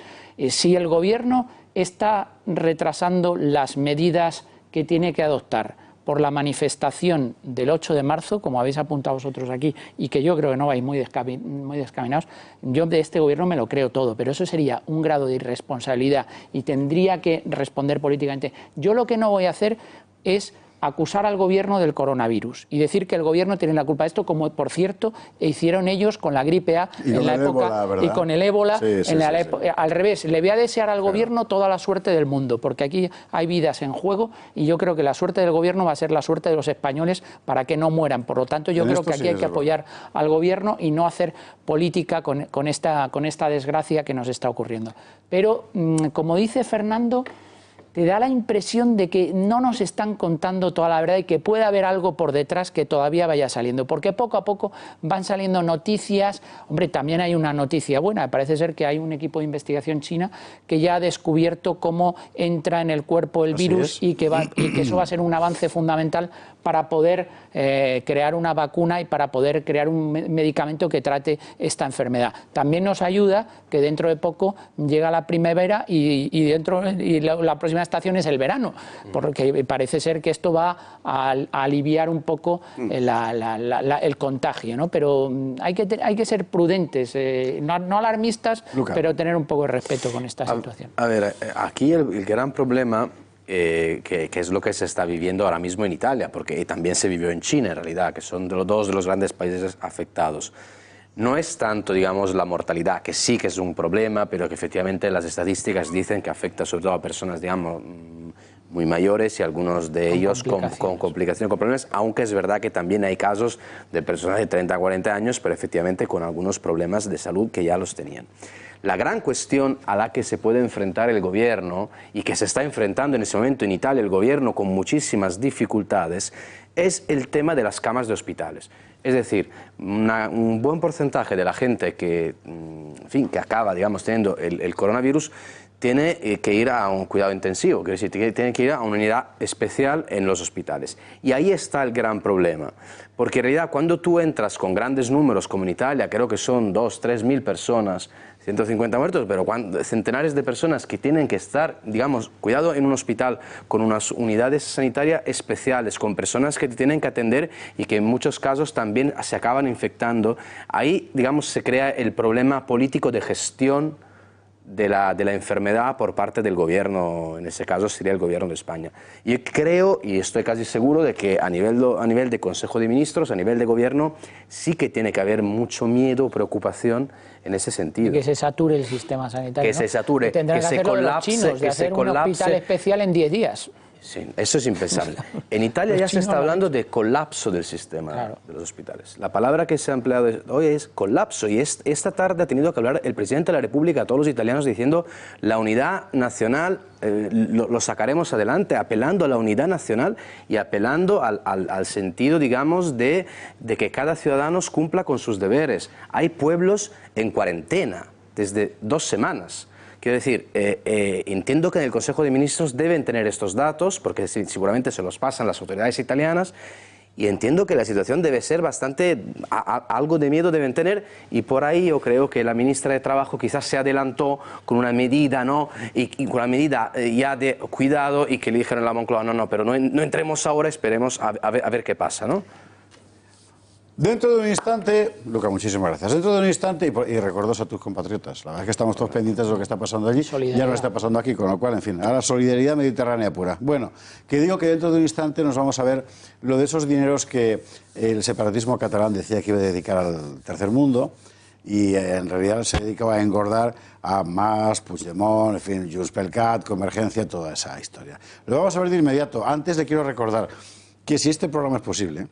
si el gobierno está retrasando las medidas que tiene que adoptar por la manifestación del 8 de marzo, como habéis apuntado vosotros aquí, y que yo creo que no vais muy descaminados, yo de este gobierno me lo creo todo, pero eso sería un grado de irresponsabilidad y tendría que responder políticamente. Yo lo que no voy a hacer es acusar al gobierno del coronavirus y decir que el gobierno tiene la culpa de esto, como por cierto hicieron ellos con la gripe A en la época y con el ébola. Al revés, le voy a desear al gobierno toda la suerte del mundo, porque aquí hay vidas en juego y yo creo que la suerte del gobierno va a ser la suerte de los españoles para que no mueran. Por lo tanto, yo creo que aquí hay que apoyar al gobierno y no hacer política con esta desgracia que nos está ocurriendo. Pero, como dice Fernando, te da la impresión de que no nos están contando toda la verdad y que puede haber algo por detrás que todavía vaya saliendo, porque poco a poco van saliendo noticias. Hombre, también hay una noticia buena, parece ser que hay un equipo de investigación china que ya ha descubierto cómo entra en el cuerpo el virus y que eso va a ser un avance fundamental para poder crear una vacuna y para poder crear un medicamento que trate esta enfermedad. También nos ayuda que dentro de poco llega la primavera y la próxima estación es el verano, porque parece ser que esto va a aliviar un poco el contagio, ¿no? Pero hay que ser prudentes, no alarmistas, Luca, pero tener un poco de respeto con esta situación. A ver, aquí el gran problema, que es lo que se está viviendo ahora mismo en Italia, porque también se vivió en China en realidad, que son dos de los grandes países afectados. no es tanto, digamos, la mortalidad, que sí que es un problema, pero que efectivamente las estadísticas dicen que afecta sobre todo a personas, digamos, muy mayores y algunos de ellos con complicaciones, con problemas, aunque es verdad que también hay casos de personas de 30 a 40 años, pero efectivamente con algunos problemas de salud que ya los tenían. La gran cuestión a la que se puede enfrentar el gobierno y que se está enfrentando en ese momento en Italia el gobierno con muchísimas dificultades es el tema de las camas de hospitales. Es decir, un buen porcentaje de la gente que, en fin, que acaba, digamos, teniendo el coronavirus tiene que ir a un cuidado intensivo, quiero decir, tiene que ir a una unidad especial en los hospitales. Y ahí está el gran problema, porque en realidad cuando tú entras con grandes números como en Italia, creo que son 2.000 a 3.000 personas, 150 muertos, pero centenares de personas que tienen que estar, digamos, cuidado en un hospital con unas unidades sanitarias especiales, con personas que te tienen que atender y que en muchos casos también se acaban infectando, ahí, digamos, se crea el problema político de gestión de la enfermedad por parte del gobierno, en ese caso sería el gobierno de España. Yo creo, y estoy casi seguro, de que a nivel de Consejo de Ministros, a nivel de gobierno, sí que tiene que haber mucho miedo, preocupación en ese sentido. Que se sature el sistema sanitario. Que se sature, que se colapse, que se colapse. Un hospital especial en 10 días. Sí, eso es impensable. En Italia ya se está hablando de colapso del sistema de los hospitales. La palabra que se ha empleado hoy es colapso, y esta tarde ha tenido que hablar el presidente de la República a todos los italianos diciendo la unidad nacional lo sacaremos adelante, apelando a la unidad nacional y apelando al sentido, digamos, de que cada ciudadano cumpla con sus deberes. Hay pueblos en cuarentena desde 2 semanas. Quiero decir, entiendo que en el Consejo de Ministros deben tener estos datos, porque seguramente se los pasan las autoridades italianas, y entiendo que la situación debe ser bastante, algo de miedo deben tener, y por ahí yo creo que la ministra de Trabajo quizás se adelantó con una medida, ¿no? Y con una medida ya de cuidado, y que le dijeron a la Moncloa, no, pero no entremos ahora, esperemos a ver qué pasa, ¿no? Dentro de un instante, Luca, muchísimas gracias. Dentro de un instante, y recuerdos a tus compatriotas, la verdad es que estamos todos pendientes de lo que está pasando allí, ya no está pasando aquí, con lo cual, en fin, ahora solidaridad mediterránea pura. Bueno, que digo que dentro de un instante nos vamos a ver lo de esos dineros que el separatismo catalán decía que iba a dedicar al tercer mundo, y en realidad se dedicaba a engordar a Mas, Puigdemont, en fin, Junts pel Cat, Convergencia, toda esa historia. Lo vamos a ver de inmediato. Antes le quiero recordar que si este programa es posible,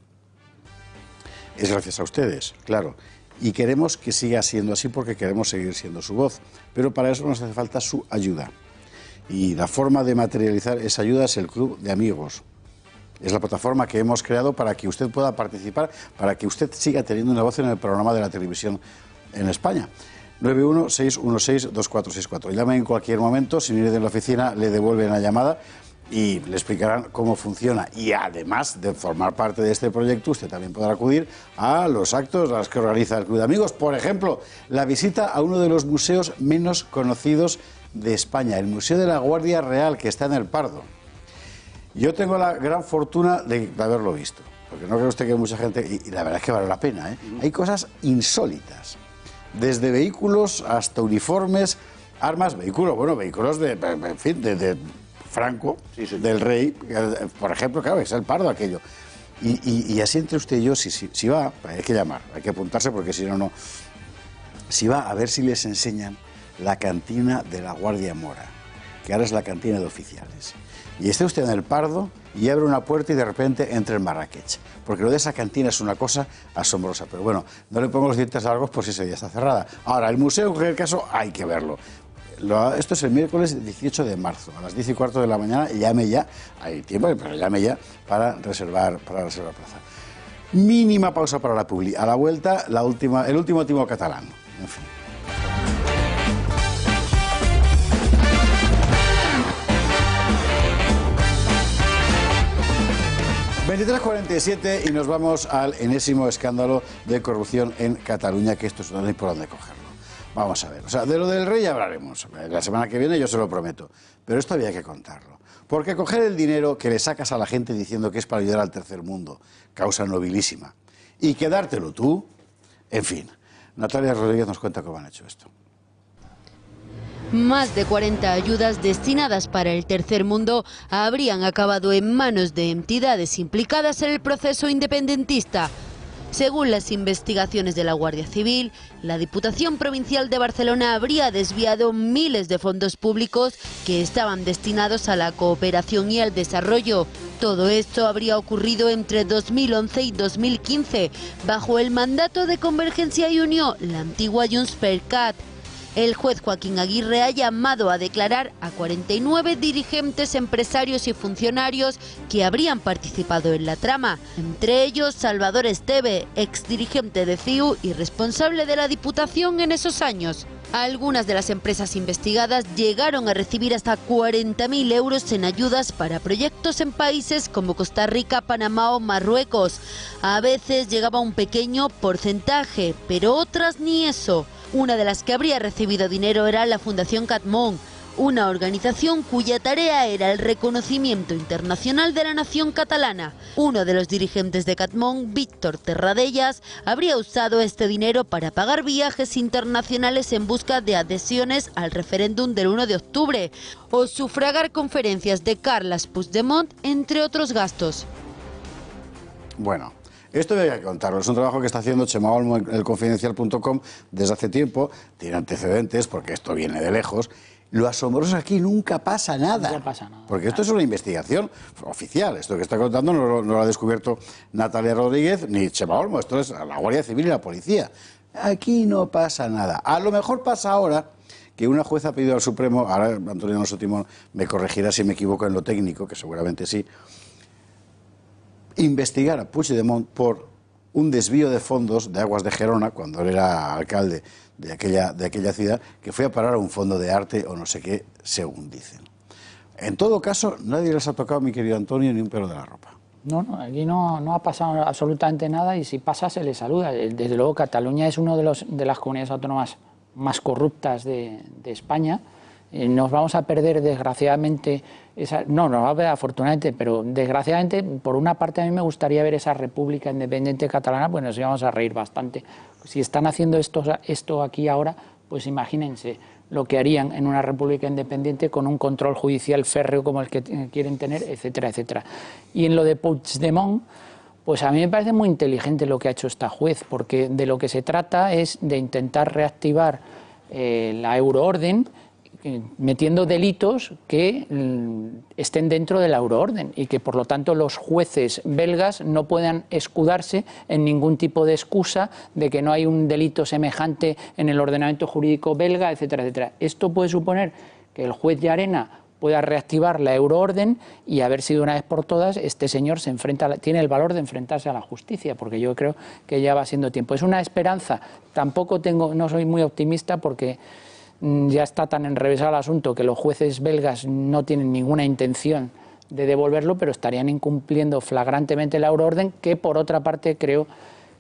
es gracias a ustedes, claro, y queremos que siga siendo así porque queremos seguir siendo su voz, pero para eso nos hace falta su ayuda. Y la forma de materializar esa ayuda es el Club de Amigos. Es la plataforma que hemos creado para que usted pueda participar, para que usted siga teniendo una voz en el programa de la televisión en España. 916162464. Llame en cualquier momento, sin ir de la oficina, le devuelven la llamada y le explicarán cómo funciona. Y además de formar parte de este proyecto, usted también podrá acudir a los actos a los que organiza el Club de Amigos. Por ejemplo, la visita a uno de los museos menos conocidos de España, el Museo de la Guardia Real, que está en El Pardo. Yo tengo la gran fortuna de haberlo visto, porque no cree usted que hay mucha gente, y la verdad es que vale la pena, ¿eh? Hay cosas insólitas, desde vehículos hasta uniformes, armas, vehículos de Franco, del rey, por ejemplo, claro, es El Pardo aquello. Y así entre usted y yo, si va, hay que llamar, hay que apuntarse porque si no, no. Si va, a ver si les enseñan la cantina de la Guardia Mora, que ahora es la cantina de oficiales. Y esté usted en El Pardo y abre una puerta y de repente entra en Marrakech. Porque lo de esa cantina es una cosa asombrosa. Pero bueno, no le pongo los dientes largos por si ese día está cerrada. Ahora, el museo, en cualquier caso, hay que verlo. Esto es el miércoles 18 de marzo, a las 10:15 de la mañana. Llame ya, hay tiempo, pero llame ya para reservar plaza. Mínima pausa para la publi. A la vuelta, el último timo catalán. En fin. ...23:47 y nos vamos al enésimo escándalo de corrupción en Cataluña, que esto no hay por dónde cogerlo. Vamos a ver, o sea, de lo del rey ya hablaremos. La semana que viene yo se lo prometo. Pero esto había que contarlo. Porque coger el dinero que le sacas a la gente diciendo que es para ayudar al tercer mundo, causa nobilísima, y quedártelo tú, en fin. Natalia Rodríguez nos cuenta cómo han hecho esto. Más de 40 ayudas destinadas para el tercer mundo habrían acabado en manos de entidades implicadas en el proceso independentista. Según las investigaciones de la Guardia Civil, la Diputación Provincial de Barcelona habría desviado miles de fondos públicos que estaban destinados a la cooperación y al desarrollo. Todo esto habría ocurrido entre 2011 y 2015, bajo el mandato de Convergencia y Unió, la antigua Junts per Cat. El juez Joaquín Aguirre ha llamado a declarar a 49 dirigentes, empresarios y funcionarios que habrían participado en la trama, entre ellos Salvador Esteve, exdirigente de CiU y responsable de la Diputación en esos años. Algunas de las empresas investigadas llegaron a recibir hasta 40.000 euros en ayudas para proyectos en países como Costa Rica, Panamá o Marruecos. A veces llegaba un pequeño porcentaje, pero otras ni eso. Una de las que habría recibido dinero era la Fundación Catmón, una organización cuya tarea era el reconocimiento internacional de la nación catalana. Uno de los dirigentes de Catmón, Víctor Terradellas, habría usado este dinero para pagar viajes internacionales en busca de adhesiones al referéndum del 1 de octubre o sufragar conferencias de Carles Puigdemont, entre otros gastos. Bueno, esto hay que contarlo. Es un trabajo que está haciendo Chema Olmo en elconfidencial.com desde hace tiempo. Tiene antecedentes porque esto viene de lejos. Lo asombroso aquí nunca pasa nada. No pasa nada. Porque esto es una investigación oficial. Esto que está contando no lo ha descubierto Natalia Rodríguez ni Chema Olmo. Esto es la Guardia Civil y la policía. Aquí no pasa nada. A lo mejor pasa ahora que una jueza ha pedido al Supremo, ahora Antonio Alonso Timón me corregirá si me equivoco en lo técnico, que seguramente sí, investigar a Puigdemont por un desvío de fondos de Aguas de Gerona, cuando él era alcalde de aquella ciudad, que fue a parar a un fondo de arte o no sé qué, según dicen. En todo caso, nadie les ha tocado, mi querido Antonio, ni un pelo de la ropa. No, aquí no ha pasado absolutamente nada y si pasa se le saluda. Desde luego Cataluña es una de las comunidades autónomas más corruptas de España. Nos vamos a perder, desgraciadamente, nos va a perder afortunadamente, pero desgraciadamente, por una parte a mí me gustaría ver esa República Independiente Catalana, pues nos íbamos a reír bastante. Si están haciendo esto aquí ahora, pues imagínense lo que harían en una República Independiente con un control judicial férreo como el que quieren tener, etcétera, etcétera. Y en lo de Puigdemont, pues a mí me parece muy inteligente lo que ha hecho esta juez, porque de lo que se trata es de intentar reactivar la euroorden, metiendo delitos que estén dentro de la euroorden y que por lo tanto los jueces belgas no puedan escudarse en ningún tipo de excusa de que no hay un delito semejante en el ordenamiento jurídico belga, etcétera, etcétera. Esto puede suponer que el juez Llarena pueda reactivar la euroorden y haber sido una vez por todas este señor tiene el valor de enfrentarse a la justicia, porque yo creo que ya va siendo tiempo. Es una esperanza, no soy muy optimista porque ya está tan enrevesado el asunto que los jueces belgas no tienen ninguna intención de devolverlo, pero estarían incumpliendo flagrantemente la euroorden, que por otra parte creo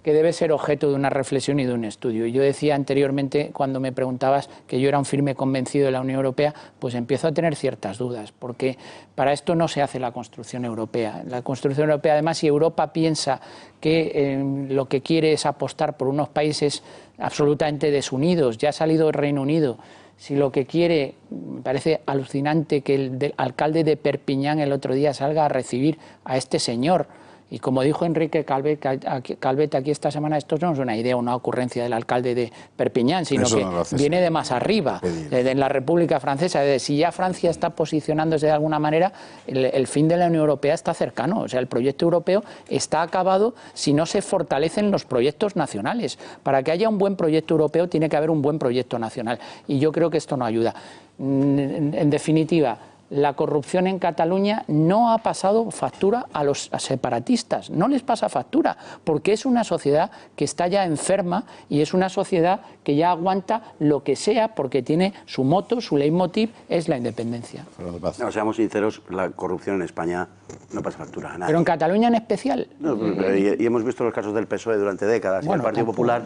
que debe ser objeto de una reflexión y de un estudio. Yo decía anteriormente, cuando me preguntabas que yo era un firme convencido de la Unión Europea, pues empiezo a tener ciertas dudas, porque para esto no se hace la construcción europea. La construcción europea, además, si Europa piensa que lo que quiere es apostar por unos países absolutamente desunidos, ya ha salido el Reino Unido, si lo que quiere, me parece alucinante que el alcalde de Perpiñán el otro día salga a recibir a este señor. Y como dijo Enrique Calvet aquí esta semana, esto no es una idea, una ocurrencia del alcalde de Perpiñán, sino eso que viene de más arriba, en la República Francesa. Si ya Francia está posicionándose de alguna manera, el fin de la Unión Europea está cercano. O sea, el proyecto europeo está acabado si no se fortalecen los proyectos nacionales. Para que haya un buen proyecto europeo tiene que haber un buen proyecto nacional. Y yo creo que esto no ayuda. En definitiva, la corrupción en Cataluña no ha pasado factura a los separatistas, no les pasa factura, porque es una sociedad que está ya enferma y es una sociedad que ya aguanta lo que sea porque tiene su moto, su leitmotiv es la independencia. No, seamos sinceros, la corrupción en España no pasa factura a nadie. Pero en Cataluña en especial. No, y hemos visto los casos del PSOE durante décadas, y el Partido Popular,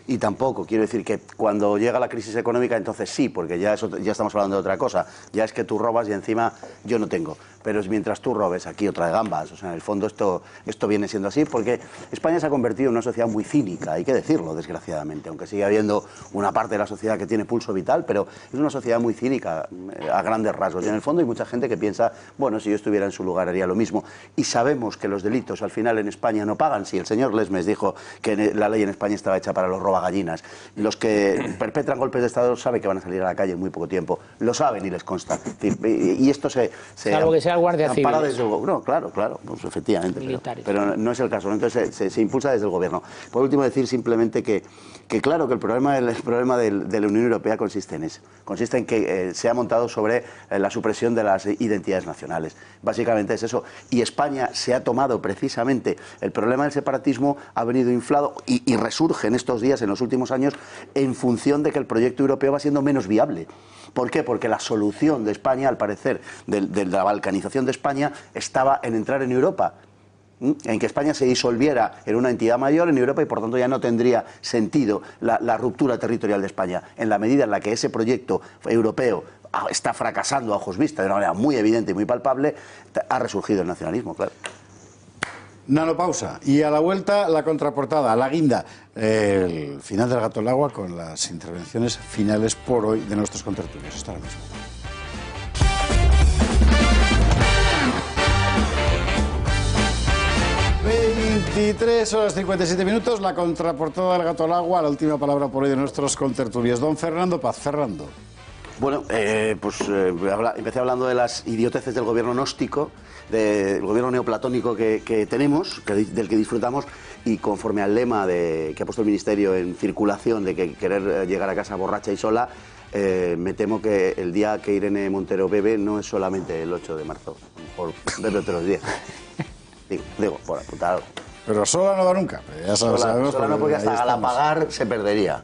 y tampoco quiero decir que cuando llega la crisis económica entonces sí, porque ya estamos hablando de otra cosa, ya es que tú robas y encima yo no tengo, pero es mientras tú robes aquí otra de gambas, o sea, en el fondo esto viene siendo así porque España se ha convertido en una sociedad muy cínica, hay que decirlo desgraciadamente, aunque sigue habiendo una parte de la sociedad que tiene pulso vital, pero es una sociedad muy cínica a grandes rasgos y en el fondo hay mucha gente que piensa, bueno, si yo estuviera en su lugar haría lo mismo, y sabemos que los delitos al final en España no pagan. Si el señor Lesmes dijo que la ley en España estaba hecha para los robagallinas, los que perpetran golpes de Estado saben que van a salir a la calle en muy poco tiempo, lo saben y les consta, y esto se salvo que sea el guardia civil. No, claro, pues efectivamente, pero no es el caso, ¿no? Entonces se impulsa desde el gobierno. Por último, decir simplemente que claro que el problema de la Unión Europea consiste en eso, consiste en que se ha montado sobre la supresión de las identidades nacionales. Básicamente es eso. Y España se ha tomado precisamente el problema del separatismo, ha venido inflado y resurge en estos días, en los últimos años, en función de que el proyecto europeo va siendo menos viable. ¿Por qué? Porque la solución de España, al parecer, de la balcanización de España, estaba en entrar en Europa. En que España se disolviera en una entidad mayor en Europa y por tanto ya no tendría sentido la ruptura territorial de España. En la medida en la que ese proyecto europeo está fracasando a ojos vistas de una manera muy evidente y muy palpable, ha resurgido el nacionalismo, claro. Nanopausa. Y a la vuelta, la contraportada, la guinda. El final del Gato al Agua con las intervenciones finales por hoy de nuestros contertulios. Hasta ahora mismo. 23:57, la contraportada del Gato al Agua, la última palabra por hoy de nuestros contertulios. Don Fernando Paz. Fernando. Bueno, empecé hablando de las idioteces del gobierno gnóstico, del gobierno neoplatónico que tenemos, del que disfrutamos, y conforme al lema que ha puesto el Ministerio en circulación de que querer llegar a casa borracha y sola, me temo que el día que Irene Montero bebe no es solamente el 8 de marzo, por bebe otros días. Digo, por apuntar algo. Pero sola no va nunca. Ya sola no, porque hasta Galapagar se perdería.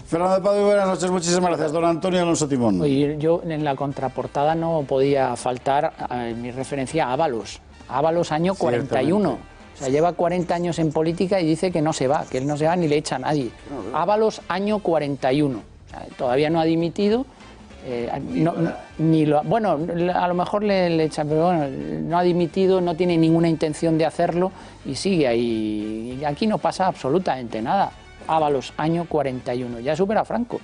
Fernando Paz, buenas noches, muchísimas gracias. Don Antonio Alonso Timón. Oye, yo en la contraportada no podía faltar mi referencia a Ábalos. Ábalos, año 41. O sea, lleva 40 años en política y dice que no se va, que él no se va ni le echa a nadie. Ábalos, año 41. O sea, todavía no ha dimitido. Bueno, a lo mejor le echan, pero bueno, no ha dimitido, no tiene ninguna intención de hacerlo y sigue ahí. Y aquí no pasa absolutamente nada. Ábalos, año 41. Ya supera a Franco.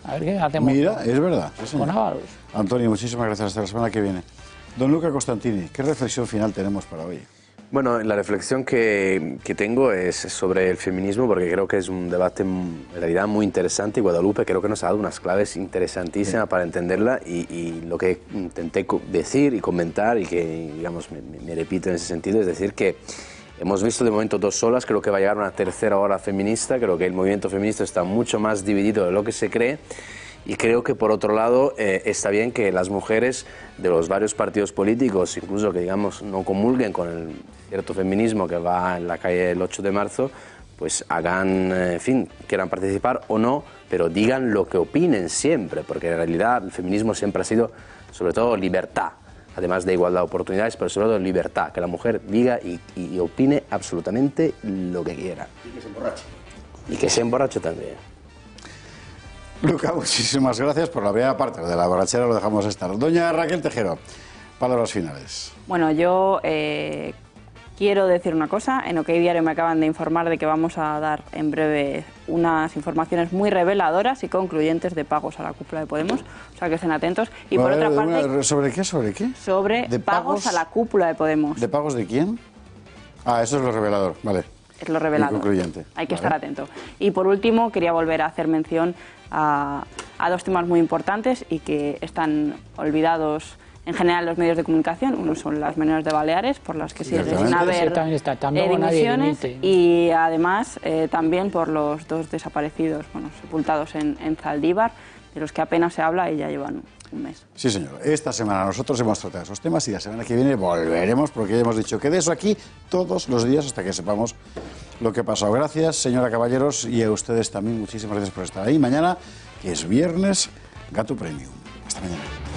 A ver qué hacemos. Mira, es verdad. Sí, con Ábalos. Antonio, muchísimas gracias. Hasta la semana que viene. Don Luca Costantini, ¿qué reflexión final tenemos para hoy? Bueno, la reflexión que tengo es sobre el feminismo, porque creo que es un debate en realidad muy interesante y Guadalupe creo que nos ha dado unas claves interesantísimas para entenderla y lo que intenté decir y comentar y que, digamos, me repito en ese sentido, es decir que hemos visto de momento dos olas, creo que va a llegar una tercera ola feminista, creo que el movimiento feminista está mucho más dividido de lo que se cree. Y creo que, por otro lado, está bien que las mujeres de los varios partidos políticos, incluso que, digamos, no comulguen con el cierto feminismo que va en la calle el 8 de marzo, pues hagan, en fin, quieran participar o no, pero digan lo que opinen siempre, porque en realidad el feminismo siempre ha sido, sobre todo, libertad, además de igualdad de oportunidades, pero sobre todo libertad, que la mujer diga y opine absolutamente lo que quiera. Y que se emborrache. Y que se emborrache también. Luca, muchísimas gracias por la primera parte. De la borrachera lo dejamos estar. Doña Raquel Tejero, palabras finales. Bueno, yo quiero decir una cosa. En OK Diario me acaban de informar de que vamos a dar en breve unas informaciones muy reveladoras y concluyentes de pagos a la cúpula de Podemos. O sea, que estén atentos. Y por otra parte... ¿Sobre qué? ¿Sobre qué? Sobre pagos a la cúpula de Podemos. ¿De pagos de quién? Ah, eso es lo revelador, vale. Es lo revelador. Concluyente. Hay que estar atento. Y por último, quería volver a hacer mención a dos temas muy importantes y que están olvidados en general los medios de comunicación. Uno son las menores de Baleares, por las que siguen sin haber dimisiones, y además también por los dos desaparecidos, bueno, sepultados en Zaldívar, de los que apenas se habla y ya llevan un mes. Sí, señor. Esta semana nosotros hemos tratado esos temas y la semana que viene volveremos, porque ya hemos dicho que de eso aquí todos los días hasta que sepamos lo que ha pasado. Gracias, señora Caballeros, y a ustedes también muchísimas gracias por estar ahí. Mañana, que es viernes, Gato Premium. Hasta mañana.